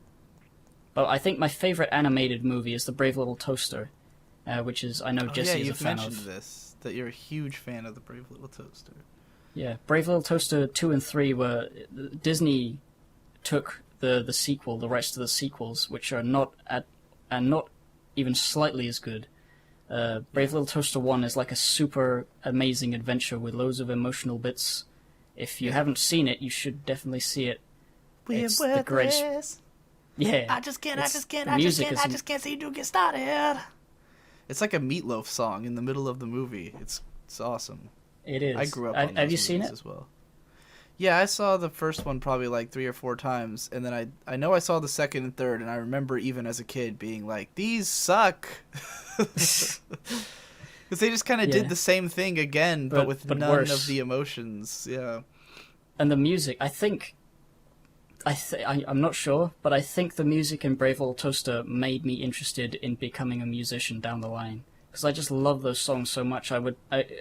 But I think my favorite animated movie is The Brave Little Toaster, which is, I know Jesse is a fan of.
Yeah, you've mentioned this, that you're a huge fan of The Brave Little Toaster. Yeah,
Brave Little Toaster 2 and 3 were... Disney took the sequel, the rights to the sequels, which are not even slightly as good. Brave Little Toaster 1 is like a super amazing adventure with loads of emotional bits. If you haven't seen it, you should definitely see it. It's the greatest. Yeah.
I just can't seem to get started. It's like a Meatloaf song in the middle of the movie. It's awesome.
It is.
I grew up on those
Have you seen it?
as well. Yeah, I saw the first one probably like 3 or 4 times, and then I know I saw the second and third, and I remember even as a kid being like, these suck. Because they just kind of did the same thing again, but with none
worse.
of the emotions. Yeah.
And the music, I'm not sure, but I think the music in Brave Little Toaster made me interested in becoming a musician down the line. Because I just love those songs so much. I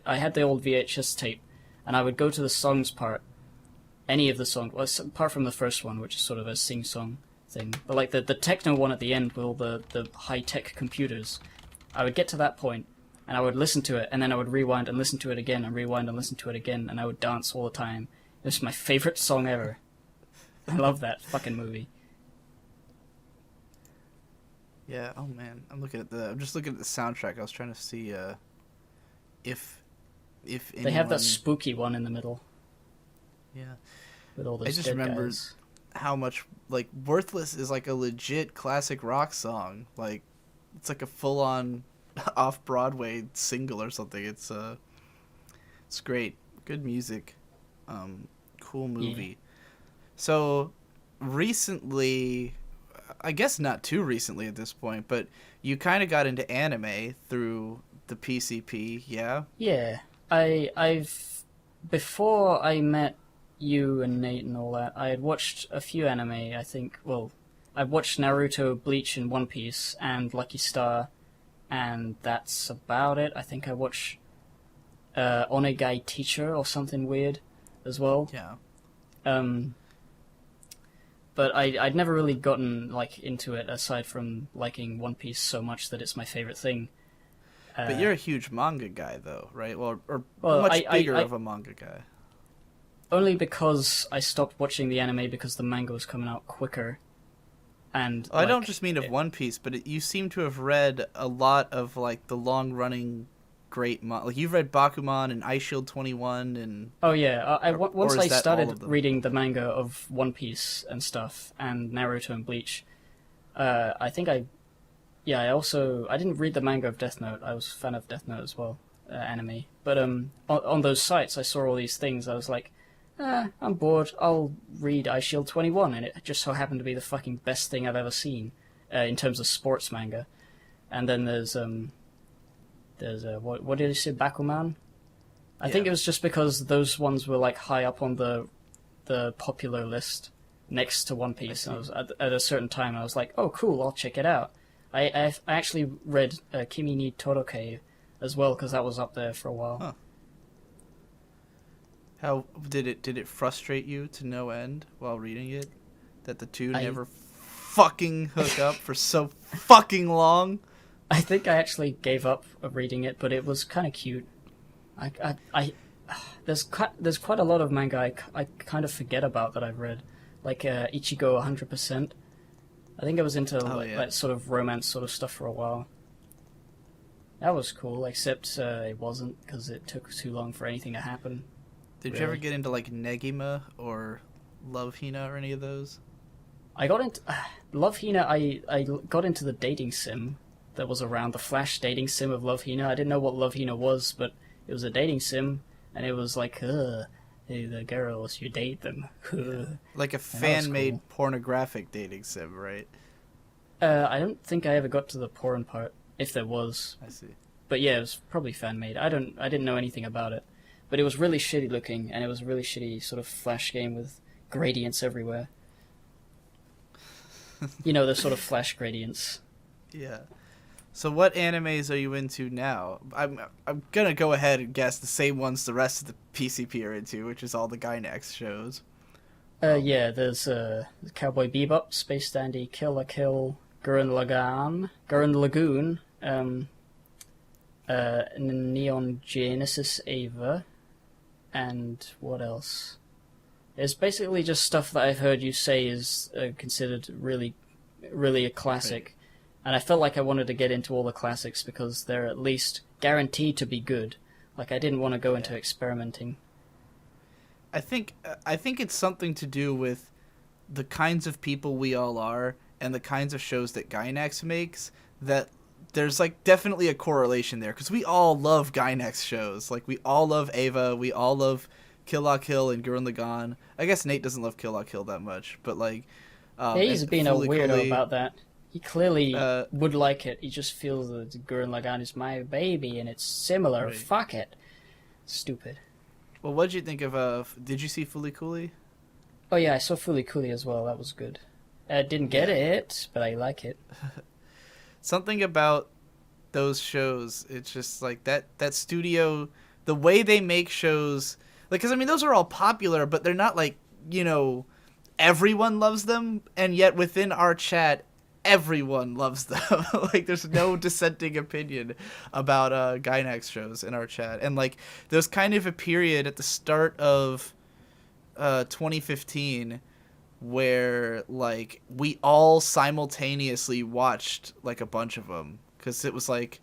had the old VHS tape, and I would go to the songs part, any of the songs, well, apart from the first one, which is sort of a sing-song thing, but like the techno one at the end with all the high-tech computers, I would get to that point, and I would listen to it, and then I would rewind and listen to it again, and rewind and listen to it again, and I would dance all the time. It was my favorite song ever. I love that fucking movie.
Yeah. Oh man, I'm just looking at the soundtrack. I was trying to see if anyone...
They have that spooky one in the middle.
Yeah.
With all those
I just
dead
remember
guys.
how much like Worthless is like a legit classic rock song. Like it's like a full on off Broadway single or something. It's great. Good music. Cool movie.
Yeah.
So recently, I guess not too recently at this point, but you kind of got into anime through the PCP, yeah?
Yeah. I've before I met you and Nate and all that, I had watched a few anime, I think. Well, I watched Naruto, Bleach, and One Piece, and Lucky Star, and that's about it. I think I watched Onegai Teacher or something weird as well.
Yeah.
But I'd never really gotten like into it aside from liking One Piece so much that it's my favorite thing.
But you're a huge manga guy, though, right? Well,
Well,
much bigger of a manga guy.
Only because I stopped watching the anime because the manga was coming out quicker. And
I don't just mean of One Piece, but you seem to have read a lot of like the long-running great like you've read Bakuman and Ice Shield 21 and
oh yeah, once I started
them?
reading the manga of One Piece and stuff and Naruto and Bleach, I think I didn't read the manga of Death Note. I was a fan of Death Note as well, anime. But on those sites I saw all these things. I was like, I'm bored. I'll read Ice Shield 21, and it just so happened to be the fucking best thing I've ever seen in terms of sports manga. And then there's what did you say, Bakuman? I think it was just because those ones were like high up on the popular list next to One Piece. And I was at a certain time I was like, oh cool, I'll check it out. I actually read Kimi ni Toroke as well because that was up there for a while.
Huh. How did it frustrate you to no end while reading it that the two never fucking hook up for so fucking long?
I think I actually gave up reading it, but it was kind of cute. There's quite a lot of manga I kind of forget about that I've read, like Ichigo 100%. I think I was into like sort of romance sort of stuff for a while. That was cool, except it wasn't because it took too long for anything to happen.
Did you ever get into like Negima or Love Hina or any of those?
I got into Love Hina. I got into the dating sim that was around, the Flash dating sim of Love Hina. I didn't know what Love Hina was, but it was a dating sim, and it was like, hey, the girls, you date them.
Like a fan-made pornographic dating sim, right?
I don't think I ever got to the porn part, if there was.
I see.
But yeah, it was probably fan-made. I didn't know anything about it. But it was really shitty looking, and it was a really shitty sort of Flash game with gradients everywhere. You know, the sort of Flash gradients.
Yeah. So what animes are you into now? I'm gonna go ahead and guess the same ones the rest of the PCP are into, which is all the Gainax shows.
Yeah, there's Cowboy Bebop, Space Dandy, Kill la Kill, Gurren Lagoon, Neon Genesis Eva, and what else? It's basically just stuff that I've heard you say is considered really, really a classic. Right. And I felt like I wanted to get into all the classics because they're at least guaranteed to be good. Like, I didn't want to go into experimenting.
I think it's something to do with the kinds of people we all are and the kinds of shows that Gainax makes, that there's like definitely a correlation there, because we all love Gainax shows. Like, we all love Eva, we all love Kill la Kill and Gurren Lagann. I guess Nate doesn't love Kill la Kill that much, but like
he's being a weirdo about that. He clearly would like it. He just feels that Gurren Lagann is my baby and it's similar. Right. Fuck it. Stupid.
Well, what did you think of did you see Fooly Cooly?
Oh yeah, I saw Fooly Cooly as well. That was good. I didn't get it, but I like it.
Something about those shows, it's just like that studio, the way they make shows, like, because I mean those are all popular, but they're not like, you know, everyone loves them, and yet within our chat everyone loves them. Like, there's no dissenting opinion about Gainax shows in our chat. And like, there's kind of a period at the start of 2015 where like we all simultaneously watched like a bunch of them, because it was like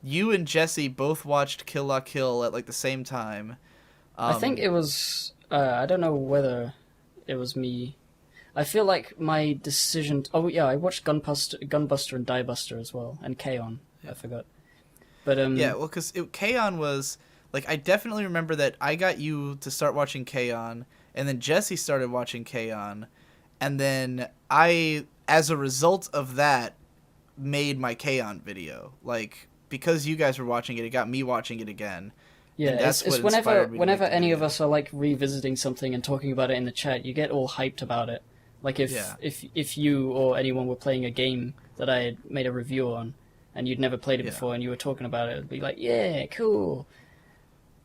you and Jesse both watched Kill La Kill at like the same time.
I think it was. I don't know whether it was me. I feel like my decision. Oh yeah, I watched Gunbuster and Diebuster as well, and K-On! I forgot. But
yeah, well, because K-On! Was like, I definitely remember that I got you to start watching K-On!, and then Jesse started watching K-On!, and then I, as a result of that, made my K-On! Video. Like, because you guys were watching it, it got me watching it again.
Yeah,
and that's
it's
what inspired me to
whenever
make the
any of
video.
us are like revisiting something and talking about it in the chat, you get all hyped about it. Like if you or anyone were playing a game that I had made a review on, and you'd never played it before, and you were talking about it, it'd be like, yeah, cool.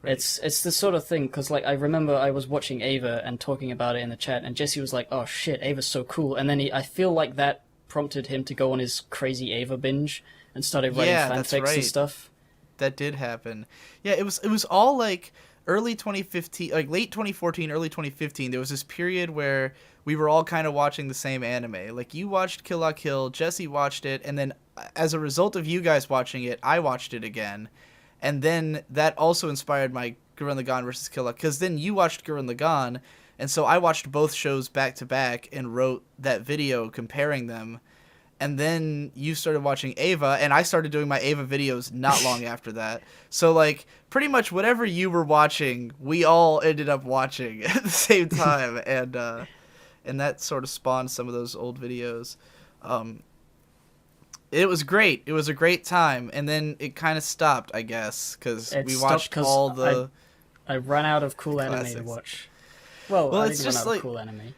Right. It's the sort of thing, because like I remember I was watching Ava and talking about it in the chat, and Jesse was like, oh shit, Ava's so cool, and then I feel like that prompted him to go on his crazy Ava binge and started writing fanfics and stuff.
That did happen. Yeah, it was all like early 2015, like late 2014, early 2015. There was this period where we were all kind of watching the same anime. Like, you watched Kill La Kill, Jesse watched it, and then as a result of you guys watching it, I watched it again. And then that also inspired my Gurren Lagann versus Kill La, because then you watched Gurren Lagann, and so I watched both shows back to back and wrote that video comparing them. And then you started watching Ava, and I started doing my Ava videos not long after that. So, like, pretty much whatever you were watching, we all ended up watching at the same time. And that sort of spawned some of those old videos. It was great. It was a great time. And then it kind of stopped, I guess, because we watched all the...
I ran out of cool anime
classics
to watch. Well, I
it's
didn't
just
run out
like...
of cool anime.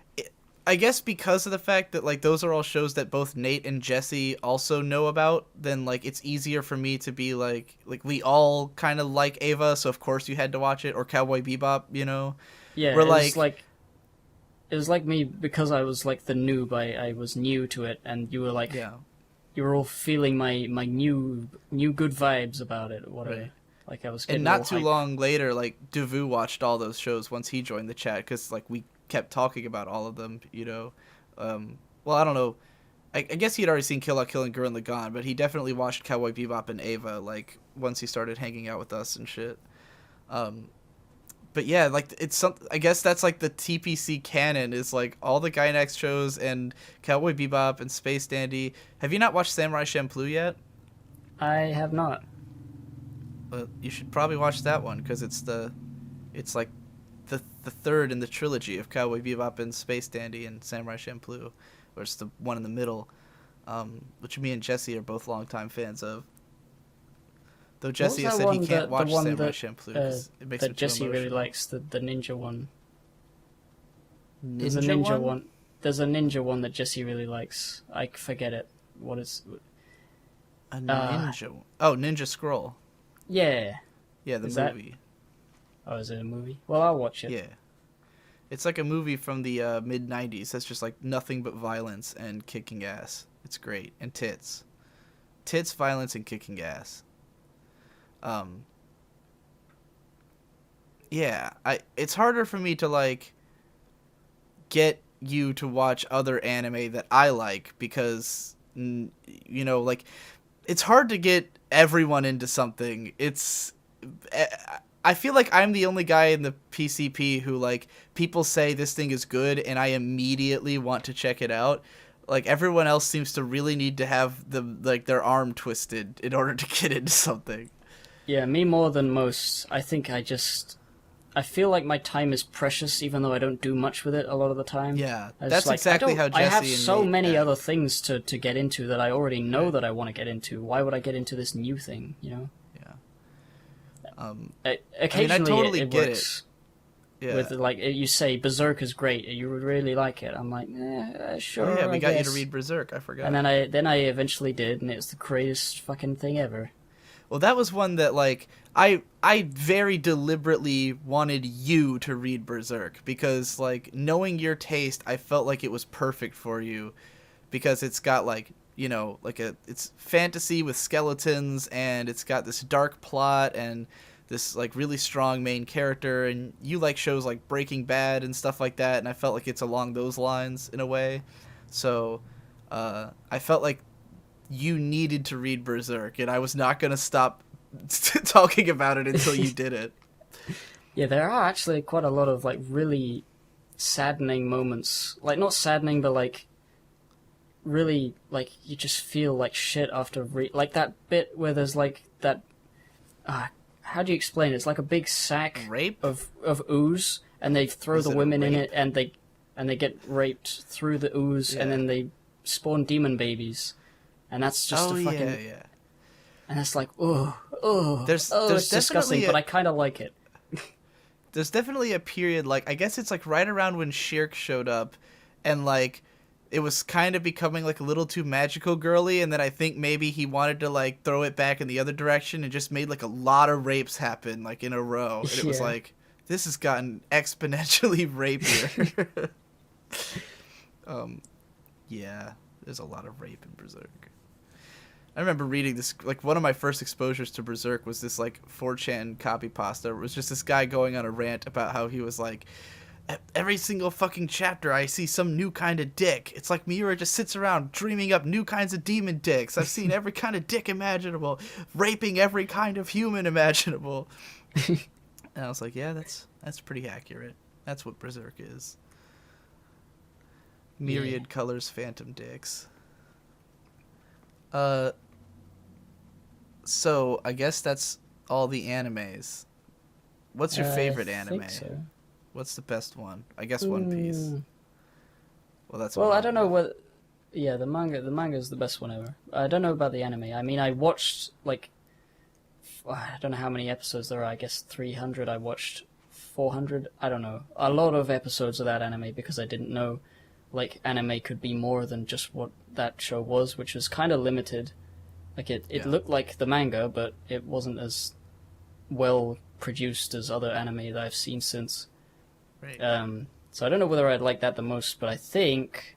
I guess because of the fact that, like, those are all shows that both Nate and Jesse also know about, then, like, it's easier for me to be like we all kind of like Ava, so of course you had to watch it, or Cowboy Bebop, you know?
Yeah,
We're
it was like me, because I was, like, the noob, I was new to it, and you were, like, you were all feeling my new good vibes about it, or whatever.
Right.
Like, I was getting
And not
all
too
hyped.
long later, like, Devu watched all those shows once he joined the chat, because, like, we kept talking about all of them, you know. Well, I don't know. I guess he had already seen Kill La Kill and Gurren Lagann, but he definitely watched Cowboy Bebop and Ava, like, once he started hanging out with us and shit. But yeah, like, it's I guess that's like the TPC canon, is like all the Gainax shows and Cowboy Bebop and Space Dandy. Have you not watched Samurai Champloo yet?
I have not.
Well, you should probably watch that one, because it's like the third in the trilogy of Cowboy Bebop and Space Dandy and Samurai Champloo, or it's the one in the middle, which me and Jesse are both longtime fans of. Though Jesse has said he can't watch Samurai Champloo because it makes him too
Jesse really
emotional.
likes, the ninja one.
There's
There's a ninja one. There's a ninja one that Jesse really likes. I forget it. What is?
A ninja. Oh, Ninja Scroll.
Yeah.
Yeah, the
Is that-
movie.
Oh, is it a movie? Well, I'll watch it.
Yeah. It's like a movie from the mid-90s that's just like nothing but violence and kicking ass. It's great. And tits. Tits, violence, and kicking ass. Yeah, it's harder for me to, like, get you to watch other anime that I like, because, you know, like, it's hard to get everyone into something. I feel like I'm the only guy in the PCP who, like, people say this thing is good and I immediately want to check it out. Like, everyone else seems to really need to have their arm twisted in order to get into something.
Yeah, me more than most. I think I feel like my time is precious, even though I don't do much with it a lot of the time.
Yeah,
It's
that's
like,
exactly how Jesse
I have
and
so
me
many
act.
other things to get into that I already know that I want to get into. Why would I get into this new thing, you know? Occasionally
totally
it
get
works.
Yeah.
With, like, you say Berserk is great, you would really like it. I'm like, sure.
Oh, yeah, we
I
got you
guess.
to read Berserk. I forgot.
And then I eventually did, and it's the greatest fucking thing ever.
Well, that was one that, like, I very deliberately wanted you to read Berserk, because, like, knowing your taste, I felt like it was perfect for you, because it's got, like, you know, like it's fantasy with skeletons, and it's got this dark plot and this like really strong main character, and you like shows like Breaking Bad and stuff like that, and I felt like it's along those lines in a way. So I felt like you needed to read Berserk, and I was not going to stop talking about it until you did it.
Yeah, there are actually quite a lot of like really saddening moments. Like not saddening, but like really like you just feel like shit after like that bit where there's like that. How do you explain it? It's like a big sack
Rape
of ooze, and they throw the women in it, and they get raped through the ooze, and then they spawn demon babies, and that's just a fucking and it's like there's it's disgusting, but I kind of like it.
There's definitely a period, like I guess it's like right around when Shirk showed up, and like it was kind of becoming like a little too magical girly, and then I think maybe he wanted to like throw it back in the other direction and just made like a lot of rapes happen like in a row, and it was like, this has gotten exponentially rapier. There's a lot of rape in Berserk. I remember reading this, like one of my first exposures to Berserk was this like 4chan copy pasta. It was just this guy going on a rant about how he was like, every single fucking chapter I see some new kind of dick. It's like Miura just sits around dreaming up new kinds of demon dicks. I've seen every kind of dick imaginable, raping every kind of human imaginable. And I was like, yeah, that's pretty accurate. That's what Berserk is. Myriad colors, phantom dicks. So I guess that's all the animes. What's your favorite anime?
Think so.
What's the best one? I guess One Piece. Well, that's.
Well, I don't know what. Yeah, the manga is the best one ever. I don't know about the anime. I mean, I watched like I don't know how many episodes there are. I guess 300. I watched 400. I don't know. A lot of episodes of that anime because I didn't know like anime could be more than just what that show was, which was kind of limited. Like it looked like the manga, but it wasn't as well produced as other anime that I've seen since.
Right.
So I don't know whether I'd like that the most, but I think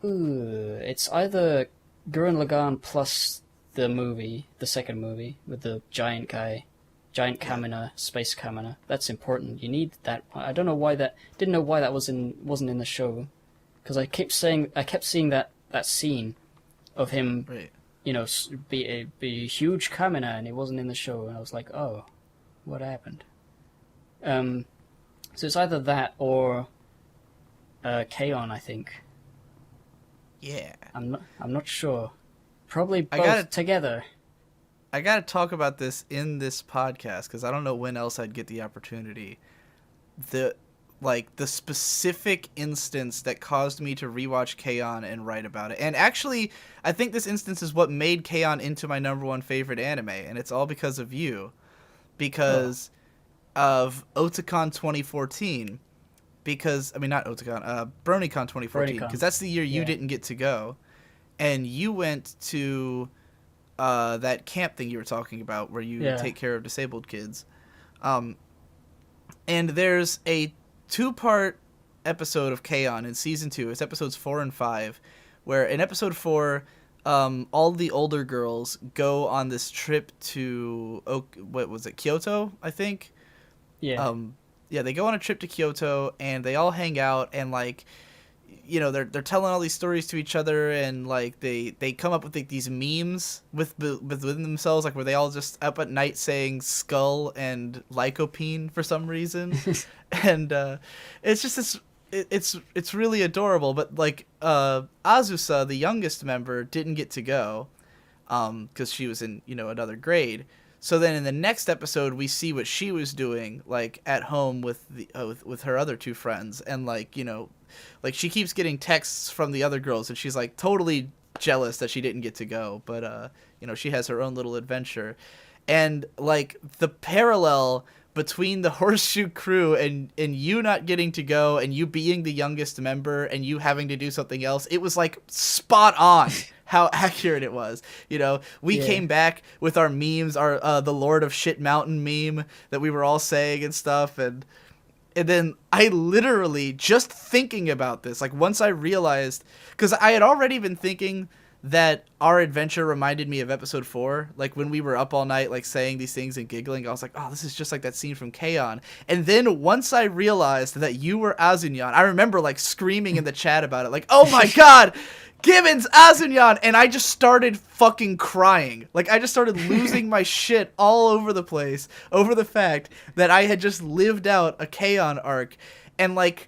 it's either Gurren Lagann plus the movie, the second movie with the giant guy, giant Kamina, space Kamina. That's important. You need that. I don't know why didn't know why that wasn't in the show, because I kept seeing that scene of him, you know, be a huge Kamina, and it wasn't in the show, and I was like, oh, what happened? So it's either that or K-On!, I think.
Yeah.
I'm not sure. Probably both together.
I gotta talk about this in this podcast because I don't know when else I'd get the opportunity. The specific instance that caused me to rewatch K-On! And write about it. And actually, I think this instance is what made K-On! Into my number one favorite anime, and it's all because of you. Because of Otakon 2014. Because, I mean, not Otakon, BronyCon 2014. Because that's the year you didn't get to go. And you went to that camp thing you were talking about where you take care of disabled kids. And there's a 2-part episode of K-On! In season 2. It's episodes 4 and 5, where in episode 4, all the older girls go on this trip to Kyoto, I think. Yeah. They go on a trip to Kyoto and they all hang out and like, you know, they're telling all these stories to each other and like they come up with like these memes within themselves, like where they all just up at night saying skull and lycopene for some reason. And it's just this it's really adorable, but like Azusa, the youngest member, didn't get to go because she was in, you know, another grade. So then in the next episode we see what she was doing like at home with the with her other 2 friends, and like, you know, like she keeps getting texts from the other girls and she's like totally jealous that she didn't get to go, but you know, she has her own little adventure. And like the parallel between the Horseshoe Crew and you not getting to go and you being the youngest member and you having to do something else, it was like spot on how accurate it was. You know, we came back with our memes, our the Lord of Shit Mountain meme that we were all saying and stuff, and And then I literally, just thinking about this, like once I realized, because I had already been thinking that our adventure reminded me of episode 4, like when we were up all night like saying these things and giggling, I was like, oh, this is just like that scene from K-On! And then once I realized that you were Azunyan, I remember like screaming in the chat about it, like, oh my god, Gibbons Azunyan, and I just started fucking crying. Like I just started losing my shit all over the place over the fact that I had just lived out a K-On! Arc, and like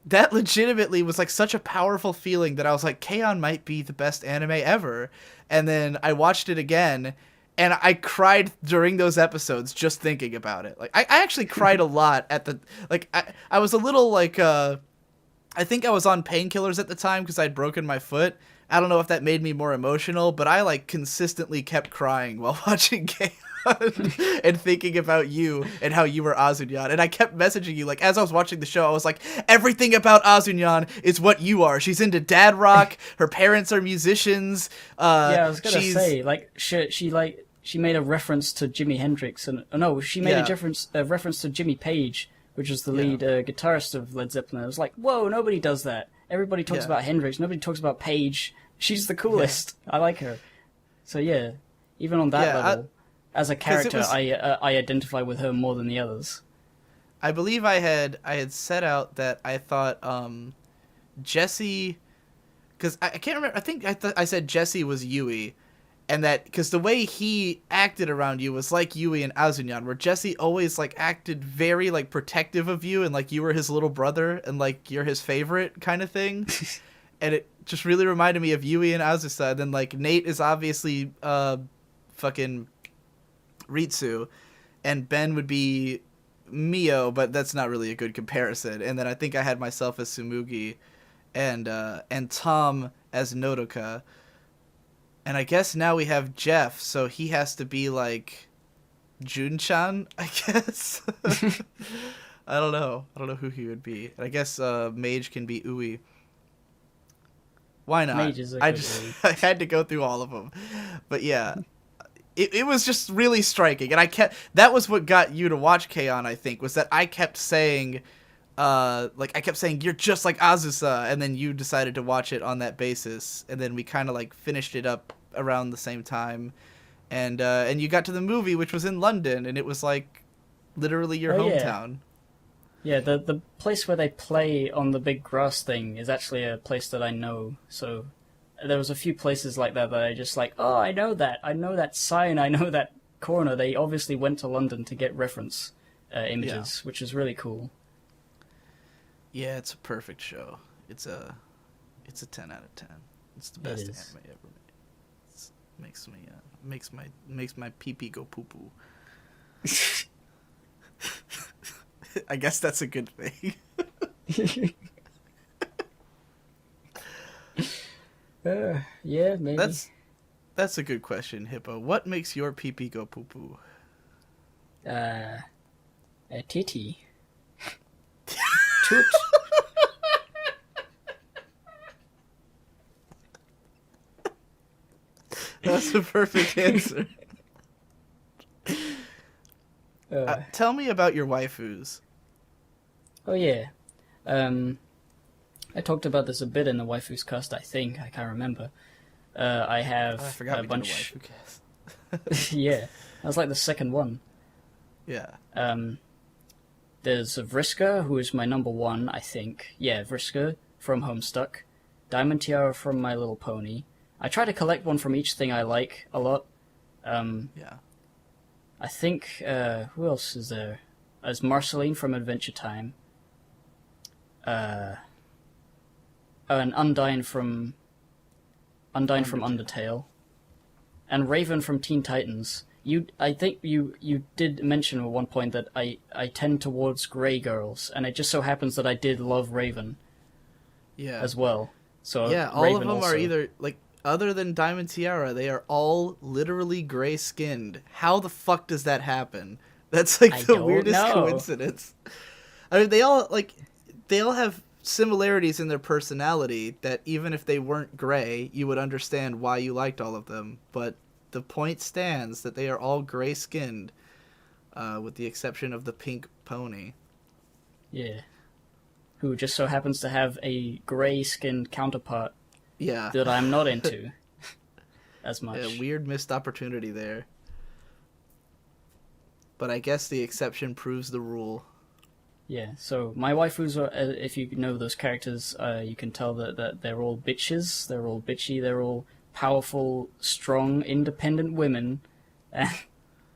that legitimately was like such a powerful feeling that I was like, K-On! Might be the best anime ever. And then I watched it again, and I cried during those episodes just thinking about it. Like I actually cried a lot at the, like I was a little like I think I was on painkillers at the time because I'd broken my foot. I don't know if that made me more emotional, but I like consistently kept crying while watching K-On! And thinking about you and how you were Azunyan. And I kept messaging you, like, as I was watching the show, I was like, everything about Azunyan is what you are. She's into dad rock. Her parents are musicians.
Yeah, I was gonna say, like, she made a reference to Jimi Hendrix, and no, she made a reference to Jimmy Page, which is the lead guitarist of Led Zeppelin. I was like, whoa, nobody does that. Everybody talks about Hendrix. Nobody talks about Page. She's the coolest. I like her. So yeah, even on that level, as a character, I identify with her more than the others.
I believe I had set out that I thought Jesse, because I can't remember. I think I said Jesse was Yui, and that because the way he acted around you was like Yui and Azunyan, where Jesse always like acted very like protective of you and like you were his little brother and like you're his favorite kind of thing. And it just really reminded me of Yui and Azusa. And then like Nate is obviously fucking Ritsu, and Ben would be Mio, but that's not really a good comparison. And then I think I had myself as Sumugi, and Tom as Nodoka. And I guess now we have Jeff, so he has to be like Jun-chan, I guess. I don't know who he would be. And I guess Mage can be Ui. Why not?
Mage is
I had to go through all of them. But yeah. It was just really striking, and that was what got you to watch K-On! I think, was that I kept saying, you're just like Azusa, and then you decided to watch it on that basis, and then we kind of like finished it up around the same time, and you got to the movie, which was in London, and it was like literally your hometown.
Yeah, the place where they play on the big grass thing is actually a place that I know, so there was a few places like that I just like, oh, I know that sign, I know that corner. They obviously went to London to get reference images, which is really cool. Yeah,
it's a perfect show. It's a 10 out of 10. It's the best anime ever made. Makes my pee pee go poo poo. I guess that's a good thing.
Yeah, maybe.
That's a good question, Hippo. What makes your pee pee go poo poo?
A titty. Toot.
That's a perfect answer. Tell me about your waifus.
Oh yeah. I talked about this a bit in the waifus cast, I think. I can't remember. I have
I forgot
a
we
bunch.
did a waifu cast.
Yeah, that was like the second one.
Yeah.
There's Vriska, who is my number one, I think. Yeah, Vriska from Homestuck. Diamond Tiara from My Little Pony. I try to collect one from each thing I like a lot.
Yeah.
I think, who else is there? There's Marceline from Adventure Time. And Undyne from Undertale. And Raven from Teen Titans. I think you did mention at one point that I tend towards grey girls, and it just so happens that I did love Raven.
Yeah.
As well. So
yeah, all
Raven
of them
also.
are either like, other than Diamond Tiara, they are all literally gray skinned. How the fuck does that happen? That's like the weirdest coincidence. I mean, they all have similarities in their personality that even if they weren't gray, you would understand why you liked all of them. But the point stands that they are all gray skinned, with the exception of the pink pony.
Yeah. Who just so happens to have a grey-skinned counterpart
Yeah.
that I'm not into as much.
A weird missed opportunity there. But I guess the exception proves the rule.
Yeah, so my waifus are, if you know those characters, you can tell that they're all bitches, they're all bitchy, they're all powerful, strong, independent women, and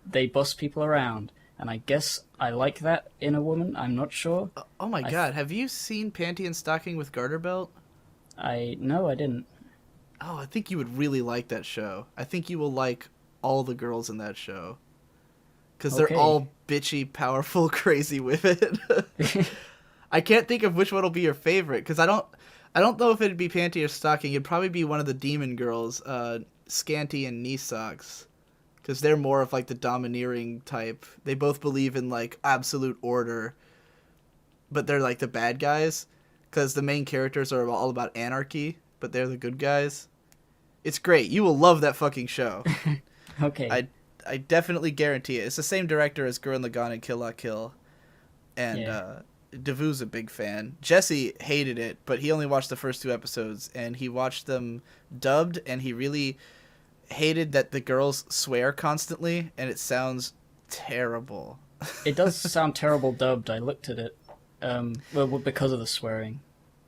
they boss people around. And I guess I like that in a woman, I'm not sure.
Oh my god, have you seen Panty and Stocking with Garter Belt?
No, I didn't.
Oh, I think you would really like that show. I think you will like all the girls in that show. Because they're all bitchy, powerful, crazy women. I can't think of which one will be your favorite, because I don't know if it'd be Panty or Stocking. It'd probably be one of the demon girls, Scanty and Knee Socks. Because they're more of, like, the domineering type. They both believe in, like, absolute order. But they're, like, the bad guys. Because the main characters are all about anarchy, but they're the good guys. It's great. You will love that fucking show.
Okay.
I definitely guarantee it. It's the same director as Gurren Lagann and Kill La Kill. And Davu's a big fan. Jesse hated it, but he only watched the first 2 episodes. And he watched them dubbed, and he really hated that the girls swear constantly, and it sounds terrible.
It does sound terrible dubbed. I looked at it, well, because of the swearing.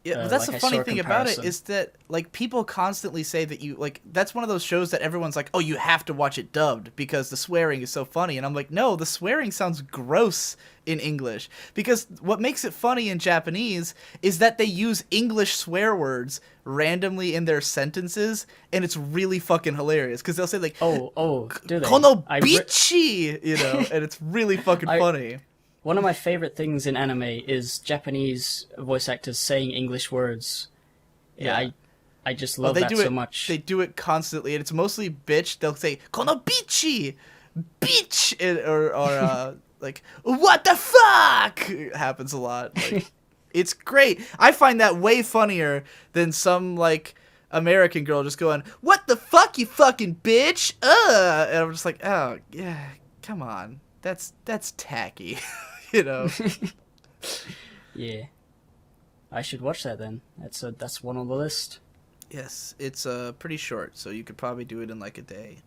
Yeah, but that's
like
the funny
I saw a
thing about it
comparison.
is that, like, people constantly say that you, like, that's one of those shows that everyone's like, oh, you have to watch it dubbed because the swearing is so funny. And I'm like, no, the swearing sounds gross in English. Because what makes it funny in Japanese is that they use English swear words randomly in their sentences, and it's really fucking hilarious. Because they'll say, like,
Oh, do they?
Kono bichi! You know, and it's really fucking funny.
One of my favorite things in anime is Japanese voice actors saying English words. Yeah, I just love that so much.
They do it constantly, and it's mostly bitch. They'll say "kono bichi," bitch, or like "what the fuck." It happens a lot. Like, it's great. I find that way funnier than some like American girl just going "what the fuck, you fucking bitch," and I'm just like, oh yeah, come on, that's tacky. You know.
Yeah, I should watch that then. That's one on the list.
Yes, it's pretty short, so you could probably do it in like a day.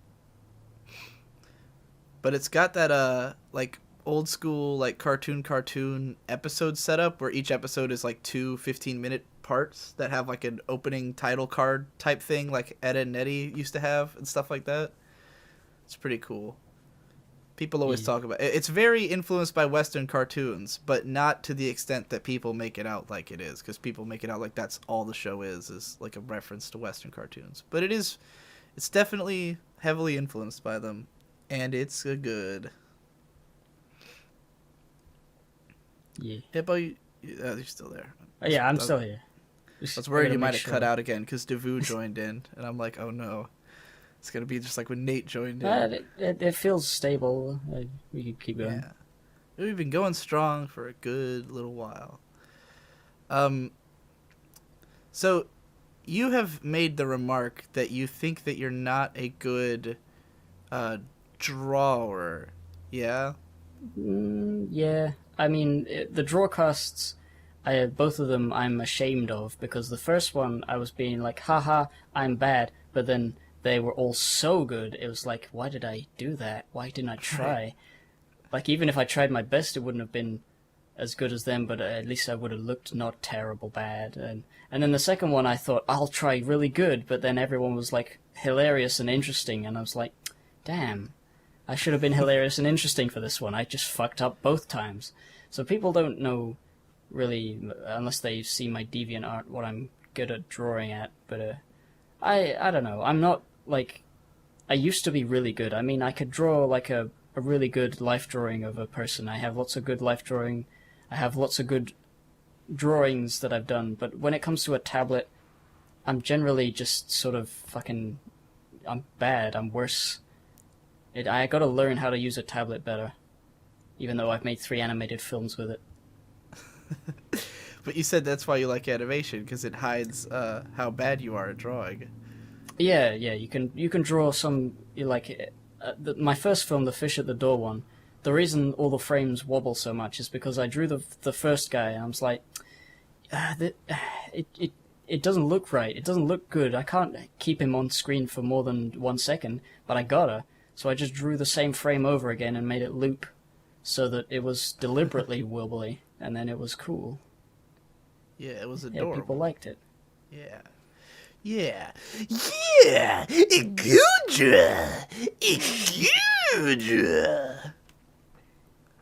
But it's got that like old school like cartoon episode setup where each episode is like 2 15-minute parts that have like an opening title card type thing like Ed, Edd n Eddy used to have and stuff like that. It's pretty cool. People always talk about it. It's very influenced by Western cartoons, but not to the extent that people make it out like it is, because people make it out like that's all the show is like a reference to Western cartoons. But it's definitely heavily influenced by them, and it's good.
Yeah.
Hippo, you're still there.
Yeah, I'm still here.
I was worried you might have cut out again, because Davu joined in, and I'm like, oh no. It's going to be just like when Nate joined in.
It feels stable. We can keep going.
Yeah. We've been going strong for a good little while. So you have made the remark that you think that you're not a good drawer. Yeah?
Yeah. I mean, the drawcasts, both of them I'm ashamed of, because the first one I was being like, haha, I'm bad, but then they were all so good, it was like, why did I do that? Why didn't I try?
Right.
Like, even if I tried my best, it wouldn't have been as good as them, but at least I would have looked not terrible bad. And then the second one, I thought, I'll try really good, but then everyone was, like, hilarious and interesting, and I was like, damn, I should have been hilarious and interesting for this one. I just fucked up both times. So people don't know, really, unless they see my DeviantArt, what I'm good at drawing at, but I don't know, I'm not, like, I used to be really good. I mean, I could draw, like, a really good life drawing of a person. I have lots of good life drawing. I have lots of good drawings that I've done. But when it comes to a tablet, I'm generally just sort of fucking... I'm bad. I'm worse. I gotta learn how to use a tablet better. Even though I've made 3 animated films with it.
But you said that's why you like animation, because it hides how bad you are at drawing. Yeah,
you can draw some, like, my first film, the Fish at the Door one, the reason all the frames wobble so much is because I drew the first guy, and I was like, it doesn't look right. It doesn't look good. I can't keep him on screen for more than 1 second, but I gotta. So I just drew the same frame over again and made it loop so that it was deliberately wobbly, and then it was cool.
Yeah, it was adorable.
Yeah, people liked it.
Yeah. Yeah. Yeah! Igudra! Igudra!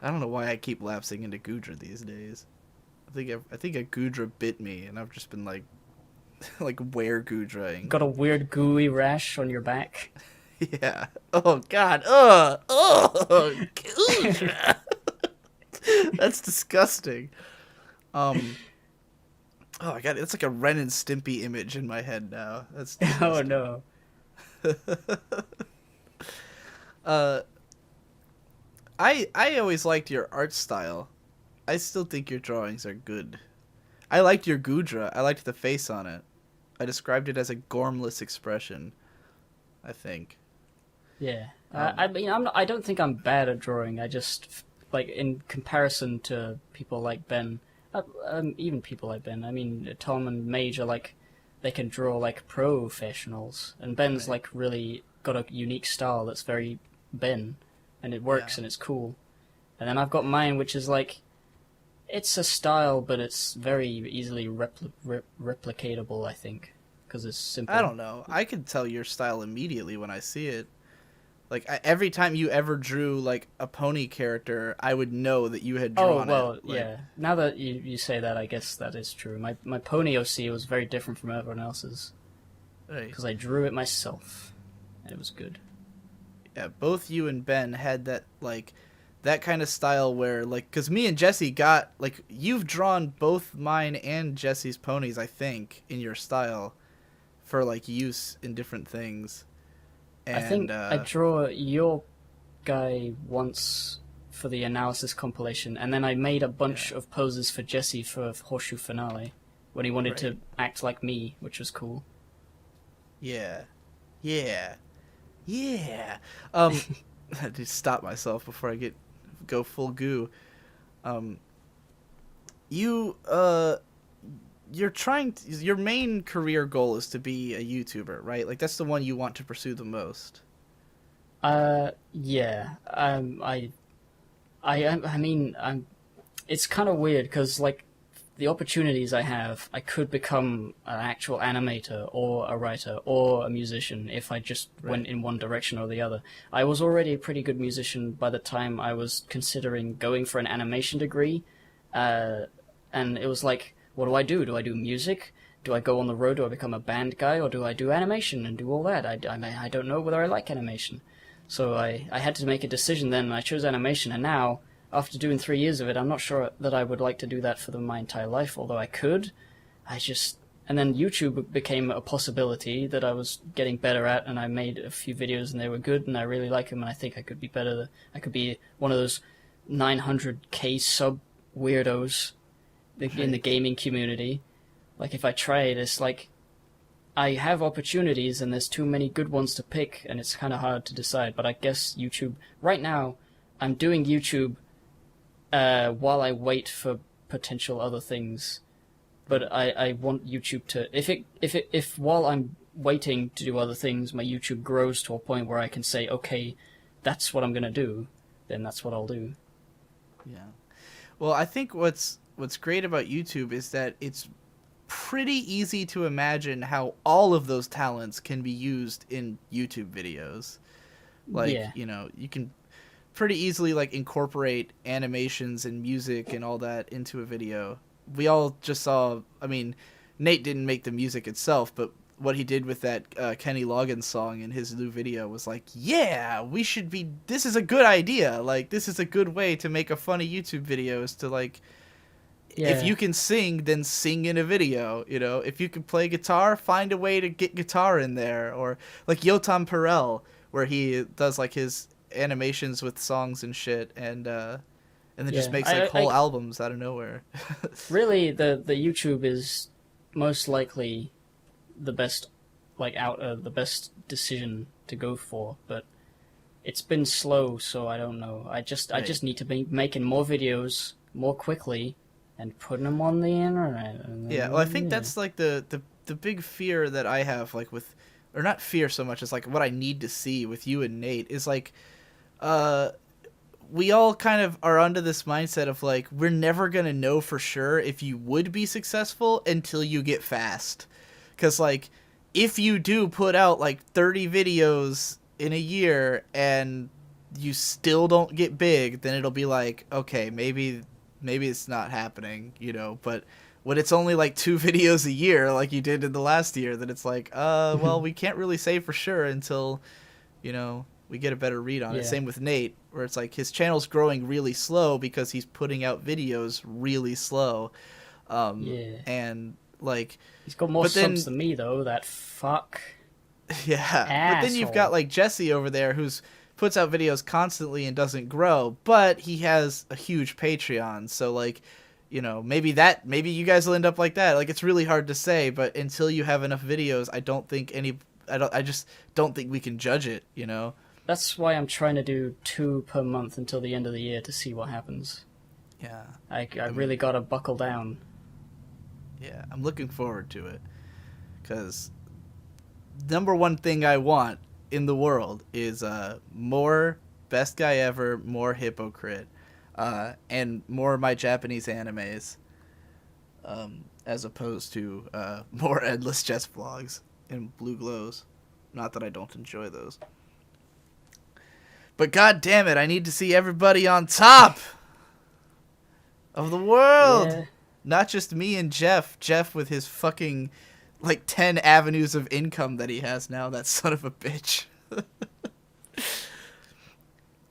I don't know why I keep lapsing into Gudra these days. I think a Gudra bit me, and I've just been like were-Gudraing.
Got a weird gooey rash on your back.
Yeah. Oh God. Gudra. That's disgusting. Oh my God, it's like a Ren and Stimpy image in my head now. That's disgusting.
Oh
no. I always liked your art style. I still think your drawings are good. I liked your Gudra. I liked the face on it. I described it as a gormless expression, I think.
Yeah. I mean, I don't think I'm bad at drawing. I just, like, in comparison to people like Ben, even people like Ben, I mean, Tom and Mage are like, they can draw like professionals, and Ben's like really got a unique style that's very Ben, and it works and it's cool. And then I've got mine, which is like, it's a style, but it's very easily replicatable, I think, because it's simple.
I don't know. I can tell your style immediately when I see it. Like, every time you ever drew, like, a pony character, I would know that you had drawn it.
Oh, well,
like,
yeah. Now that you say that, I guess that is true. My pony OC was very different from everyone else's. Because I drew it myself, and it was good.
Yeah, both you and Ben had that, like, that kind of style where, like, because me and Jesse got, like, you've drawn both mine and Jesse's ponies, I think, in your style for, like, use in different things. And,
I think I draw your guy once for the analysis compilation, and then I made a bunch of poses for Jesse for Horseshoe Finale, when he wanted to act like me, which was cool.
Yeah. I just stop myself before I go full goo. Your main career goal is to be a YouTuber, right? Like, that's the one you want to pursue the most.
Yeah. I mean, it's kind of weird, because, like, the opportunities I have, I could become an actual animator, or a writer, or a musician, if I just went in one direction or the other. I was already a pretty good musician by the time I was considering going for an animation degree, and it was like, what do I do? Do I do music? Do I go on the road? Do I become a band guy? Or do I do animation and do all that? I don't know whether I like animation. So I had to make a decision then, and I chose animation. And now, after doing 3 years of it, I'm not sure that I would like to do that for my entire life, although I could. And then YouTube became a possibility that I was getting better at, and I made a few videos and they were good, and I really like them, and I think I could be better. I could be one of those 900k sub weirdos in the gaming community. Like, if I tried, it's like, I have opportunities and there's too many good ones to pick, and it's kind of hard to decide. But I guess YouTube, right now, I'm doing YouTube while I wait for potential other things. But I want YouTube to, if while I'm waiting to do other things, my YouTube grows to a point where I can say, okay, that's what I'm gonna do, then that's what I'll do.
Yeah. Well, I think what's great about YouTube is that it's pretty easy to imagine how all of those talents can be used in YouTube videos. Like, you can pretty easily, like, incorporate animations and music and all that into a video. We all just saw, I mean, Nate didn't make the music itself, but what he did with that Kenny Loggins song in his new video was like, yeah, this is a good idea. Like, this is a good way to make a funny YouTube video, is to, like, if you can sing, then sing in a video, If you can play guitar, find a way to get guitar in there. Or, like, Yotam Perel, where he does, like, his animations with songs and shit, and then just makes, like, whole albums out of nowhere.
Really, the YouTube is most likely the best, like, the best decision to go for, but it's been slow, so I don't know. I just need to be making more videos more quickly and putting them on the internet.
Yeah, well, I think that's like the big fear that I have, like with, or not fear so much as like what I need to see with you and Nate is like, we all kind of are under this mindset of like, we're never gonna know for sure if you would be successful until you get fast, because like if you do put out like 30 videos in a year and you still don't get big, then it'll be like, okay, maybe it's not happening, you know. But when it's only like 2 videos a year, like you did in the last year, then it's like, well, we can't really say for sure until, you know, we get a better read on it. Same with Nate, where it's like his channel's growing really slow because he's putting out videos really slow. And like,
he's got more subs than me though. That fuck.
Yeah,
asshole.
But then you've got like Jesse over there who's puts out videos constantly and doesn't grow, but he has a huge Patreon, so like, you know, maybe you guys will end up like that. Like, it's really hard to say, but until you have enough videos, I just don't think we can judge it, you know.
That's why I'm trying to do 2 per month until the end of the year to see what happens.
Yeah,
I really gotta buckle down.
Yeah, I'm looking forward to it, because number one thing I want in the world is more Best Guy Ever, more Hippocrit, and more of my Japanese animes, as opposed to more Endless Chess vlogs and Blue Glows. Not that I don't enjoy those. But god damn it, I need to see everybody on top of the world!
Yeah.
Not just me and Jeff. Jeff with his fucking like 10 avenues of income that he has now, that son of a bitch.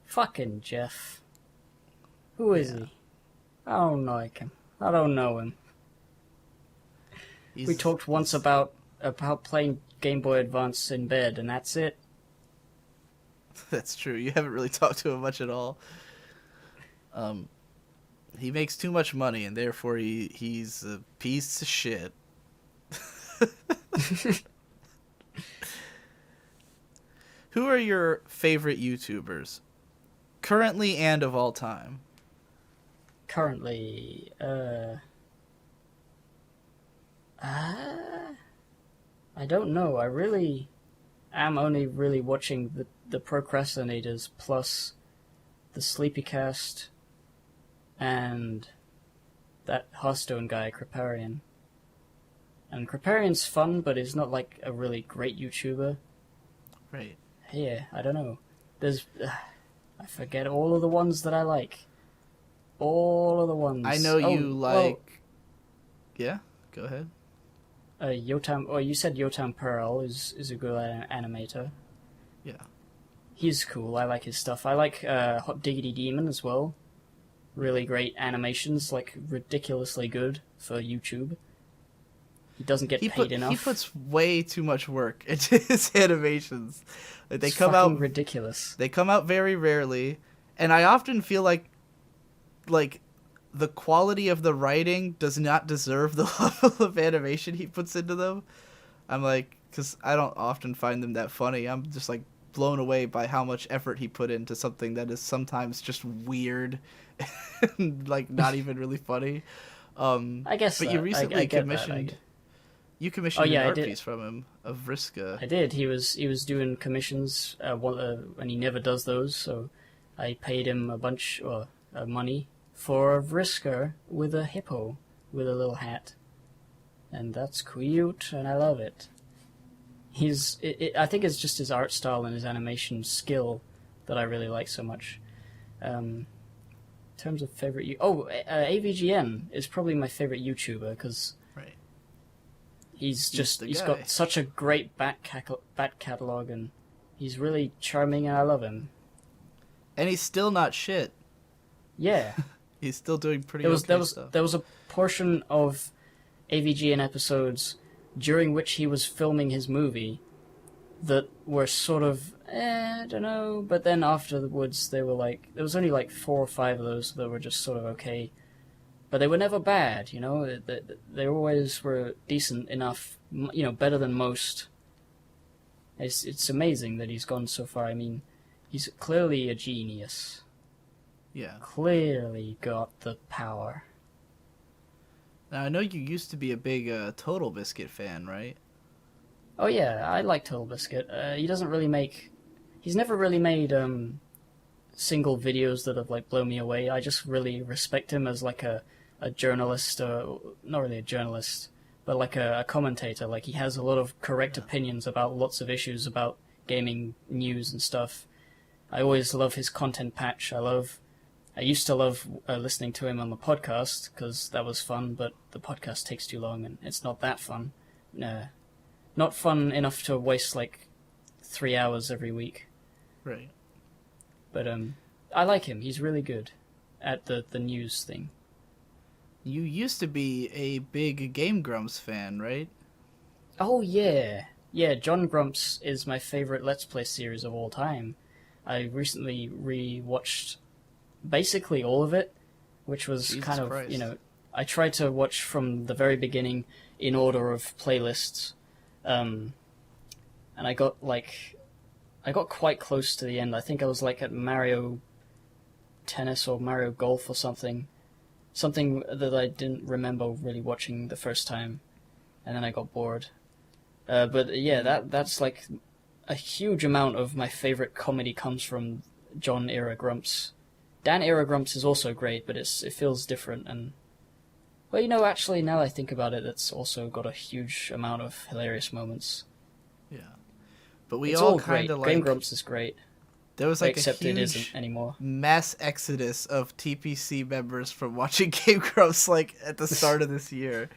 Fucking Jeff. Who is he? I don't like him. I don't know him. We talked once about playing Game Boy Advance in bed, and that's it.
That's true. You haven't really talked to him much at all. He makes too much money, and therefore he's a piece of shit. Who are your favorite YouTubers, currently and of all time?
Currently, I don't know. I really am only really watching the Procrastinators plus the Sleepycast and that Hearthstone guy, Creparian. And Creparian's fun, but he's not like a really great YouTuber.
Right.
Yeah, I don't know. There's... I forget all of the ones that I like. All of the ones.
I know you like... Well, yeah, go ahead.
Yotam... Oh, you said Yotam Pearl is a good animator.
Yeah.
He's cool. I like his stuff. I like Hot Diggity Demon as well. Really great animations, like ridiculously good for YouTube. He doesn't get paid enough.
He puts way too much work into his animations. Like, they come out
ridiculous.
They come out very rarely, and I often feel like the quality of the writing does not deserve the level of animation he puts into them. I'm like, because I don't often find them that funny. I'm just like blown away by how much effort he put into something that is sometimes just weird and like not even really funny.
I guess.
But you recently commissioned. You commissioned an art piece from him of Vriska.
I did. He was doing commissions, and he never does those. So I paid him a bunch of money for a Vriska with a hippo with a little hat, and that's cute, and I love it. I think it's just his art style and his animation skill that I really like so much. In terms of favorite, AVGN is probably my favorite YouTuber because he's got such a great back catalog, and he's really charming, and I love him.
And he's still not shit.
Yeah,
he's still doing pretty.
There was a portion of AVGN episodes during which he was filming his movie that were sort of, I don't know, but then afterwards they were like, there was only like 4 or 5 of those that were just sort of okay, but they were never bad, you know, they always were decent enough, you know, better than most. It's amazing that he's gone so far. I mean, He's clearly a genius.
Yeah.
Clearly got the power.
Now I know you used to be a big Total Biscuit fan, right?
Oh yeah, I like Total Biscuit. He doesn't really make... He's never really made single videos that have like blown me away. I just really respect him as like a journalist, not really a journalist, but like a commentator. Like he has a lot of correct opinions about lots of issues about gaming news and stuff. I always love his content patch. I used to love listening to him on the podcast because that was fun, but the podcast takes too long and it's not that fun. Not fun enough to waste like 3 hours every week.
Right.
But I like him. He's really good at the news thing.
You used to be a big Game Grumps fan, right?
Oh yeah. Yeah, John Grumps is my favorite Let's Play series of all time. I recently re-watched basically all of it, which was
Jesus
kind of,
Christ.
I tried to watch from the very beginning in order of playlists. And I got quite close to the end. I think I was like at Mario Tennis or Mario Golf or something that I didn't remember really watching the first time, and then I got bored. But yeah, that's like a huge amount of my favorite comedy comes from John era Grumps. Dan era Grumps is also great, but it feels different. And well, actually, now I think about it, it's also got a huge amount of hilarious moments.
Yeah. But we
It's
all
all
kind
great.
of like...
Game Grumps is great.
There was like
Except
a
it
huge
isn't anymore.
mass exodus of TPC members from watching Game Grumps like at the start of this year.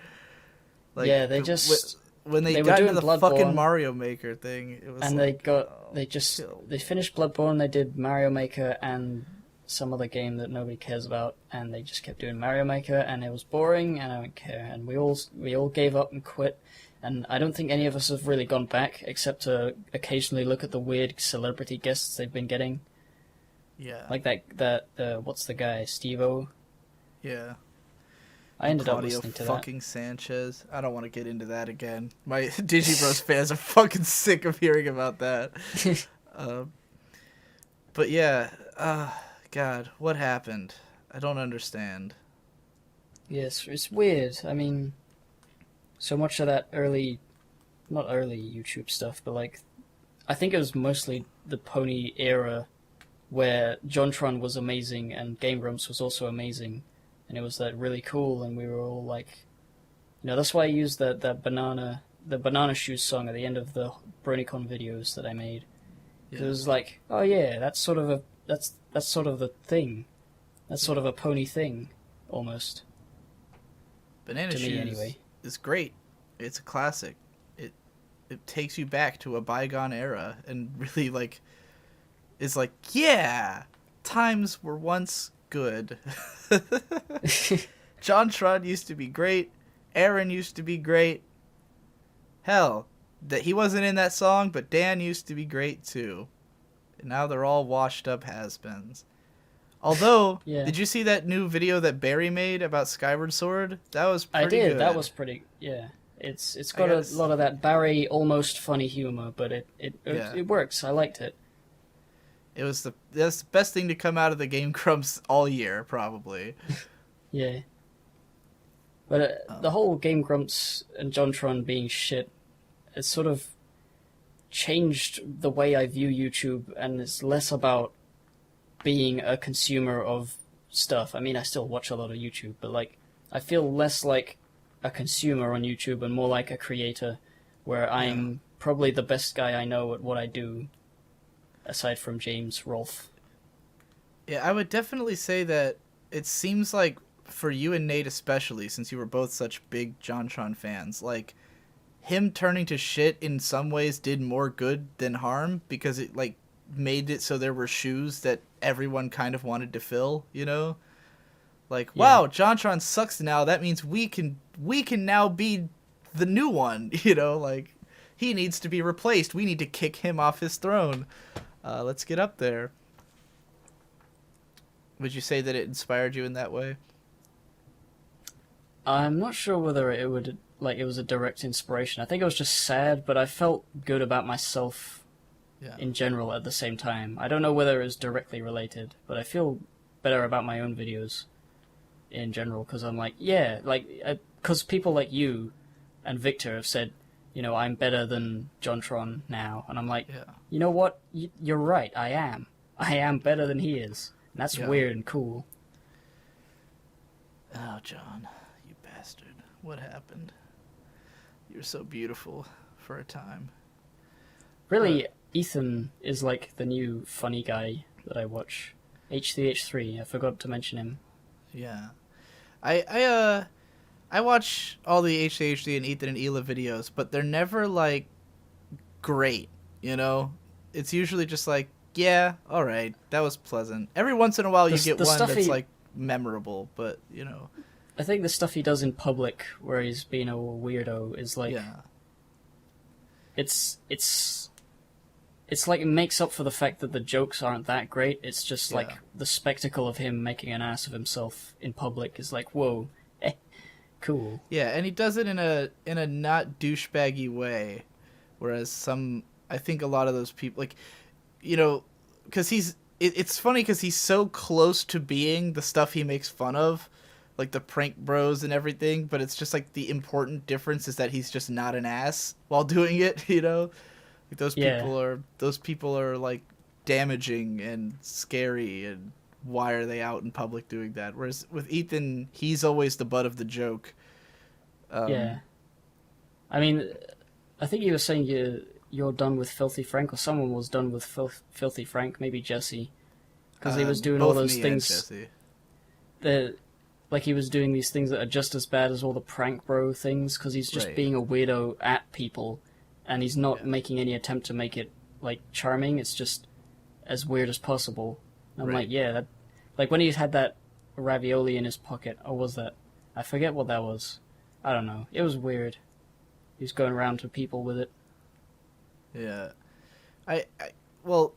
Like,
Yeah, they just...
when they
they were
got into
doing
the fucking
Bloodborne,
Mario Maker thing, it was
and
like,
they finished Bloodborne, they did Mario Maker and some other game that nobody cares about, and they just kept doing Mario Maker, and it was boring, and I don't care, and we all gave up and quit. And I don't think any of us have really gone back, except to occasionally look at the weird celebrity guests they've been getting.
yeah,
Like that what's the guy, Steve-O?
yeah.
I ended up
Claudio
listening to
fucking Sanchez. I don't want to get into that again. My Digibros fans are fucking sick of hearing about that. But yeah, God, what happened? I don't understand.
Yes, it's weird. I mean, so much of that not early YouTube stuff, but like, I think it was mostly the Pony era where JonTron was amazing and Game Grumps was also amazing. And it was that really cool, and we were all like, that's why I used the banana shoes song at the end of the BronyCon videos that I made.
Yeah.
It was like, oh yeah, that's sort of the thing. That's sort of a pony thing, almost.
Banana
To me,
Shoes
anyway.
is great. It's a classic. It takes you back to a bygone era and really like is like, yeah, times were once good. JonTron used to be great. Aaron used to be great. Hell, that he wasn't in that song, but Dan used to be great too. And now they're all washed up has-beens. Although,
Yeah.
Did you see that new video that Barry made about Skyward Sword? That was pretty
I did.
good.
That was pretty. Yeah, it's got a lot of that Barry almost funny humor, but it works. I liked it.
That's the best thing to come out of the Game Grumps all year, probably.
Yeah. But the whole Game Grumps and JonTron being shit, it's sort of changed the way I view YouTube, and it's less about being a consumer of stuff. I mean, I still watch a lot of YouTube, but like, I feel less like a consumer on YouTube and more like a creator, where I'm probably the best guy I know at what I do, aside from James Rolfe.
Yeah, I would definitely say that it seems like for you and Nate especially, since you were both such big JonTron fans, like, him turning to shit in some ways did more good than harm, because it, like, made it so there were shoes that everyone kind of wanted to fill, Like, wow, JonTron sucks now, that means we can now be the new one, Like, he needs to be replaced, we need to kick him off his throne. Let's get up there. Would you say that it inspired you in that way?
I'm not sure whether it was a direct inspiration. I think it was just sad, but I felt good about myself
Yeah.
in general at the same time. I don't know whether it's directly related, but I feel better about my own videos in general because I'm like, yeah, like, because people like you and Victor have said, you know, I'm better than JonTron now, and I'm like,
Yeah.
you know what? You're right. I am. I am better than he is. And that's
Yeah.
weird and cool.
Oh, John, you bastard. What happened? You're so beautiful for a time.
Really, Ethan is like the new funny guy that I watch. HCH3, I forgot to mention him.
Yeah. I watch all the HCHD and Ethan and Ela videos, but they're never, like, great, you know? It's usually just like, yeah, alright, that was pleasant. Every once in a while you get one that's, like, memorable, but, you know.
I think the stuff he does in public, where he's being a weirdo, is like...
Yeah.
It's like it makes up for the fact that the jokes aren't that great. It's just like the spectacle of him making an ass of himself in public is like, whoa, cool.
Yeah, and he does it in a not douchebaggy way, whereas I think a lot of those people, like, you know, because it's funny because he's so close to being the stuff he makes fun of, like the prank bros and everything, but it's just like the important difference is that he's just not an ass while doing it, you know? Like those people are like damaging and scary, and why are they out in public doing that? Whereas with Ethan, he's always the butt of the joke.
Yeah. I mean, I think you were saying you're done with Filthy Frank, or someone was done with Filthy Frank, maybe Jesse, because he was doing all those things that, like, he was doing these things that are just as bad as all the prank bro things, because he's just being a weirdo at people, and he's not making any attempt to make it, like, charming. It's just as weird as possible. And I'm like, yeah, that, like, when he had that ravioli in his pocket, or was that? I forget what that was. I don't know. It was weird. He was going around to people with it.
Yeah. Well,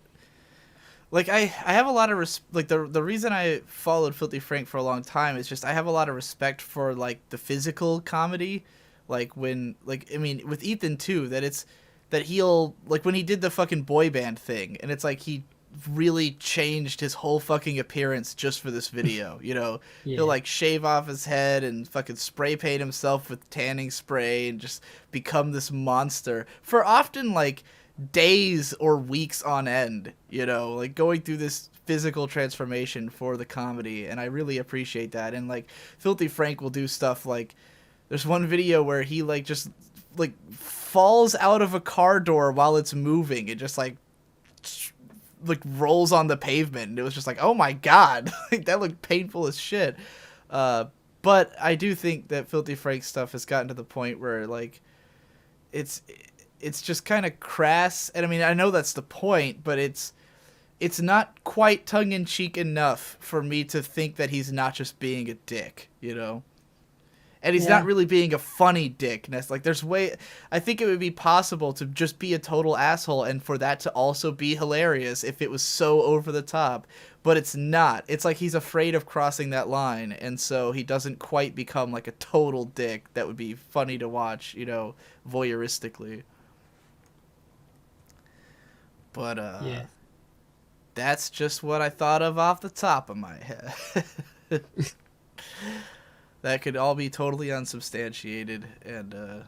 like, I have a lot of like, the reason I followed Filthy Frank for a long time is just I have a lot of respect for, like, the physical comedy. Like, when, like, I mean, with Ethan, too, that he'll, like, when he did the fucking boy band thing, and it's like he really changed his whole fucking appearance just for this video, you know? He'll, like, shave off his head and fucking spray paint himself with tanning spray and just become this monster for often, like, days or weeks on end, you know? Like, going through this physical transformation for the comedy, and I really appreciate that. And, like, Filthy Frank will do stuff like, there's one video where he, like, just, like, falls out of a car door while it's moving. It just, like, rolls on the pavement. And it was just like, oh my god. Like, that looked painful as shit. But I do think that Filthy Frank stuff has gotten to the point where, like, it's just kind of crass. And, I mean, I know that's the point, but it's not quite tongue-in-cheek enough for me to think that he's not just being a dick, you know? And he's not really being a funny dick. Like, I think it would be possible to just be a total asshole and for that to also be hilarious if it was so over the top. But it's not. It's like he's afraid of crossing that line, and so he doesn't quite become, like, a total dick that would be funny to watch, you know, voyeuristically. But, that's just what I thought of off the top of my head. That could all be totally unsubstantiated and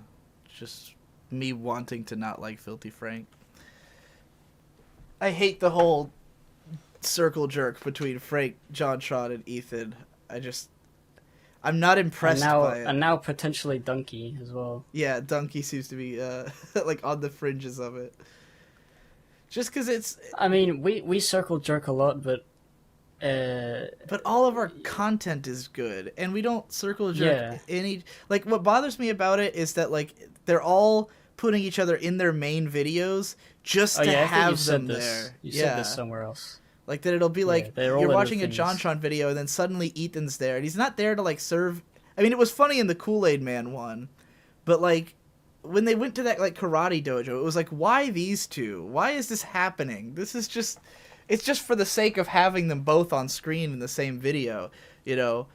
just me wanting to not like Filthy Frank. I hate the whole circle jerk between Frank, JonTron, and Ethan. I'm not impressed by it.
And now potentially Donkey as well.
Yeah, Donkey seems to be like on the fringes of it. Just because it's...
I mean, we circle jerk a lot, but
all of our content is good, and we don't circle jerk any... Like, what bothers me about it is that, like, they're all putting each other in their main videos just to have them there.
You said this somewhere else.
Like, that it'll be like, you're watching a JonTron video, and then suddenly Ethan's there, and he's not there to, like, serve... I mean, it was funny in the Kool-Aid Man one, but, like, when they went to that, like, karate dojo, it was like, why these two? Why is this happening? This is just... It's just for the sake of having them both on screen in the same video, you know.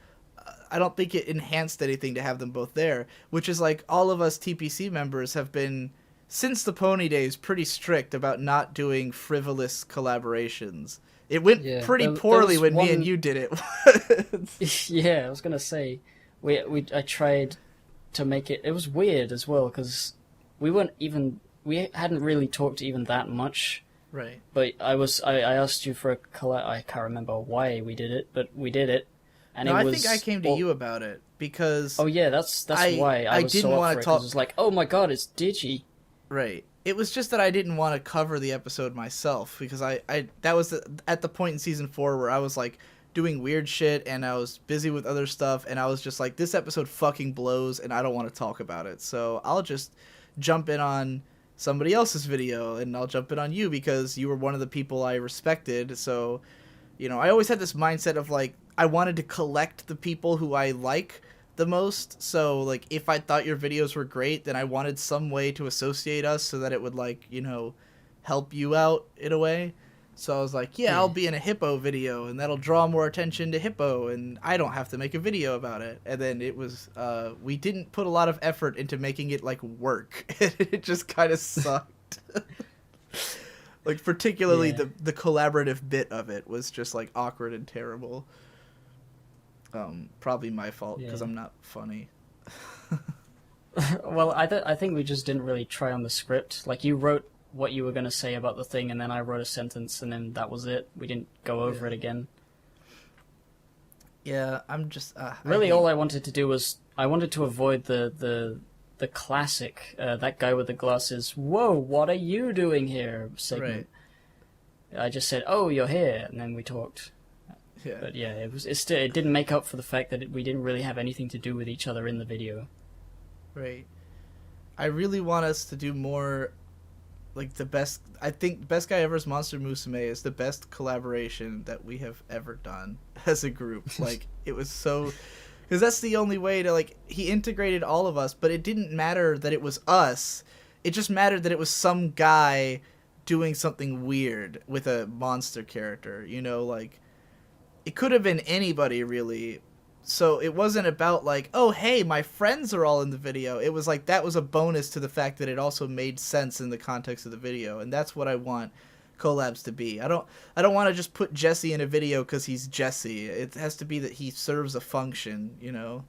I don't think it enhanced anything to have them both there, which is like all of us TPC members have been since the Pony days, pretty strict about not doing frivolous collaborations. It went
Yeah,
pretty
there
poorly
was
when me
one.
and you did it.
Yeah, I was gonna say, I tried to make it. It was weird as well because we hadn't really talked even that much.
Right.
But I asked you for a collab. I can't remember why we did it, but we did it, and
No,
it
I
was.
think I came to you about it because
Oh yeah, that's why I was
didn't
so up
want
for
to
it
talk.
because it's like, oh my god, it's Digi.
Right. It was just that I didn't want to cover the episode myself because I that was at the point in season 4 where I was like doing weird shit and I was busy with other stuff and I was just like, this episode fucking blows and I don't want to talk about it. So I'll just jump in on somebody else's video and I'll jump in on you because you were one of the people I respected. So, you know, I always had this mindset of like I wanted to collect the people who I like the most. So like if I thought your videos were great, then I wanted some way to associate us so that it would like, you know, help you out in a way. So I was like, yeah, I'll
Yeah.
be in a Hippo video and that'll draw more attention to Hippo and I don't have to make a video about it. And then it was we didn't put a lot of effort into making it like work. It just kind of sucked. Like particularly
Yeah.
the collaborative bit of it was just like awkward and terrible. Probably my fault because
Yeah.
I'm not funny.
Well, I think we just didn't really try on the script. Like you wrote what you were gonna say about the thing, and then I wrote a sentence, and then that was it. We didn't go over
Yeah.
it again.
Yeah, I'm just
Really, all I wanted to do was I wanted to avoid the classic that guy with the glasses. Whoa, what are you doing here? Segment.
Right.
I just said, "Oh, you're here," and then we talked.
Yeah.
But yeah, it didn't make up for the fact that we didn't really have anything to do with each other in the video.
Right. I really want us to do more. Like the best, I think Best Guy Ever's Monster Musume is the best collaboration that we have ever done as a group. Like it was so, because that's the only way to like he integrated all of us, but it didn't matter that it was us. It just mattered that it was some guy doing something weird with a monster character. You know, like it could have been anybody really. So it wasn't about like, oh hey, my friends are all in the video. It was like that was a bonus to the fact that it also made sense in the context of the video, and that's what I want collabs to be. I don't want to just put Jesse in a video because he's Jesse. It has to be that he serves a function, you know.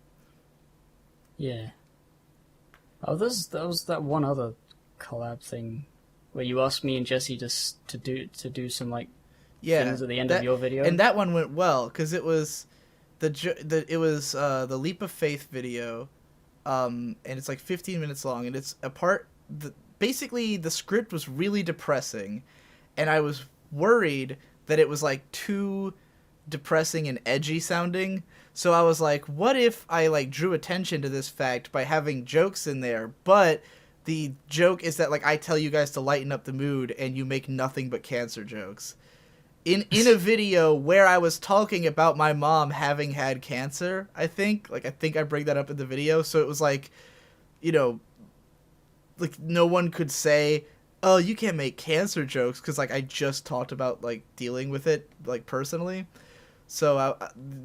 Yeah. Oh, there was that one other collab thing where you asked me and Jesse to do some like things at the end of your video,
and that one went well because it was the Leap of Faith video, and it's like 15 minutes long, and it's basically the script was really depressing, and I was worried that it was like too depressing and edgy sounding. So I was like, what if I like drew attention to this fact by having jokes in there, but the joke is that like I tell you guys to lighten up the mood and you make nothing but cancer jokes. In a video where I was talking about my mom having had cancer, I think I bring that up in the video, so it was like, you know, like no one could say, "Oh, you can't make cancer jokes," because like I just talked about like dealing with it like personally. So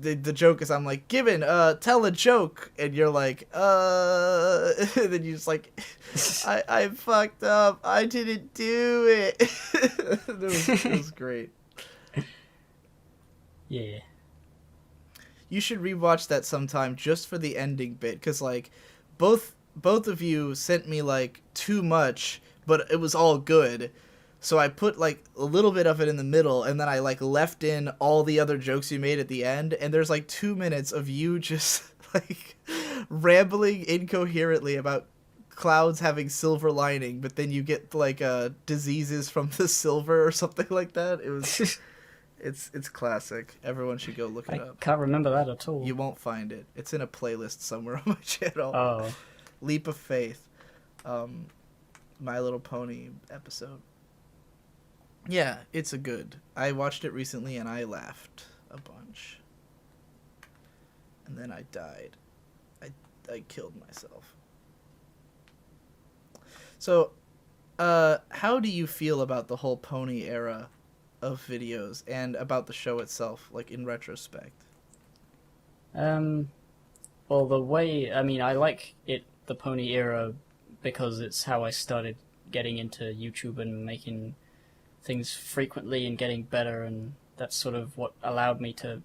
the joke is I'm like, Gibbon, tell a joke, and you're like, and then you just like, I fucked up, I didn't do it. It was great.
yeah.
You should rewatch that sometime just for the ending bit, because like both of you sent me like too much, but it was all good. So I put like a little bit of it in the middle, and then I like left in all the other jokes you made at the end, and there's like 2 minutes of you just like rambling incoherently about clouds having silver lining, but then you get like diseases from the silver or something like that. It was it's classic. Everyone should go look it
I
up.
can't remember that at all.
You won't find it. It's in a playlist somewhere on my channel.
Oh.
Leap of Faith. My Little Pony episode. Yeah, it's a good. I watched it recently and I laughed a bunch. And then I died. I killed myself. So, how do you feel about the whole pony era of videos and about the show itself, like in retrospect?
Well, I like the pony era because it's how I started getting into YouTube and making things frequently and getting better, and that's sort of what allowed me to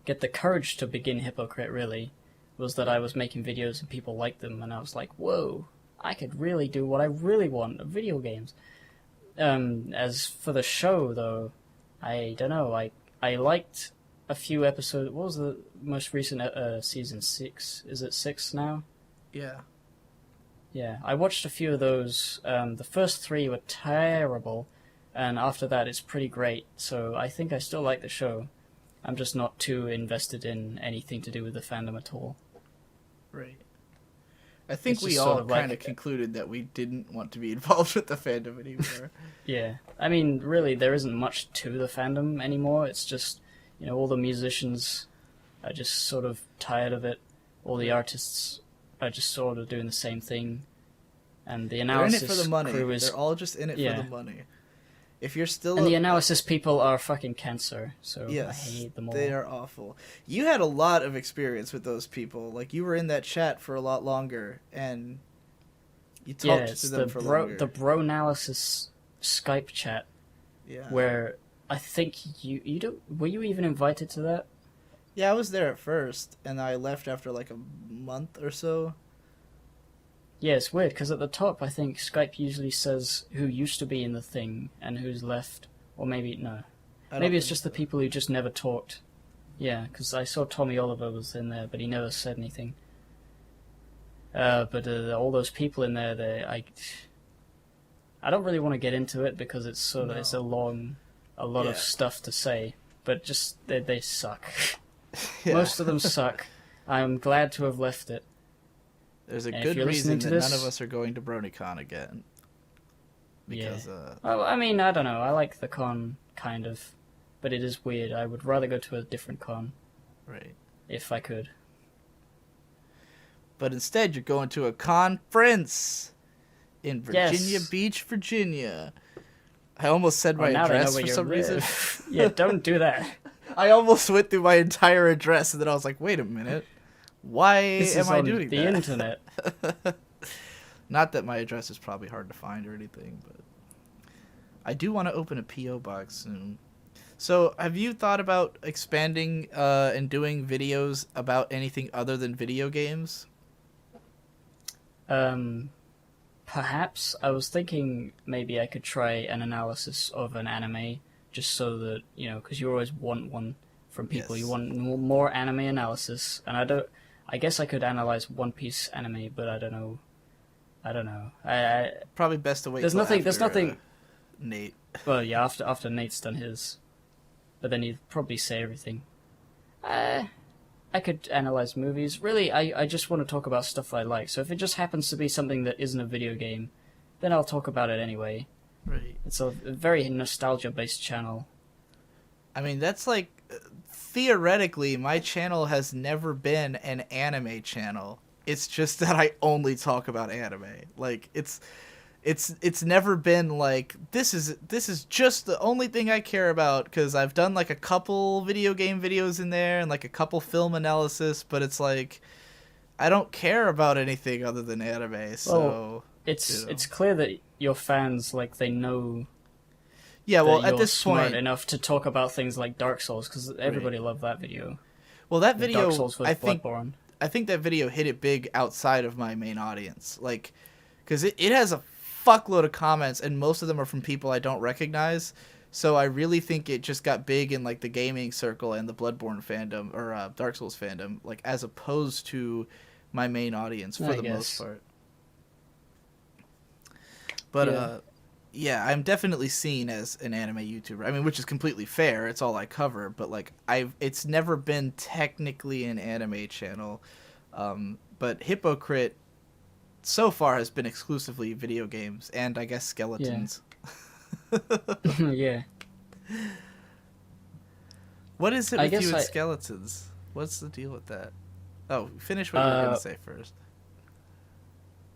get the courage to begin Hippocrit, really, was that I was making videos and people liked them, and I was like, whoa, I could really do what I really want, video games. As for the show, though, I don't know, I liked a few episodes. What was the most recent season? 6? Is it 6 now?
Yeah.
Yeah, I watched a few of those. The first 3 were terrible, and after that it's pretty great, so I think I still like the show. I'm just not too invested in anything to do with the fandom at all.
Right. I think
It's
we
just
all
sort of
kind of
like-
concluded that we didn't want to be involved with the fandom anymore.
Yeah, I mean, really, there isn't much to the fandom anymore. It's just, all the musicians are just sort of tired of it. All the artists are just sort of doing the same thing. And the
They're in
analysis
it for the money.
crew is...
They're all just in it
Yeah.
for the money. If you're still...
And the analysis people are fucking cancer, so
Yes,
I hate them all.
they are awful. You had a lot of experience with those people. Like, you were in that chat for a lot longer, and you talked
it's
to them for longer.
the bro analysis Skype chat,
Yeah.
where I think you don't... Were you even invited to that?
Yeah, I was there at first, and I left after like a month or so.
Yeah, it's weird, because at the top, I think Skype usually says who used to be in the thing and who's left. Or maybe, no.
I don't
Maybe it's
think
just
so.
the people who just never talked. Yeah, because I saw Tommy Oliver was in there, but he never said anything. But all those people in there, I don't really want to get into it, because it's sort of,
No.
it's a lot
Yeah.
of stuff to say. But just, they suck.
Yeah.
Most of them suck. I'm glad to have left it.
There's a
And if
good
you're
reason
listening
that
to
none
this-
of us are going to BronyCon again. Because,
Well, I mean, I don't know. I like the con, kind of. But it is weird. I would rather go to a different con,
right.
if I could.
But instead, you're going to a conference in Virginia
Yes.
Beach, Virginia. I almost said my
Now they know
address
where
for
you
some reason.
live. Yeah, don't do that.
I almost went through my entire address, and then I was like, wait a minute. Why
This
am
is
I
on
doing
the
that?
internet.
Not that my address is probably hard to find or anything, but I do want to open a P.O. box soon. So, have you thought about expanding and doing videos about anything other than video games?
Perhaps I was thinking maybe I could try an analysis of an anime, just so that because you always want one from people.
Yes.
You want more anime analysis, and I guess I could analyze One Piece anime, but I don't know. I
Probably best to wait.
There's
till
nothing-
after,
there's nothing-
Nate.
Well, yeah, after Nate's done his, but then he'd probably say everything. I could analyze movies. Really, I just want to talk about stuff I like. So if it just happens to be something that isn't a video game, then I'll talk about it anyway.
Right.
It's a very nostalgia-based channel.
I mean, that's like theoretically, my channel has never been an anime channel. It's just that I only talk about anime. Like it's never been like this is just the only thing I care about, because I've done like a couple video game videos in there and like a couple film analysis, but it's like I don't care about anything other than anime. So
Well, it's clear that your fans, like, they know
yeah, well,
that
at
you're
this
smart
point,
enough to talk about things like Dark Souls, because everybody loved that video.
well, that
The
video
Dark Souls was
I think
Bloodborne.
I think that video hit it big outside of my main audience, like, because it has a fuckload of comments, and most of them are from people I don't recognize. So I really think it just got big in like the gaming circle and the Bloodborne fandom or Dark Souls fandom, like as opposed to my main audience for
I
the
guess.
most part. But yeah, I'm definitely seen as an anime YouTuber. I mean, which is completely fair. It's all I cover, but like it's never been technically an anime channel. But Hippocrit so far has been exclusively video games and I guess skeletons.
Yeah.
What is it
I
with
guess
you and
I-
skeletons? What's the deal with that? Oh, finish what you were gonna say first.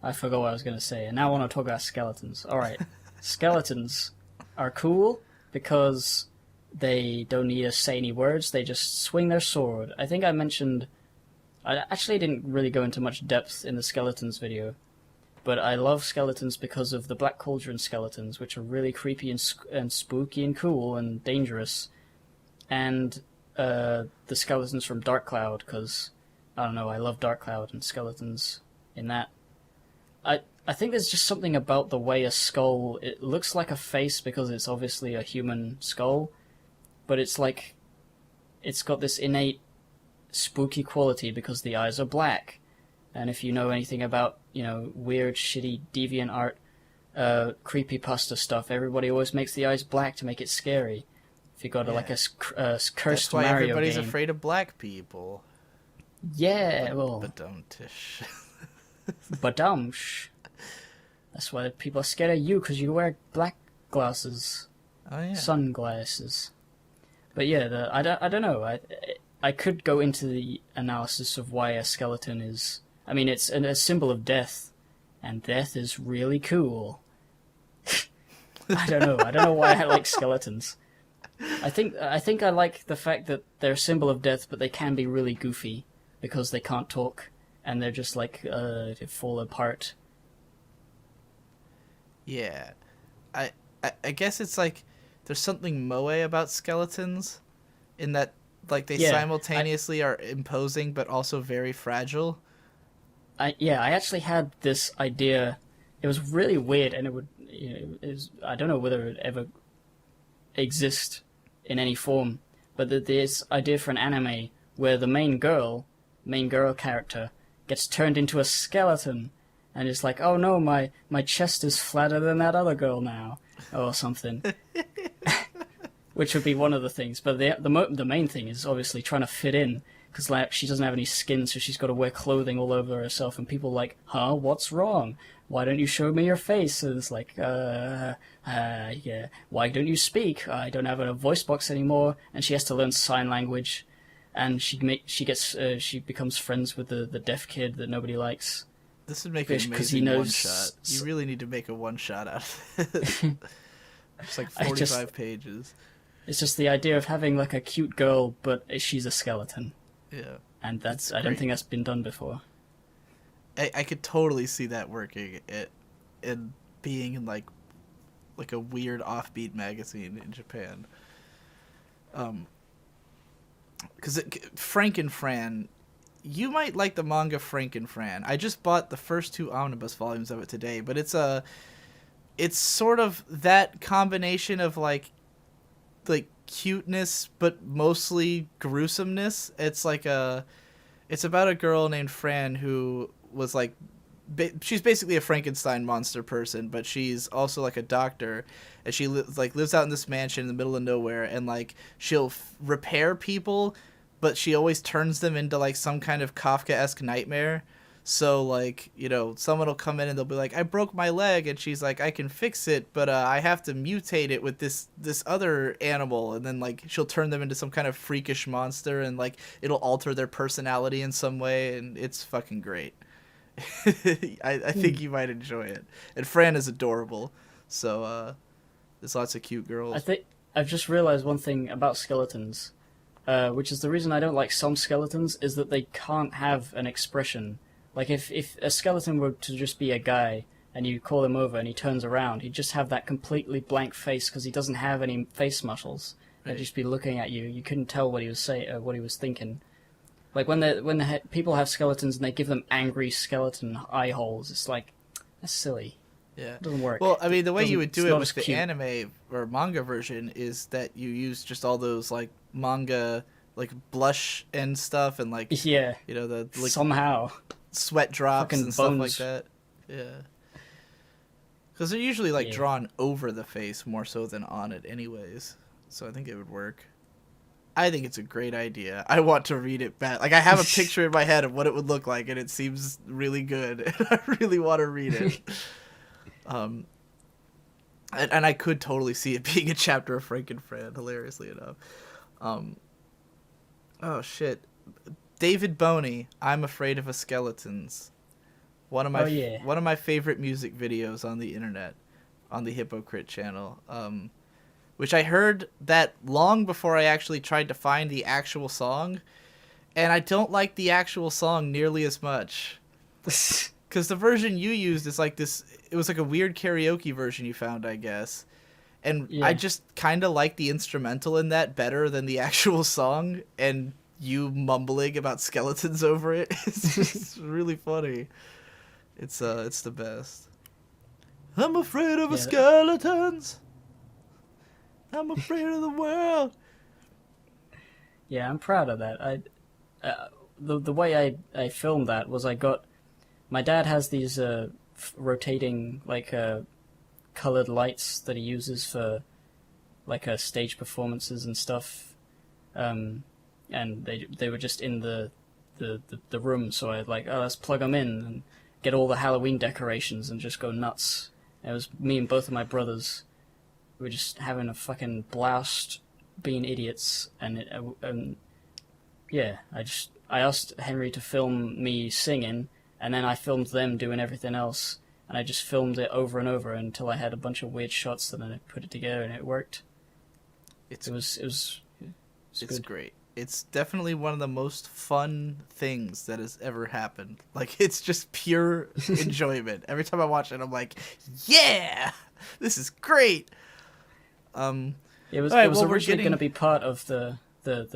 I forgot what I was going to say, and now I want to talk about skeletons. Alright, skeletons are cool because they don't need to say any words, they just swing their sword. I think I mentioned... I actually didn't really go into much depth in the skeletons video, But I love skeletons because of the Black Cauldron skeletons, which are really creepy and spooky and cool and dangerous. And the skeletons from Dark Cloud, because, I don't know, I love Dark Cloud and skeletons in that. I think there's just something about the way a skull... It looks like a face because it's obviously a human skull, but it's like... It's got this innate spooky quality because the eyes are black. And if you know anything about, weird, shitty, deviant art, creepypasta stuff, everybody always makes the eyes black to make it scary. If you got a cursed
That's why
Mario
everybody's
game.
afraid of black people.
Yeah, well...
Badum-tish.
Badumsh. That's why people are scared of you, because you wear black glasses.
Oh, yeah.
Sunglasses. But yeah, I don't know. I could go into the analysis of why a skeleton is... I mean, it's a symbol of death, and death is really cool. I don't know. I don't know why I like skeletons. I think I like the fact that they're a symbol of death, but they can be really goofy because they can't talk, and they're just like they fall apart.
Yeah, I guess it's like there's something moe about skeletons, in that like they simultaneously are imposing but also very fragile.
I actually had this idea. It was really weird, and I don't know whether it would ever exist in any form, but this idea for an anime where the main girl character gets turned into a skeleton, and it's like, oh no, my chest is flatter than that other girl now, or something. Which would be one of the things, but the main thing is obviously trying to fit in, because like she doesn't have any skin, so she's got to wear clothing all over herself, and people are like, huh, what's wrong? Why don't you show me your face? And it's like, yeah. Why don't you speak? I don't have a voice box anymore, and she has to learn sign language, and she becomes friends with the deaf kid that nobody likes.
This would make an amazing one-shot. You really need to make a one-shot out of this. It's like 45 pages.
It's just the idea of having like a cute girl, but she's a skeleton.
Yeah.
And I don't think that's been done before.
I could totally see that working in being in like a weird offbeat magazine in Japan. Because Frankenfran, you might like the manga Frankenfran. I just bought the first 2 omnibus volumes of it today, but it's sort of that combination of like cuteness but mostly gruesomeness. It's about a girl named Fran who was like she's basically a Frankenstein monster person, but she's also like a doctor, and she lives out in this mansion in the middle of nowhere, and like she'll repair people, but she always turns them into like some kind of Kafka-esque nightmare. So like, someone will come in and they'll be like, I broke my leg, and she's like, I can fix it, but I have to mutate it with this other animal, and then like she'll turn them into some kind of freakish monster, and like it'll alter their personality in some way, and it's fucking great. I think you might enjoy it. And Fran is adorable, so there's lots of cute girls.
I think I've just realized one thing about skeletons, which is the reason I don't like some skeletons, is that they can't have an expression. Like, if a skeleton were to just be a guy, and you call him over and he turns around, he'd just have that completely blank face because he doesn't have any face muscles. Right. He'd just be looking at you. You couldn't tell what he was what he was thinking. Like, when people have skeletons and they give them angry skeleton eye holes, it's like, that's silly.
Yeah.
It doesn't work.
Well, I mean, the way you would do it with the
cute
anime or manga version is that you use just all those, like, manga, like, blush and stuff, and, like,
yeah,
the like,
somehow
sweat drops
fucking
and stuff
bones.
like that. Yeah. Because they're usually, like, drawn over the face more so than on it anyways. So I think it would work. I think it's a great idea. I want to read it back. Like, I have a picture in my head of what it would look like, and it seems really good. And I really want to read it. And I could totally see it being a chapter of Frankenfran, hilariously enough. Oh, shit. David Boney, I'm Afraid of a Skeletons. One of my favorite music videos on the internet, on the Hippocrit channel. Which I heard that long before I actually tried to find the actual song, and I don't like the actual song nearly as much. Because the version you used is like this. It was like a weird karaoke version you found, I guess. And
Yeah.
I just kind of like the instrumental in that better than the actual song. And you mumbling about skeletons over it. It's just really funny. It's the best. I'm afraid of the
Yeah.
skeletons. I'm afraid of the world.
Yeah, I'm proud of that. The way I filmed that was my dad has these rotating colored lights that he uses for stage performances and stuff, and they were just in the room, so I let's plug them in and get all the Halloween decorations and just go nuts. It was me and both of my brothers. We were just having a fucking blast, being idiots, and yeah, I asked Henry to film me singing, and then I filmed them doing everything else, and I just filmed it over and over until I had a bunch of weird shots, and then I put it together and it worked. It was good.
Great. It's definitely one of the most fun things that has ever happened. Like, it's just pure enjoyment. Every time I watch it, I'm like, yeah, this is great.
It was originally going to be part of the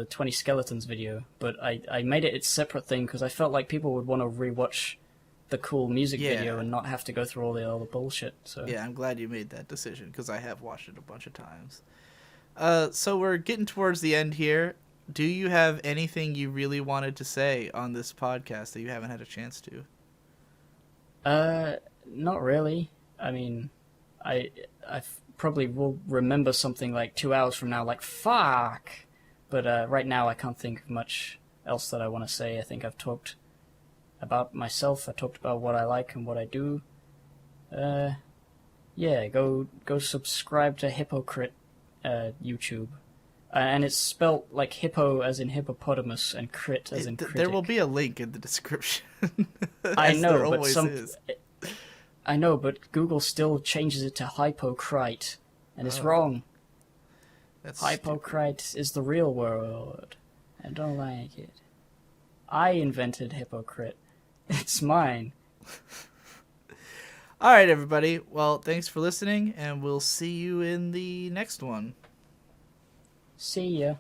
20 skeletons video, but I made it its separate thing because I felt like people would want to rewatch the cool music video and not have to go through all the bullshit. So
yeah, I'm glad you made that decision because I have watched it a bunch of times. So we're getting towards the end here. Do you have anything you really wanted to say on this podcast that you haven't had a chance to?
Not really. I mean, I probably will remember something like 2 hours from now, like fuck. But right now, I can't think of much else that I want to say. I think I've talked about myself. I talked about what I like and what I do. Yeah, go subscribe to Hippocrit YouTube. And it's spelt like hippo as in hippopotamus and crit as in critic.
There will be a link in the description.
I know, but
is.
I know, but Google still changes it to Hippocrit, and it's wrong. Hippocrit is the real word. I don't like it. I invented Hippocrit. It's mine.
All right, everybody. Well, thanks for listening, and we'll see you in the next one.
See ya.